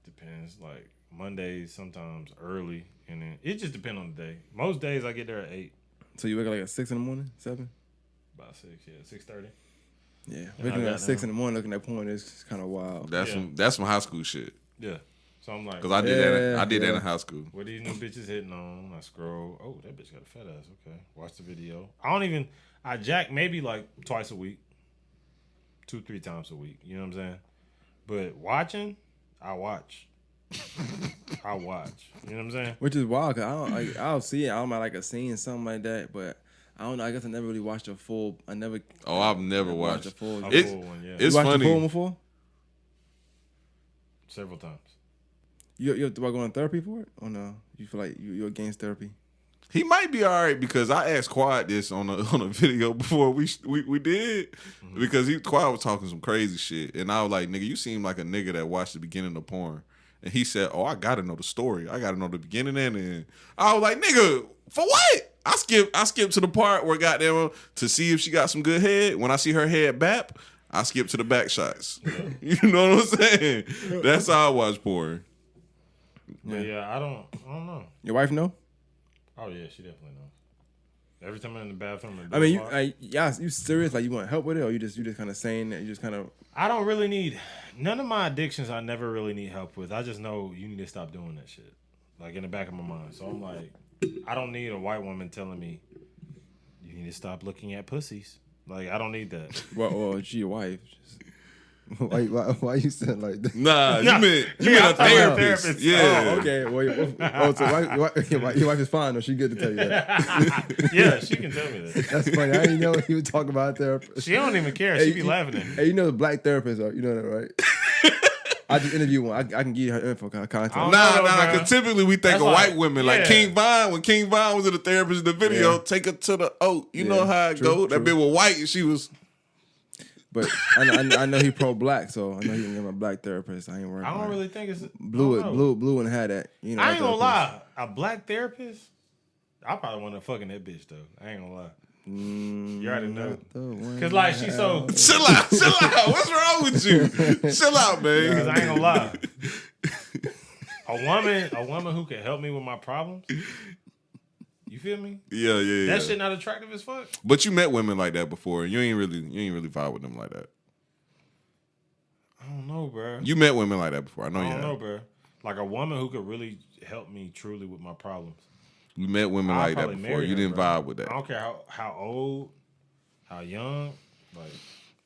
Depends. Like Mondays, sometimes early, and then it just depends on the day. Most days I get there at 8. So you wake up like at 6 in the morning, 7? About 6, yeah, 6:30. Yeah, waking up at 6 in the morning looking at porn is kind of wild. That's some high school shit. Yeah. So I'm like, because I did that in high school. What these new bitches hitting on? I scroll. Oh, that bitch got a fat ass. Okay, watch the video. I jack maybe like twice a week, 2-3 times a week. You know what I'm saying? But watching, I watch. I watch. You know what I'm saying? Which is wild, cause I don't like, I'll see it. I might like a scene, something like that, but I don't know. I guess I never really watched a full. I've never watched a full. A It's full one, yeah. it's you watched funny. the full one before? Several times. You have to go in therapy for it, or no? You feel like you're against therapy? He might be all right because I asked Quad this on a video before we did because Quad was talking some crazy shit and I was like, nigga, you seem like a nigga that watched the beginning of porn. And he said, oh, I gotta know the story. I gotta know the beginning and end. I was like, nigga, for what? I skipped to the part where goddamn to see if she got some good head. When I see her head bap, I skip to the back shots. You know what I'm saying? That's how I watch porn. But yeah, I don't know. Your wife know? Oh yeah, she definitely knows. Every time I'm in the bathroom, I mean, you serious? Like you want help with it, or you just kind of saying that you just kind of? I don't really need none of my addictions. I never really need help with. I just know you need to stop doing that shit. Like in the back of my mind. So I'm like, I don't need a white woman telling me you need to stop looking at pussies. Like I don't need that. Well, she your wife. Why you said like that? Nah, you meant a therapist. Yeah. Oh, okay. Well, so your wife is fine, though. She good to tell you that. Yeah, she can tell me that. That's funny. I didn't know he would talk about therapist. She don't even care. She be laughing at me. Hey, you know the black therapists are. You know that, right? I just interviewed one. I can give you her info contact. Nah, because typically we think That's of like- white women. Like yeah. King Von, when King Von was in the therapist in the video, take her to the oat. You know how it true, go. That bitch was white and she was... But I know he pro-black, so I know he can get my black therapist. I ain't worried. I about don't it. really think it's Blue and had that. You know, I ain't gonna therapist. lie. A black therapist, I probably want to fucking that bitch though. I ain't gonna lie. You already know. Cause like she's so. Chill out. What's wrong with you? Chill out, man. Cause I ain't gonna lie. A woman who can help me with my problems. You feel me? Yeah. That shit not attractive as fuck. But you met women like that before. You ain't really vibe with them like that. I don't know, bro. You met women like that before. I know I you don't have. know, bro. Like a woman who could really help me truly with my problems. You met women I'll like that probably before. marry You her, didn't bro. vibe with I that. don't care how old, how young. Like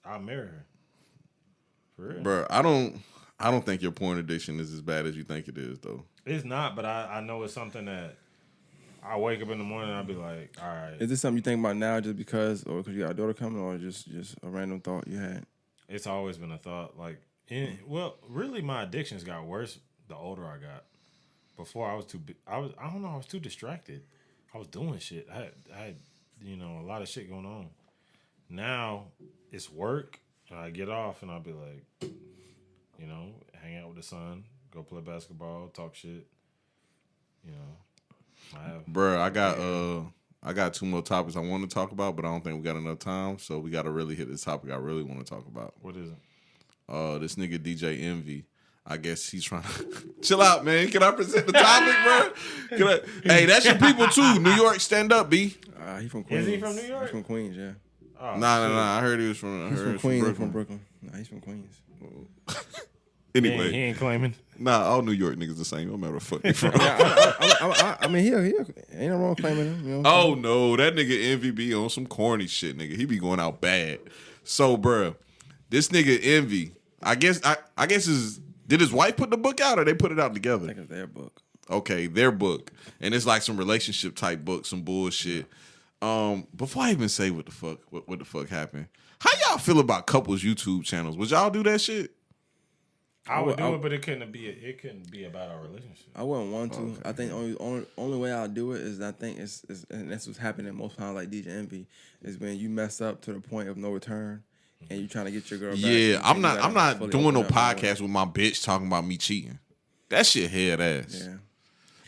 I'll marry her. For real. Bro, I don't think your porn addiction is as bad as you think it is, though. It's not, but I know it's something that I wake up in the morning and I'll be like, all right. Is this something you think about now just because, or because you got a daughter coming, or just a random thought you had? It's always been a thought. Like, really, my addictions got worse the older I got. Before I was I was too distracted. I was doing shit. I had a lot of shit going on. Now it's work, and I get off, and I'll be like, hang out with the son, go play basketball, talk shit. Bro, I got two more topics I want to talk about, but I don't think we got enough time, so we got to really hit this topic I really want to talk about. What is it? This nigga DJ Envy. I guess he's trying to chill out, man. Can I present the topic, bro? Hey, that's your people too. New York, stand up, B. He from Queens. Is he from New York? He's from Queens, yeah. Oh, Nah. I heard he was from. He's from Queens. I'm from Brooklyn. Nah, he's from Queens. Anyway, he ain't claiming. nah, all New York niggas the same. No matter where the fuck they from. I mean, he ain't no wrong claiming him. You know what I'm Oh no, that nigga Envy be on some corny shit, nigga. He be going out bad. So, bruh, this nigga Envy, I guess did his wife put the book out or they put it out together? I think it's their book. Okay, their book. And it's like some relationship type book, some bullshit. Before I even say what the fuck happened, how y'all feel about couples YouTube channels? Would y'all do that shit? I would do it, but it couldn't be about our relationship. I wouldn't want to. Okay. I think only way I'll do it is I think it's and that's what's happening most times like DJ Envy is when you mess up to the point of no return and you trying to get your girl back. Yeah, I'm not doing no open up podcast with my bitch talking about me cheating. That shit head ass. Yeah.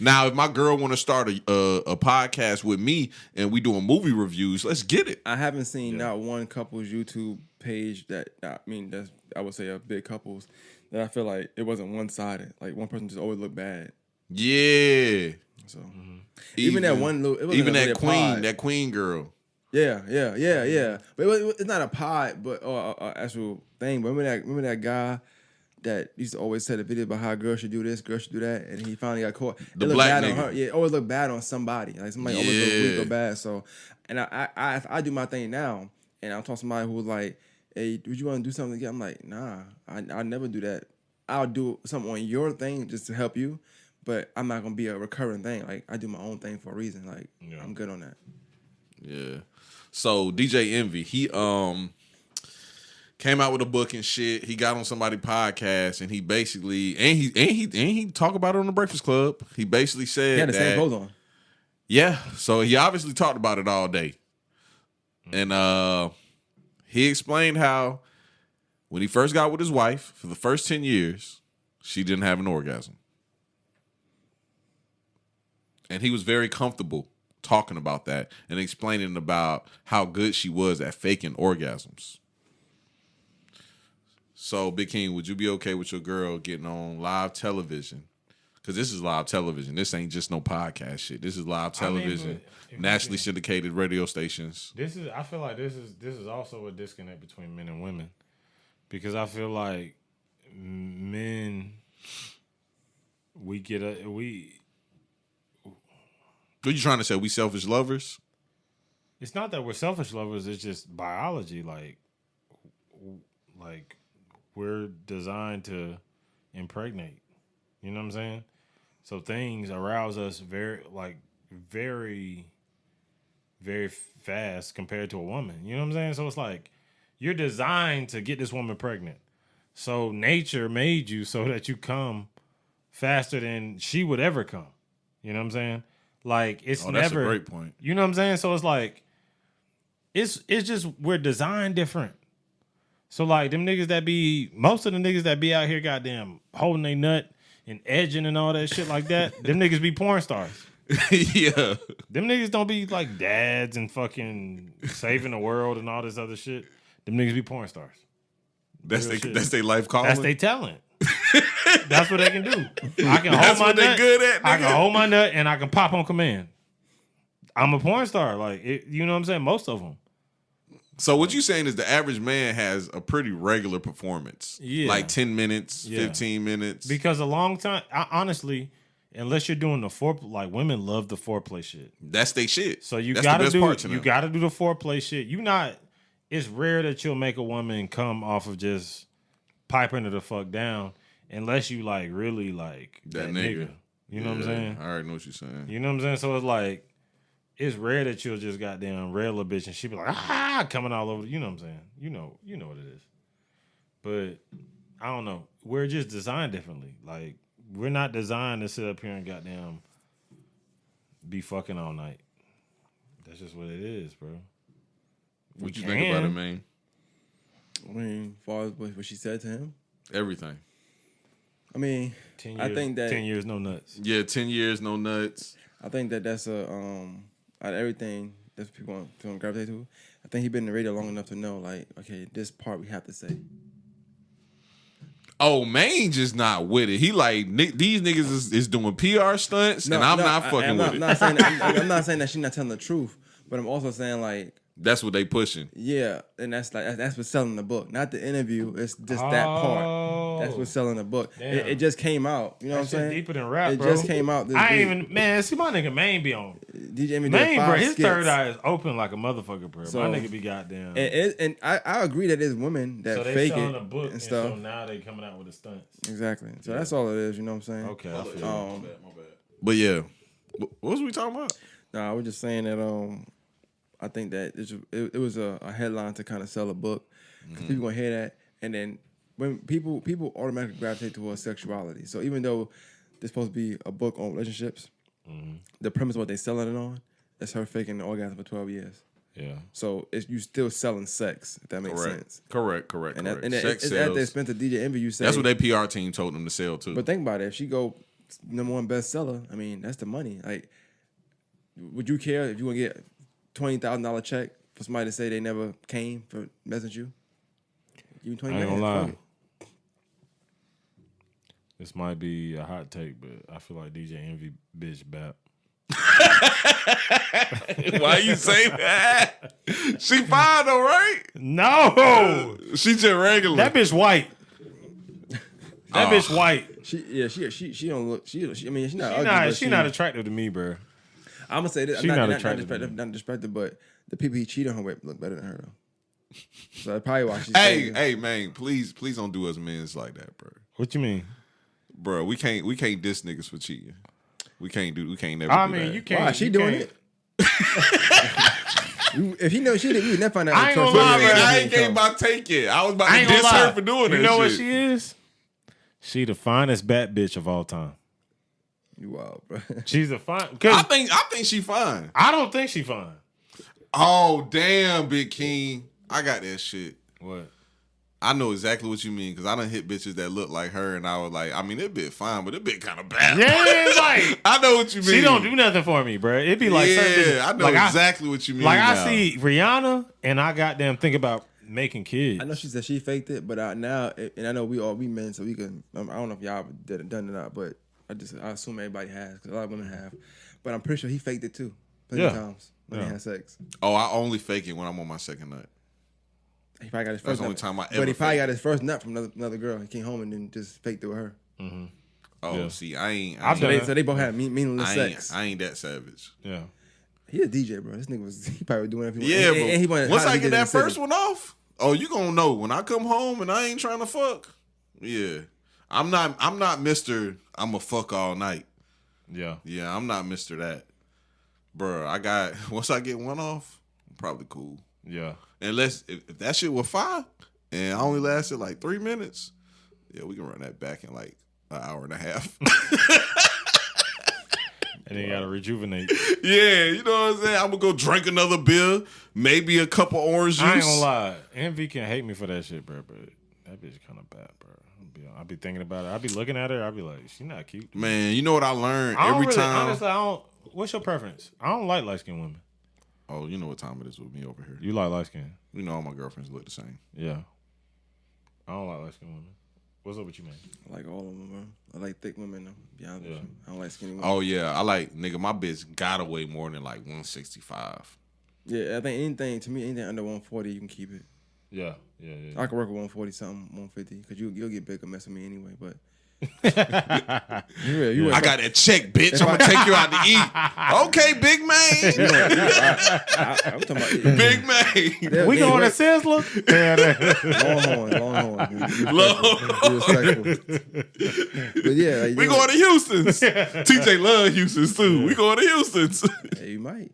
Now, if my girl want to start a podcast with me and we doing movie reviews, let's get it. I haven't seen not one couple's YouTube page that's I would say a big couples that I feel like it wasn't one sided. Like one person just always looked bad. Yeah. So even that one little, it wasn't even really that queen girl. Yeah. But it's not a pod, but or actual thing. But remember that guy that used to always say the video about how a girl should do this, girl should do that, and he finally got caught. The it looked black bad nigga. on her. Yeah, it always looked bad on somebody. Like somebody always look weak or bad. So, and I do my thing now, and I'll talk to somebody who was like, "Hey, would you want to do something again?" I'm like, "Nah, I never do that." I'll do something on your thing just to help you, but I'm not gonna be a recurring thing. Like I do my own thing for a reason. Like I'm good on that. Yeah. So DJ Envy, he came out with a book and shit. He got on somebody's podcast and he basically he talked about it on the Breakfast Club. He basically said He had the same clothes on. Yeah. So he obviously talked about it all day. And he explained how when he first got with his wife, for the first 10 years, she didn't have an orgasm. And he was very comfortable talking about that and explaining about how good she was at faking orgasms. So, Big King, would you be okay with your girl getting on live television? Because this is live television. This ain't just no podcast shit. This is live television, nationally syndicated radio stations. I feel like this is also a disconnect between men and women. Because I feel like men, we What you trying to say? We selfish lovers? It's not that we're selfish lovers. It's just biology. Like we're designed to impregnate. You know what I'm saying? So things arouse us very, very fast compared to a woman. You know what I'm saying? So it's like you're designed to get this woman pregnant. So nature made you so that you come faster than she would ever come. You know what I'm saying? Like it's never. That's a great point. You know what I'm saying? So it's like it's just we're designed different. So like most of the niggas that be out here goddamn holding their nut and edging and all that shit like that, them niggas be porn stars. Yeah. Them niggas don't be like dads and fucking saving the world and all this other shit. Them niggas be porn stars. That's their life calling. That's their talent. That's what they can do. I can That's hold my what they nut. good at, I nigga. can hold my nut and I can pop on command. I'm a porn star. Like you know what I'm saying? Most of them. So what you saying is the average man has a pretty regular performance. Yeah. Like 10 minutes, 15 minutes. Because a long time, honestly, unless you're doing the foreplay, like women love the foreplay shit. That's they shit. So you That's gotta the best part to you them. gotta do the foreplay shit. It's rare that you'll make a woman come off of just piping her the fuck down unless you like really like that nigga. You know what I'm saying? I already know what you're saying. You know what I'm saying? So it's like it's rare that you'll just goddamn rail a bitch and she be like, coming all over. You know what I'm saying? You know what it is. But I don't know. We're just designed differently. Like we're not designed to sit up here and goddamn be fucking all night. That's just what it is, bro. What you think about it, man? I mean, as far as what she said to him, Everything. I mean, 10 years, I think that 10 years, no nuts. Yeah, 10 years, no nuts. I think that's out of everything that people want to gravitate to. I think he's been in the radio long enough to know, like, okay, this part we have to say. Oh, Maine just not with it. He like these niggas is doing PR stunts, and I'm not fucking with it. I'm not saying that she's not telling the truth, but I'm also saying like That's what they pushing. yeah, and that's what's selling the book, not the interview. It's just that part. That's what's selling the book. It just came out. You know what I'm saying? Deeper than rap, it bro. just came out. This I week. ain't even man. See my nigga Maine be on. DJ Envy did Maine, 5 bro. His skits. third eye is open like a motherfucker, bro. So- my nigga be goddamn. And I agree that there's women that so they fake selling it a book and stuff. so now they coming out with the stunts. Exactly. So that's all it is. You know what I'm saying? Okay, I feel My bad. But yeah, what was we talking about? No, I was just saying that I think that it was a headline to kind of sell a book. 'Cause people gonna hear that, and then when people automatically gravitate towards sexuality. So even though there's supposed to be a book on relationships, the premise of what they selling it on is her faking the orgasm for 12 years. Yeah. So you still selling sex, if that makes sense. Correct. And Sex it's sells. at the expense of DJ Envy. You say That's what their PR team told them to sell too. But think about it. If she go #1 bestseller, I mean that's the money. Like, would you care if you want to get $20,000 check for somebody to say they never came for messaging you? Give me 20 I ain't grand. gonna Fuck lie. it. This might be a hot take, but I feel like DJ Envy bitch bap. Why you say that? She fine though, right? No, She just regular. that bitch white. That bitch white. She don't look. She I mean, she's not She ugly. not. but She not attractive to me, bro. I'm gonna say this. she I'm not not attractive to disrespectful, me. not disrespectful, but the people he cheated on her with look better than her though. So that's probably why she's. saying this. Hey, man, please don't do us men's like that, bro. What you mean? Bro, we can't diss niggas for cheating. We can't never do that. You can't. Why? She you doing can't. it. If he knows she did, we would never find out. I ain't gonna lie, man. I ain't about to take it. I was about to diss her for doing that. You know what shit. she is? She the finest bat bitch of all time. You wild, bro. She's a fine. I think she fine. I don't think she fine. Oh damn, Big King. I got that shit. What? I know exactly what you mean because I done hit bitches that look like her, and I was like, I mean, that bit fine, but it bit kind of bad. Yeah, it's like I know what you mean. she don't do nothing for me, bro. It be like certain bitches, I know like exactly what you mean. Like now. I see Rihanna, and I goddamn think about making kids. I know she said she faked it, but now, and I know we men, so we can. I don't know if y'all done it or not, but I assume everybody has because a lot of women have. But I'm pretty sure he faked it too, plenty of times when he had sex. Oh, I only fake it when I'm on my second nut. He probably got his That's first the only nut. time I ever. But he probably faked got his first nut from another girl. He came home and then just faked it with her. Mm-hmm. Oh, Yeah. see, I ain't. I've done it. So they both had meaningless sex. I ain't that savage. Yeah. He a DJ, bro. This nigga he probably was doing everything. Yeah, and he but wanted once hot I DJs get in the that city. first one off, oh, you gonna know when I come home and I ain't trying to fuck. Yeah, I'm not Mr. I'm a fuck all night. Yeah. Yeah, I'm not Mr. that, bro. Once I get one off, I'm probably cool. Yeah. Unless if that shit was fire and I only lasted like 3 minutes, yeah, we can run that back in like an hour and a half. And then you gotta rejuvenate. Yeah, you know what I'm saying? I'm gonna go drink another beer, maybe a couple orange juice. I ain't gonna lie. Envy can hate me for that shit, bro. But that bitch kind of bad, bro. I be thinking about it. I be looking at her. I be like, she not cute. Man, you know what I learned I don't every really, time? honestly, I don't. What's your preference? I don't like light skinned women. Oh, you know what time it is with me over here. You like light skinned? You know all my girlfriends look the same. Yeah. I don't like light skinned women. What's up with you, man? I like all of them, bro. I like thick women, though. Be honest with you. I don't like skinny women. Oh yeah, I like my bitch gotta weigh more than like 165. Yeah, I think anything under 140, you can keep it. Yeah. I can work with 140 something, 150, because you'll get bigger messing with me anyway. But you I got that check, bitch. I'm gonna take you out to eat. Okay, big man. I'm talking about Big man. We going to Sizzler? Longhorn. Be respectful. But yeah, like, We going to Houston's. TJ love Houston's too. We going to Houston's. Yeah, you might.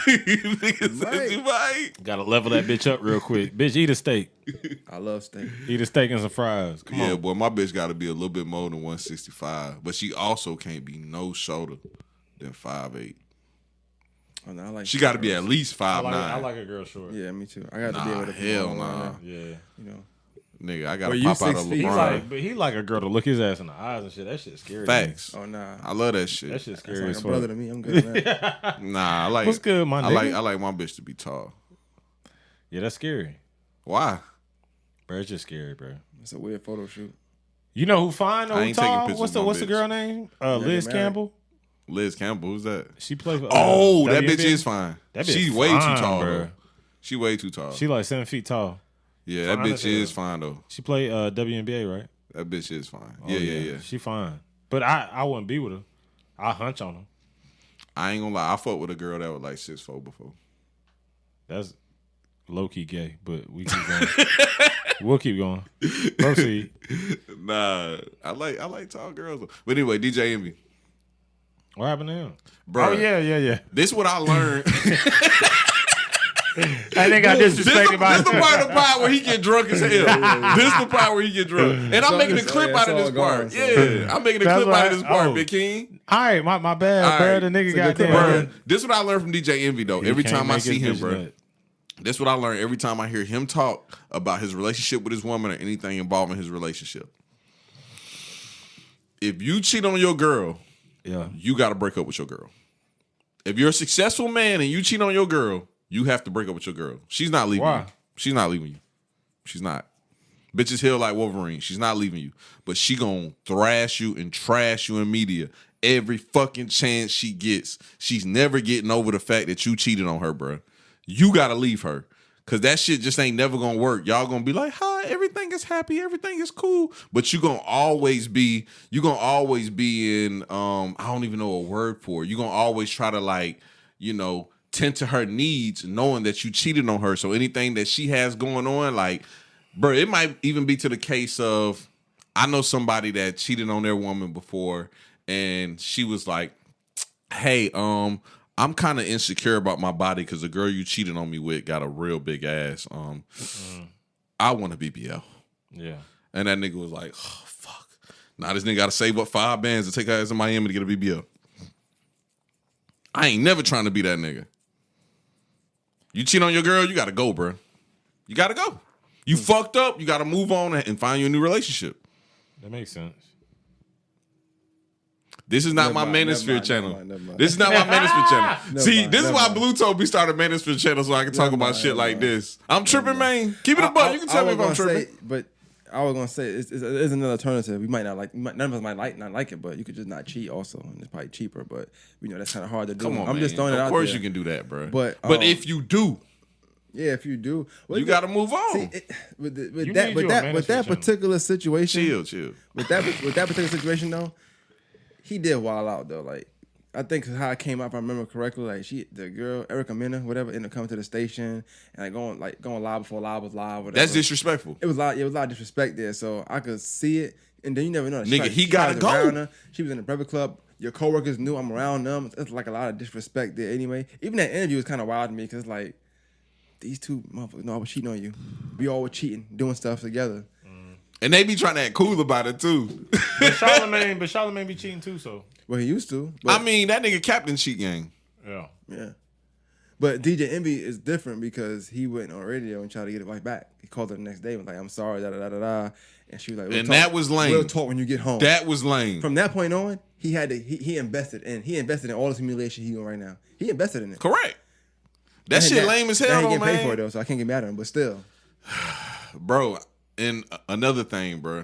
Nigga said you might. Gotta level that bitch up real quick. Bitch, eat a steak. I love steak. Eat a steak and some fries. Come Yeah, on. boy, my bitch got to be a little bit more than 165, but she also can't be no shorter than 5'8". Oh, no, I like She got to be at least 5'9". I like a girl short. Yeah, me too. I got to be able to hell nah. Yeah. You know. Nigga, I got Well, to you pop out 6 of feet. LeBron. But he like a girl to look his ass in the eyes and shit. That shit's scary. to me. Facts. Oh nah. I love that shit. That shit's That's scary like as a fuck. brother to me. I'm good at that. Nah, I like. What's good, my nigga? I like my bitch to be tall. Yeah, that's scary. Why? Bro, it's just scary, bro. It's a weird photo shoot. You know who fine or I who ain't taking tall? pictures What's of my the bitch. girl name? Liz married. Campbell. Liz Campbell, who's that? She plays. Oh, that WNBA. bitch is fine. That bitch She's way fine, too tall, bro. though. She way too tall. She like 7 feet tall. Yeah, that fine bitch as hell. is fine though. She played WNBA, right? That bitch is fine. Oh, Yeah. She fine. But I wouldn't be with her. I hunch on her. I ain't gonna lie. I fucked with a girl that was like 6'4" before. That's low key gay, but we keep going. We'll keep going. Proceed. Nah, I like tall girls. But anyway, DJ Envy. What happened to him? Bro, Oh yeah. this what I learned. I think I disrespected my. This the part of the pod where he get drunk as hell. This the part where he get drunk. And I'm making a clip out of this part. Yeah, I'm making a That's clip out of right. this part, Oh. Big King. All right, my bad, All bro. right. The nigga It's a got good Bro, there. this what I learned from DJ Envy though. Every time I see him, bro. That's what I learned every time I hear him talk about his relationship with his woman or anything involving his relationship. If you cheat on your girl, Yeah. you got to break up with your girl. If you're a successful man and you cheat on your girl, you have to break up with your girl. She's not leaving Why? you. She's not leaving you. She's not. Bitches heal like Wolverine. She's not leaving you. But she gonna thrash you and trash you in media every fucking chance she gets. She's never getting over the fact that you cheated on her, bro. You gotta leave her. Cause that shit just ain't never gonna work. Y'all gonna be like, hi, everything is happy, everything is cool. But you gonna always be in I don't even know a word for it. You're gonna always try to like, tend to her needs, knowing that you cheated on her. So anything that she has going on, like, bro, it might even be to the case of I know somebody that cheated on their woman before, and she was like, "Hey, I'm kind of insecure about my body because the girl you cheated on me with got a real big ass. I want a BBL." Yeah. And that nigga was like, "Oh fuck, now this nigga got to save up 5 bands to take her ass to Miami to get a BBL." I ain't never trying to be that nigga. You cheat on your girl, you got to go, bro. You got to go. You fucked up. You got to move on and find you a new relationship. That makes sense. This is not my Manosphere channel. This is not my Manosphere channel. See, this is why Blue told me start a Manosphere channel so I can talk about shit like this. I'm tripping, man. Keep it a buck. You can tell me if I'm tripping. But I was gonna say it's another alternative. We might not like. None of us might not like it, but you could just not cheat also, and it's probably cheaper. But that's kind of hard to do. Come on, I'm just throwing it out there. Of course you can do that, bro. But if you do, yeah, if you do, you got to move on. See, with that particular situation, chill. With that particular situation though, he did wild out though. Like I think how it came out, if I remember correctly, like the girl Erica Mena, whatever, ended up coming to the station and going live before live was live. Whatever. That's disrespectful. It was a lot of disrespect there, so I could see it. And then you never know. Nigga, he gotta go. She was in the Breakfast Club. Your coworkers knew I'm around them. It's like a lot of disrespect there anyway. Even that interview was kind of wild to me because like these two motherfuckers know I was cheating on you. We all were cheating, doing stuff together. And they be trying to act cool about it too. But Charlamagne be cheating too, so. Well, he used to. I mean, that nigga captain cheat gang. Yeah. But DJ Envy is different because he went on radio and tried to get it right back. He called her the next day and was like, "I'm sorry, da da da da," and she was like, and that was lame. We'll talk when you get home. That was lame. From that point on, he invested in all this humiliation he's doing right now. He invested in it. Correct. That shit lame as hell, he though, getting man. paid for it though, so I can't get mad at him. But still, bro. And another thing, bro.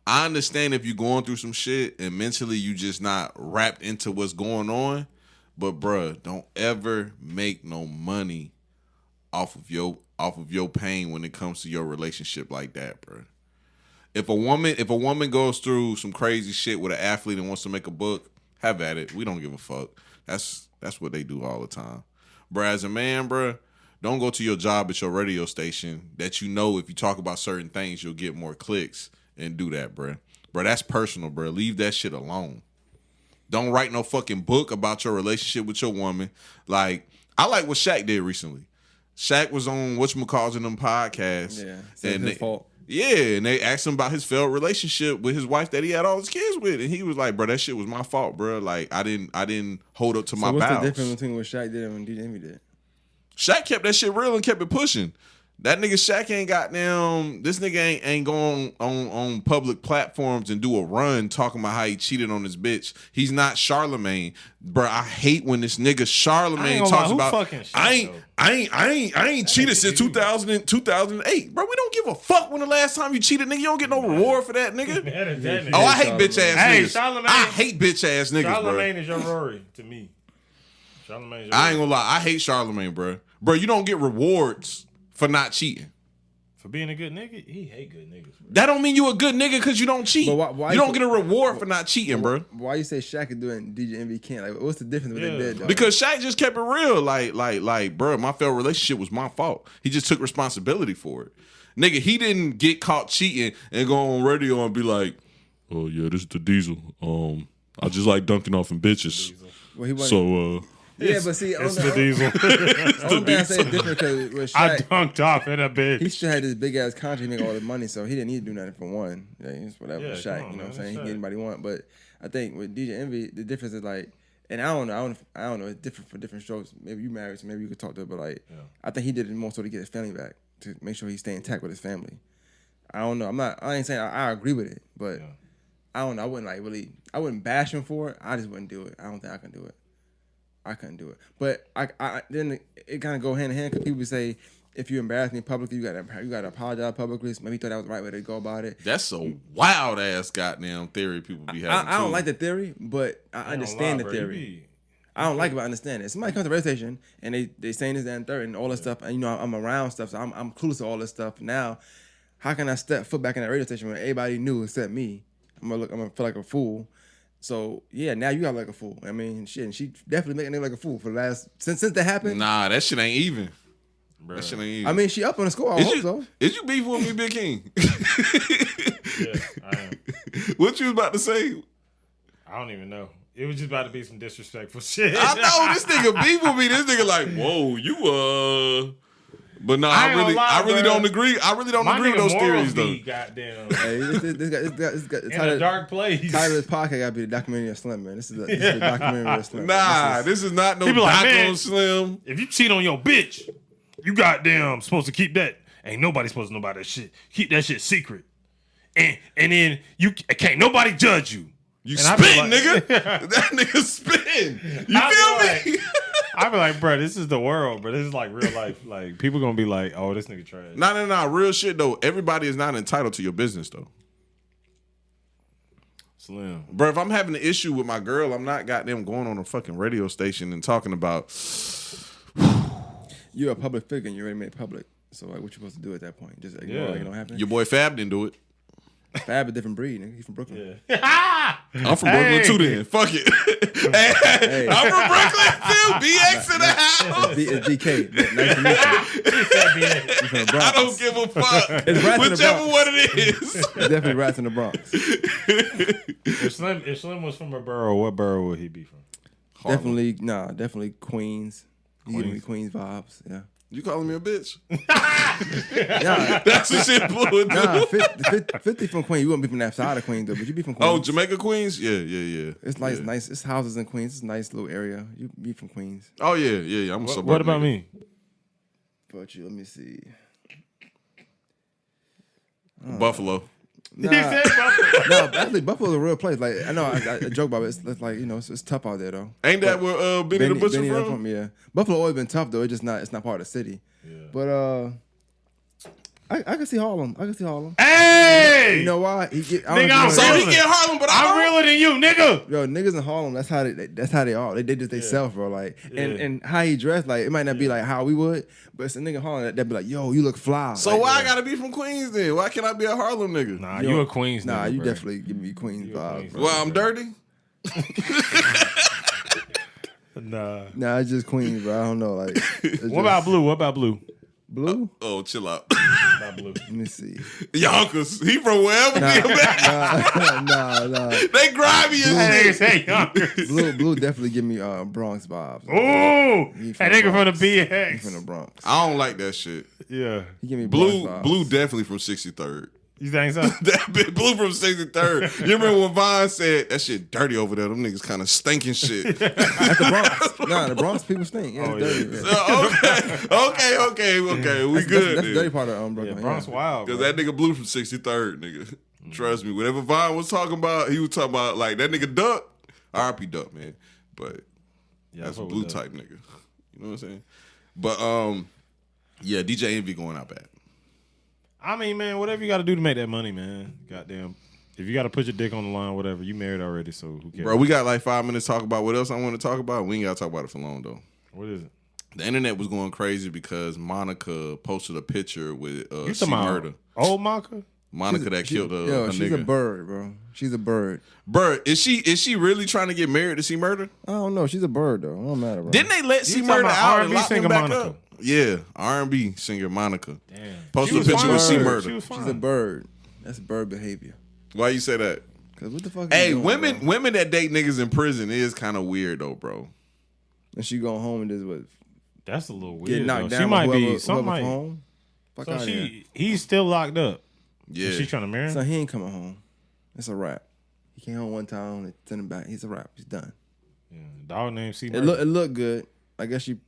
I understand if you're going through some shit and mentally you just not wrapped into what's going on, but bro, don't ever make no money off of your pain when it comes to your relationship like that, bro. If a woman goes through some crazy shit with an athlete and wants to make a book, have at it. We don't give a fuck. That's what they do all the time. Bro, as a man, bro, don't go to your job at your radio station that you know if you talk about certain things you'll get more clicks and do that, bro. Bro, that's personal, bro. Leave that shit alone. Don't write no fucking book about your relationship with your woman. Like, I like what Shaq did recently. Shaq was on whatchamacallit them podcasts. Yeah, it's his fault. Yeah, and they asked him about his failed relationship with his wife that he had all his kids with, and he was like, "Bro, that shit was my fault, bro. Like, I didn't hold up to my vows." What's the difference between what Shaq did and what DJ Envy did? Shaq kept that shit real and kept it pushing. That nigga Shaq ain't got down. This nigga ain't going on public platforms and do a run talking about how he cheated on his bitch. He's not Charlamagne, bro. I hate when this nigga Charlamagne talks about. I ain't cheated since 2008, bro. We don't give a fuck when the last time you cheated, nigga. You don't get no reward for that, nigga. Oh, I hate bitch ass niggas. I hate bitch ass niggas, bro. Charlamagne is your Rory to me. Charlamagne. I ain't gonna lie. I hate Charlamagne, bro. Bro, you don't get rewards for not cheating. For being a good nigga, he hate good niggas. Bro. That don't mean you a good nigga because you don't cheat. Why you don't get a reward for not cheating, bro. Why you say Shaq is doing DJ Envy can't? Like, what's the difference what they did, though? Because Shaq just kept it real. Like, bro, my failed relationship was my fault. He just took responsibility for it. Nigga, he didn't get caught cheating and go on radio and be like, "Oh yeah, this is the Diesel. I just like dunking off in bitches." Well, yeah, but see, it's the Diesel. I say it's different because with Shaq, I dunked off in a bitch. He still had this big ass contract, he make all the money, so he didn't need to do nothing for one. Yeah, it's whatever. Yeah, Shaq, you know what I'm saying? He can get anybody he want, but I think with DJ Envy, the difference is like, and I don't know, it's different for different strokes. Maybe you married, so maybe you could talk to it, but like, I think he did it more so to get his family back, to make sure he stay intact with his family. I don't know. I ain't saying I agree with it, but I don't know. I wouldn't bash him for it. I just wouldn't do it. I don't think I can do it. I couldn't do it. But I then it kind of go hand in hand because people say if you embarrass me publicly, you gotta apologize publicly. So maybe he thought that was the right way to go about it. That's a wild ass goddamn theory people be having. I don't like the theory, but I understand the theory. I don't like it, but I understand it. Somebody comes to the radio station and they saying this, that, and third and all this stuff, and you know I'm around stuff, so I'm clueless to all this stuff. Now, how can I step foot back in that radio station when everybody knew except me? I'm gonna feel like a fool. So yeah, now you got like a fool. I mean, shit, and she definitely making it like a fool for the last since that happened. Nah, that shit ain't even. Bruh. That shit ain't even. I mean, she up on the score. I hope so. Is you beefing with me, Big King? Yeah, I am. What you was about to say? I don't even know. It was just about to be some disrespectful shit. I know this nigga beef with me. This nigga like, whoa, you But no, I really don't agree. I really don't agree with those theories though. Goddamn. Hey, this got In a dark place. Title of this podcast gotta be the documentary of Slim, man. This is the documentary of Slim. Nah, this is not no People like, doc man, on Slim. If you cheat on your bitch, you goddamn supposed to keep that. Ain't nobody supposed to know about that shit. Keep that shit secret. And then you can't nobody judge you. You and spitting, nigga. That nigga spitting. You feel me? I be like, bro, this is the world, bro. This is like real life. Like, people gonna be like, oh, this nigga trash. No. Real shit, though. Everybody is not entitled to your business, though. Slim. Bro, if I'm having an issue with my girl, I'm not goddamn going on a fucking radio station and talking about... You're a public figure and you already made public. So, like, what you supposed to do at that point? Just ignore like it don't happen? Your boy Fab didn't do it. Fab a different breed, nigga. He's from Brooklyn. Yeah. I'm from Brooklyn too then. Fuck it. Hey, I'm from Brooklyn too. BX in the house. It's DK. Nice to meet you. He's from the Bronx. I don't give a fuck. It's rats in the Whichever Bronx. one it is. It's definitely rats in the Bronx. If Slim was from a borough, what borough would he be from? Definitely Queens. He giving me Queens vibes. Yeah. You calling me a bitch? Nah, That's the shit Blue would do. nah, 50 from Queens. You wouldn't be from that side of Queens though, but you be from Queens. Oh, Jamaica Queens? Yeah. It's like nice. It's houses in Queens. It's a nice little area. You be from Queens. Oh yeah. I'm a suburban. What about nigga. me? But you, let me see. Buffalo. Nah, He said Buffalo. no, actually, Buffalo's a real place. Like I know, I joke about it. It's like it's tough out there though. Ain't that where Benny the Butcher from? Yeah, Buffalo always been tough though. It's not part of the city. Yeah. But I can see Harlem. Hey! You know why? Nigga, I'm So he get Harlem, but I'm realer than you, nigga. Yo, niggas in Harlem, that's how they are. They just they self, bro. Like and how he dressed, like it might not be like how we would, but it's a nigga in Harlem that be like, yo, you look fly. So like, why I gotta be from Queens then? Why can't I be a Harlem nigga? Nah, you a Queens nigga. Nah, you bro. definitely give me Queens vibes. Queens. Bro. Well, I'm dirty. Nah. It's just Queens, bro. I don't know. Like, What about Blue? Blue? Oh, chill out. About Blue. Let me see. Yonkers. He from wherever. Nah. They grimy as shit. Hey, Yonkers. Blue definitely give me Bronx vibes. Ooh, He that the nigga from Bronx. the He BX. from the Bronx. I don't like that shit. Yeah, He give me Blue Bronx vibes. Blue definitely from 63rd. you think so? That bitch Blue from 63rd. You remember when Vine said that shit dirty over there? Them niggas kind of stinking shit. That's the Bronx. Nah, the Bronx people stink. Yeah, it's dirty. Okay. We That's good. the dirty part of Brooklyn. Yeah, Bronx wild. Because Bro. that nigga Blue from 63rd, nigga. Trust me. Whatever Vine was talking about, he was talking about like that nigga Duck. R.I.P. Duck, man. But Yeah, that's a fuck Blue with that. type nigga. You know what I'm saying? But yeah, DJ Envy going out bad. I mean, man, whatever you got to do to make that money, man. Goddamn. If you got to put your dick on the line, whatever, you married already, so who cares? Bro, we got like 5 minutes to talk about what else I want to talk about. We ain't got to talk about it for long, though. What is it? The internet was going crazy because Monica posted a picture with You C talking about Murder. old Monica? Monica that killed a she's nigga. a bird, bro. She's a bird. Bro, is she really trying to get married to C Murder? I don't know. She's a bird, though. It don't matter, bro. Didn't they let C talking Murder about out and R&B lock him singer back Monica? up? Yeah, R&B singer Monica. Damn. Posted She a was picture fine. with C She Murder. was fine. She's a bird. That's bird behavior. Why you say that? Cause what the fuck? Hey, you doing, women bro? women that date niggas in prison is kind of weird though, bro. And she going home and just what? That's a little weird. Get knocked though. down. She might by whoever, be something whoever like. from home. Fuck So out here. he's still locked up. Yeah. Is she trying to marry him? So he ain't coming home. It's a wrap. He came home one time. They sent him back. He's a wrap. He's done. Yeah. Dog named C. It looked good. I guess it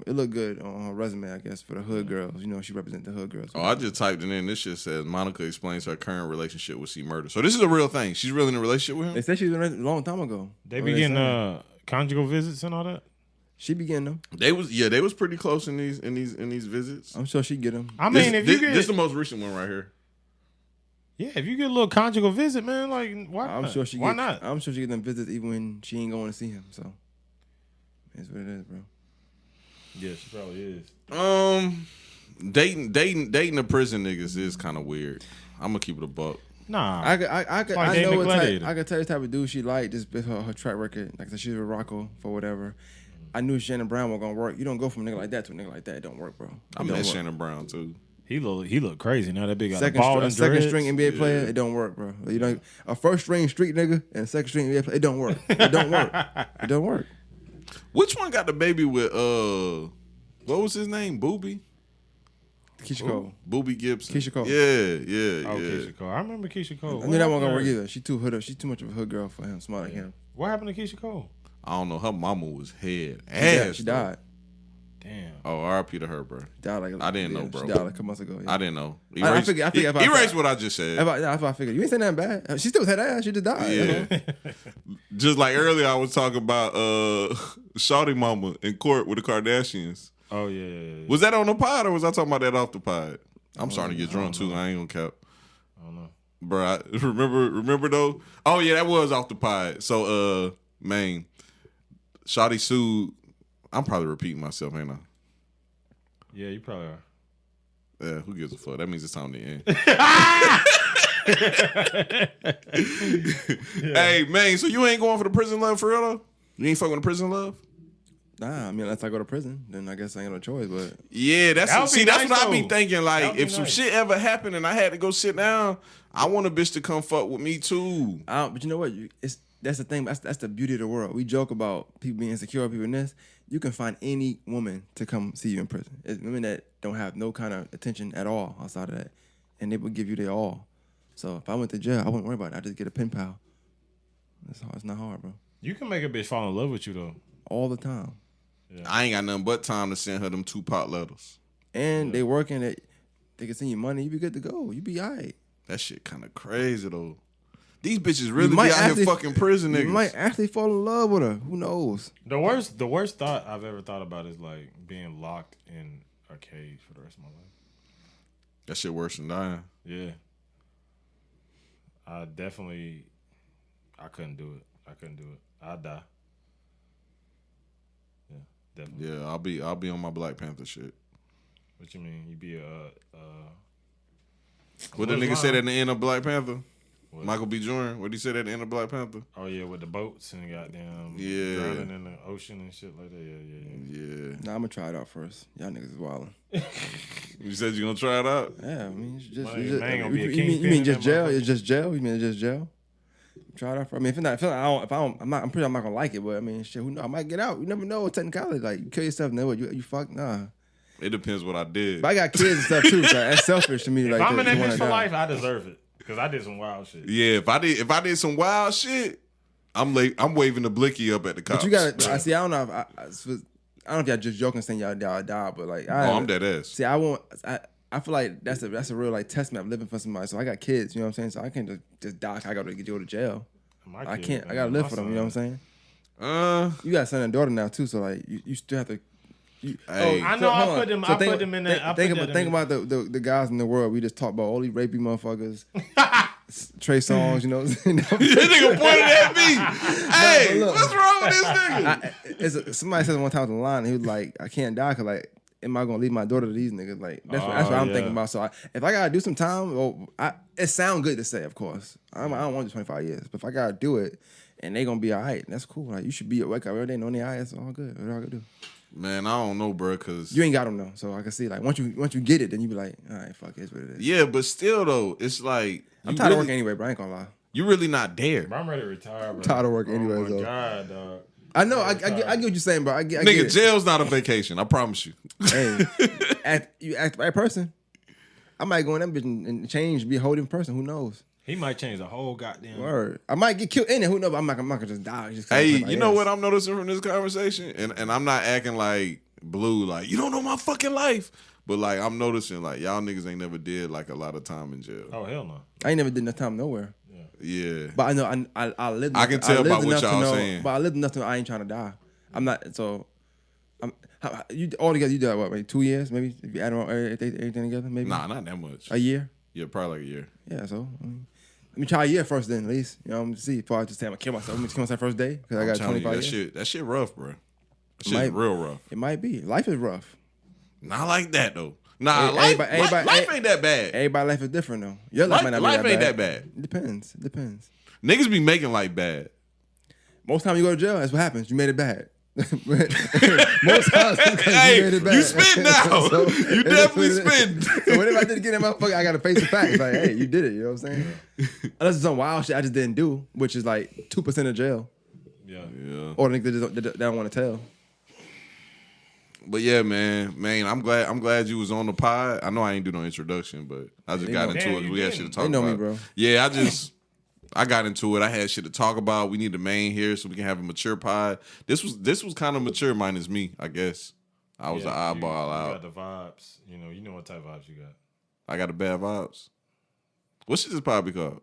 looked good on her resume. I guess for the hood girls. You know, she represents the hood girls. Oh, I just typed it in. This shit says Monica explains her current relationship with C Murder. So this is a real thing. She's really in a relationship with They him? said she was in a long time ago. They Or be getting saying. conjugal visits and all that. She be getting them. They was pretty close in these visits. I'm sure she get them. I mean, if you get, this is the most recent one right here. yeah, if you get a little conjugal visit, man, like why? I'm not? sure she. Why get, not? I'm sure she get them visits even when she ain't going to see him. So that's what it is, bro. Yeah, she probably is. Dating the prison niggas is kind of weird. I'm gonna keep it a buck. Nah, I like know dating a what type. gladiator. I could tell you the type of dude she like just based on her track record. Like I said, she was with Rocco for whatever. I knew Shannon Brown was gonna work. You don't go from a nigga like that to a nigga like that. It don't work, bro. I met Shannon Brown too. He look crazy now. That big got Second, a ball and second dreads. string NBA player, it don't work, bro. You know, a first string street nigga and a second string NBA player, it don't work. It don't work. It don't work. Which one got the baby with what was his name? Booby? Keisha Cole. Booby Gibson. Keisha Cole. Yeah. Keisha Cole. I remember Keisha Cole. I knew that wasn't gonna work either. She too hood up. She too much of a hood girl for him. Smart like him. What happened to Keisha Cole? I don't know. Her mama was head Yeah, ass. she died. Damn. Oh, R.I.P. to her, bro. Died like I didn't know, bro. She died like a couple months ago. Yeah. I didn't know. I figured Erase what I just said. That's what I figured. You ain't saying nothing bad. She still had ass. She just died. You know? Yeah. Just like earlier, I was talking about Shawty mama in court with the Kardashians. Oh yeah. Was that on the pod or was I talking about that off the pod? I'm starting to get drunk too. I ain't gonna cap. I don't know. Bro, remember though? Oh yeah, that was off the pod. So man, Shawty sued. I'm probably repeating myself, ain't I? Yeah, you probably are. Yeah, who gives a fuck? That means it's time to end. Hey, man, so you ain't going for the prison love for real though? You ain't fucking with the prison love? Nah, I mean, unless I go to prison, then I guess I ain't no choice. But Yeah, That would be that's nice, what I be though. thinking. That Like, would be if some nice. shit ever happened and I had to go sit down, I want a bitch to come fuck with me too. but you know what? That's the thing. That's the beauty of the world. We joke about people being insecure, people in this. You can find any woman to come see you in prison. It's women that don't have no kind of attention at all outside of that, and they will give you their all. So if I went to jail, I wouldn't worry about it. I just get a pen pal. It's not hard, bro. You can make a bitch fall in love with you though. All the time. I ain't got nothing but time to send her them Tupac letters. And they working it. They can send you money. You be good to go. You be all right. That shit kind of crazy though. These bitches really be out here fucking prison niggas. You might actually fall in love with her. Who knows? The worst thought I've ever thought about is like being locked in a cage for the rest of my life. That shit worse than dying. Yeah. I couldn't do it. I'd die. Yeah, definitely. Yeah, I'll be on my Black Panther shit. What you mean? You be What the nigga said at the end of Black Panther? What? Michael B. Jordan. What he said at the end of Black Panther? Oh yeah, with the boats and goddamn drowning in the ocean and shit like that. Yeah. Nah, I'm gonna try it out first. Y'all niggas is wildin'. You said you gonna try it out? Yeah, I mean, it's just, Man, it's just man gonna be a you kingpin mean in just that jail? motherfucker. It's just jail? You mean it's just jail? Try it out. I mean, I'm pretty. I'm not gonna like it, but I mean, shit. Who know? I might get out. You never know. Technicality, like you kill yourself. Never. You fuck. Nah. It depends what I did. But I got kids and stuff too. So that's selfish to me. If Like, I'm in that to bitch wanna for die. life, I deserve it because I did some wild shit. Yeah, if I did some wild shit, I'm waving the blicky up at the cops. But you got. I see. I don't know. I don't know if y'all just joking saying y'all die, but like, I'm dead ass. See, I won't. I feel like that's a real like testament of living for somebody. So I got kids. You know what I'm saying? So I can't just die. I gotta go to jail. I can't. I gotta live for them. You know what I'm saying? You got a son and daughter now too. So like, you still have to. Hey. I know. hold I put on. them. So I put them in there. Think about the guys in the world. We just talked about all these rapey motherfuckers. Trey Songz, you know. This nigga pointed at me. Hey, look. what's wrong with this nigga? Somebody said one time on the line, he was like, "I can't die because like, am I gonna leave my daughter to these niggas?" Like that's what I'm thinking about. So if I gotta do some time, it sounds good to say, of course. I don't want to do 25 years, but if I gotta do it, and they gonna be all right, that's cool. Like you should be wake up every day knowing they all right. It's all good. What I gotta do? Man, I don't know, bro, cause You ain't got them though, so I can see like once you get it, then you be like, all right, fuck, it's what it is. yeah, but still though, it's like I'm tired of working anyway, bro. I ain't gonna lie. You really not there. Bro, I'm ready to retire, bro. Tired of work anyway, Oh my though. god, dog. I know. I get what you're saying, bro. I get Nigga, it. jail's not a vacation. I promise you. Hey, you act the right person. I might go in that bitch and change, be a whole different person. Who knows? He might change the whole goddamn. Word. I might get killed in it. Who knows? I'm not gonna just die. Just 'cause Hey, I'm you know what I'm noticing from this conversation? And I'm not acting like blue, like, you don't know my fucking life. But like I'm noticing like y'all niggas ain't never did like a lot of time in jail. Oh hell no. I ain't never did no time nowhere. Yeah. But I know I lived. I can tell lived by what enough to y'all know, saying. But I lived enough to know I ain't trying to die. I'm not. So, you all together. You did what? Maybe 2 years? Maybe if you add on everything together, maybe. Nah, not that much. A year. Yeah, probably like a year. Yeah. So. Let me try a year first, then at least. You know, I'm gonna see before I just say I'm gonna kill myself. I'm gonna kill myself first day because I got I'm telling 25 you, years. that shit rough, bro. That shit's real rough. It might be. Life is rough. Not like that though. Nah, life ain't that bad. Everybody's life is different though. Your life might not be life that ain't bad. that bad. It depends. It depends. Niggas be making life bad. Most time you go to jail, that's what happens. You made it bad. Most times, Hey, made it back. you spin now. So, You definitely spin. So whenever I did get that motherfucker, I got to face the facts. Like, hey, you did it. You know what I'm saying? Unless it's some wild shit I just didn't do, which is like 2% of jail. Yeah. Or the niggas that don't want to tell. But yeah, man, I'm glad you was on the pod. I know I ain't do no introduction, but I just got into it. We had shit to talk They know about. me, bro. Yeah, I got into it. I had shit to talk about. We need the main here so we can have a mature pod. This was kind of mature minus me, I guess. I was the oddball out. You got the vibes. You know what type of vibes you got. I got the bad vibes. What should this pod be called?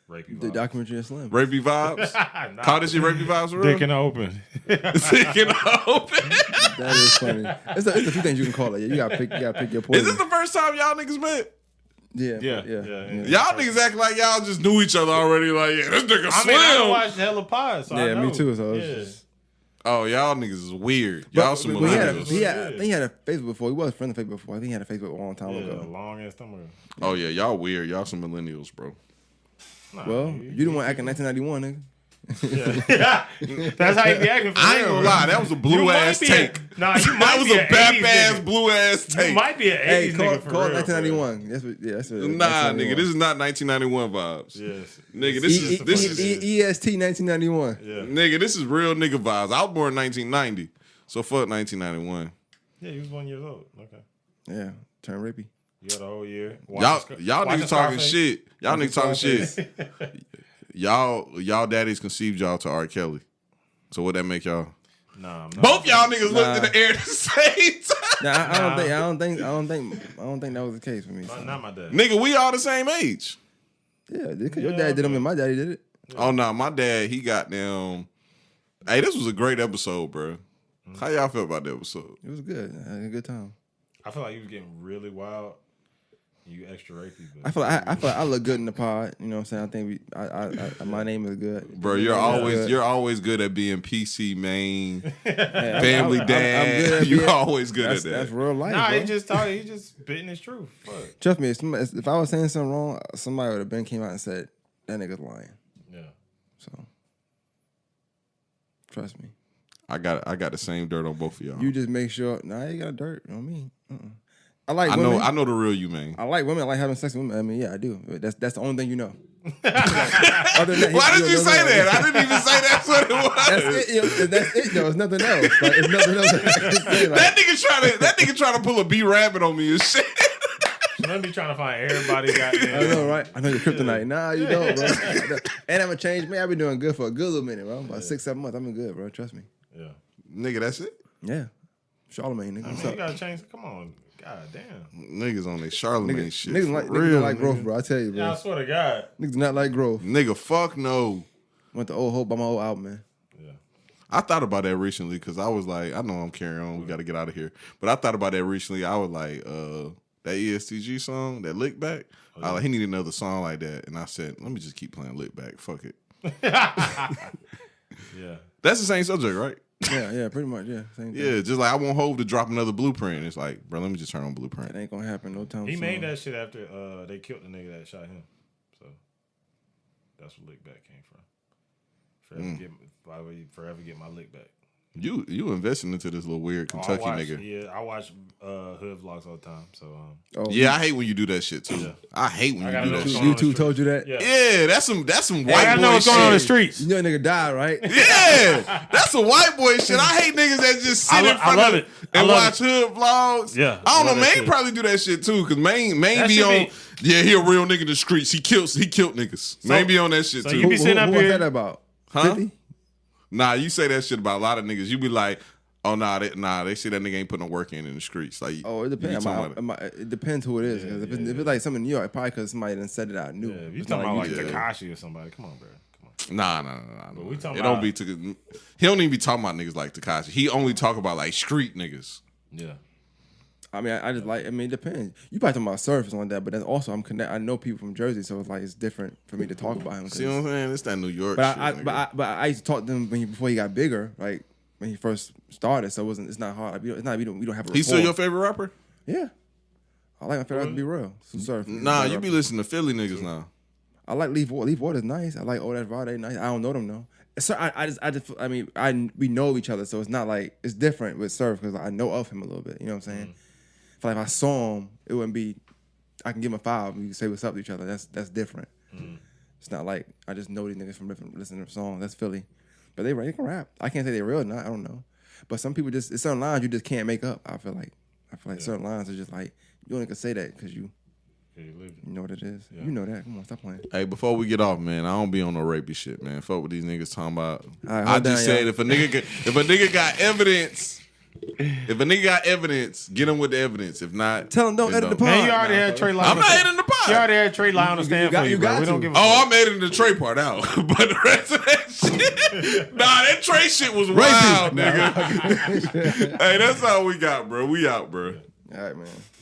Rapey The vibes. documentary Slim. Rapey vibes? Nah. Call this shit Rapey vibes for real? Dick in the open. Dick in the open. That is funny. It's a few things you can call it. Yeah, you gotta pick your poison. Is this the first time y'all niggas met? Yeah. Y'all niggas act like y'all just knew each other already. Like, yeah, this nigga I mean, I Slim. watched hella pods, so I Yeah, know. me too. So it's just, Oh, y'all niggas is weird. Y'all some but I millennials. think he had a Facebook before. He was a friend of Facebook before. I think he had a Facebook a long time Yeah, ago. long ass time ago. Oh yeah, y'all weird. Y'all some millennials, bro. Nah, Well, you the one acting 1991, nigga. Yeah. That's how you be acting for I ain't real. gonna lie, that was a blue You ass might be take. you might That was be a an bap 80s ass nigga. blue ass take. You might be an 80s Hey, call nigga for it real. 1991. That's what. Nah, nigga, this is not 1991 vibes. Yes. Nigga, this is EST 1991. Yeah. nigga, this is real nigga vibes. I was born in 1990, so fuck 1991. Yeah, he was 1 year old. Okay. Yeah, turn rapey. You got a whole year. Y'all niggas talking shit. Y'all niggas talking shit. Y'all daddies conceived y'all to R. Kelly. So what that make y'all? Nah, Both y'all niggas looked in the air at the same time. Nah, I don't think that was the case for me. So. Not my dad. Nigga, we all the same age. Yeah, because your dad did them and my daddy did it. Oh no, my dad, he got them. Hey, this was a great episode, bro. How y'all feel about the episode? It was good. I had a good time. I feel like you was getting really wild. You extra rapey, but I feel like I look good in the pod. You know what I'm saying? I think my name is good. Bro, you're always good at being PC main, family dad. I'm good at You're being- always good at that. That's real life. nah, bro. he just spitting his truth. Fuck. Trust me, if I was saying something wrong, somebody would have came out and said that nigga's lying. Yeah. So trust me. I got the same dirt on both of y'all. You just make sure. Nah, you got dirt on me. I like women. I know the real you, man. I like women. I like having sex with women. I mean, yeah, I do. That's the only thing you know. Other than that, Why did you say that? I didn't even say that's what it was. That's it. That's it. Though. It's nothing else. Like, it's nothing else. That nigga trying to pull a B rabbit on me and shit. Let me trying to find everybody goddamn. I know, right? I know your kryptonite. Nah, you don't, bro. And I'm gonna change me. I've been doing good for a good little minute, bro. About 6-7 months. I've been good, bro. Trust me. Yeah. Nigga, that's it? Yeah. Charlamagne, nigga. I What's mean, you up? gotta change. Come on. God damn. Niggas on their Charlamagne shit. Niggas for real, don't like growth, bro. I tell you, bro. Yeah, I swear to God. Niggas do not like growth. Nigga, fuck no. Went to Old Hope by my old album, man. Yeah. I thought about that recently because I was like, I know I'm carrying on. We got to get out of here. But I thought about that recently. I was like, that ESTG song, that Lick Back. I was like, he needed another song like that. And I said, let me just keep playing Lick Back. Fuck it. Yeah. That's the same subject, right? Yeah, pretty much. Yeah, same thing. Yeah, just like I want Hov to drop another Blueprint. It's like, bro, let me just turn on Blueprint. It ain't gonna happen no time He soon. made that shit after they killed the nigga that shot him. So that's where Lick Back came from. Forever get my lick back. You investing into this little weird Kentucky nigga. Yeah, I watch hood vlogs all the time. So Yeah, I hate when you do that shit too. Yeah. I hate when I you gotta do know that what's shit. going on. YouTube told you that? yeah. Yeah, that's some white I gotta boy know what's going on in the shit. streets. You know a nigga died, right? Yeah, that's some white boy shit. I hate niggas that just sit in front love of it. I and love watch hood vlogs. Yeah, I don't I know. love that Maine shit. probably do that shit too, because Maine That be should on. be- Yeah, he a real nigga in the streets. He killed niggas. Maine be on that shit so too. you be sitting up Who was here. that about? Huh? 50? Nah, you say that shit about a lot of niggas. You be like, oh they say that nigga ain't putting no work in the streets. Like, Oh, it you depends. be talking about it. It depends who it is. 'Cause if it's like something in New York, probably because somebody done said it out new. Yeah, if you It's talking not about like you just- Tekashi or somebody, come on, bro. Come on. Nah. But we talking It don't about- be he don't even be talking about niggas like Tekashi. He only talk about like street niggas. Yeah. I mean, I just like. I mean, it depends. You probably talking about surf or something like that, but then also I know people from Jersey, so it's like it's different for me to talk about him. 'Cause- See what I'm saying? It's that New York But shit. nigga. I used to talk to him before he got bigger, like when he first started. So it's not hard. It's not we don't have a. He's still rapport. your favorite rapper? Yeah, I like my favorite to be real. Some surf. Nah, you be listening to Philly niggas now. I like Leaf Water. Leaf Water's nice. I like That's Rade nice. I don't know them though. So we know each other, so it's not like it's different with Surf because I know of him a little bit. You know what I'm saying? If I saw him, it wouldn't be. I can give him a 5. We can say what's up to each other. That's different. It's not like I just know these niggas from listening to songs. That's Philly, but they can rap. I can't say they're real or not. I don't know. But some people it's certain lines you just can't make up. I feel like certain lines are just like you only can say that because you know what it is. Yeah. You know that. Come on, stop playing. Hey, before we get off, man, I don't be on no rapey shit, man. Fuck what these niggas talking about. Right, I just said if a nigga got evidence, get him with the evidence. If not, tell him don't edit the pod. Man, you already had Trey lie. I'm not editing the pod. You already had Trey lie on the stand for you, bro. We don't give a fuck. I'm editing the Trey part out, but the rest of that shit, that Trey shit was wild, nigga. Hey, that's all we got, bro. We out, bro. All right, man.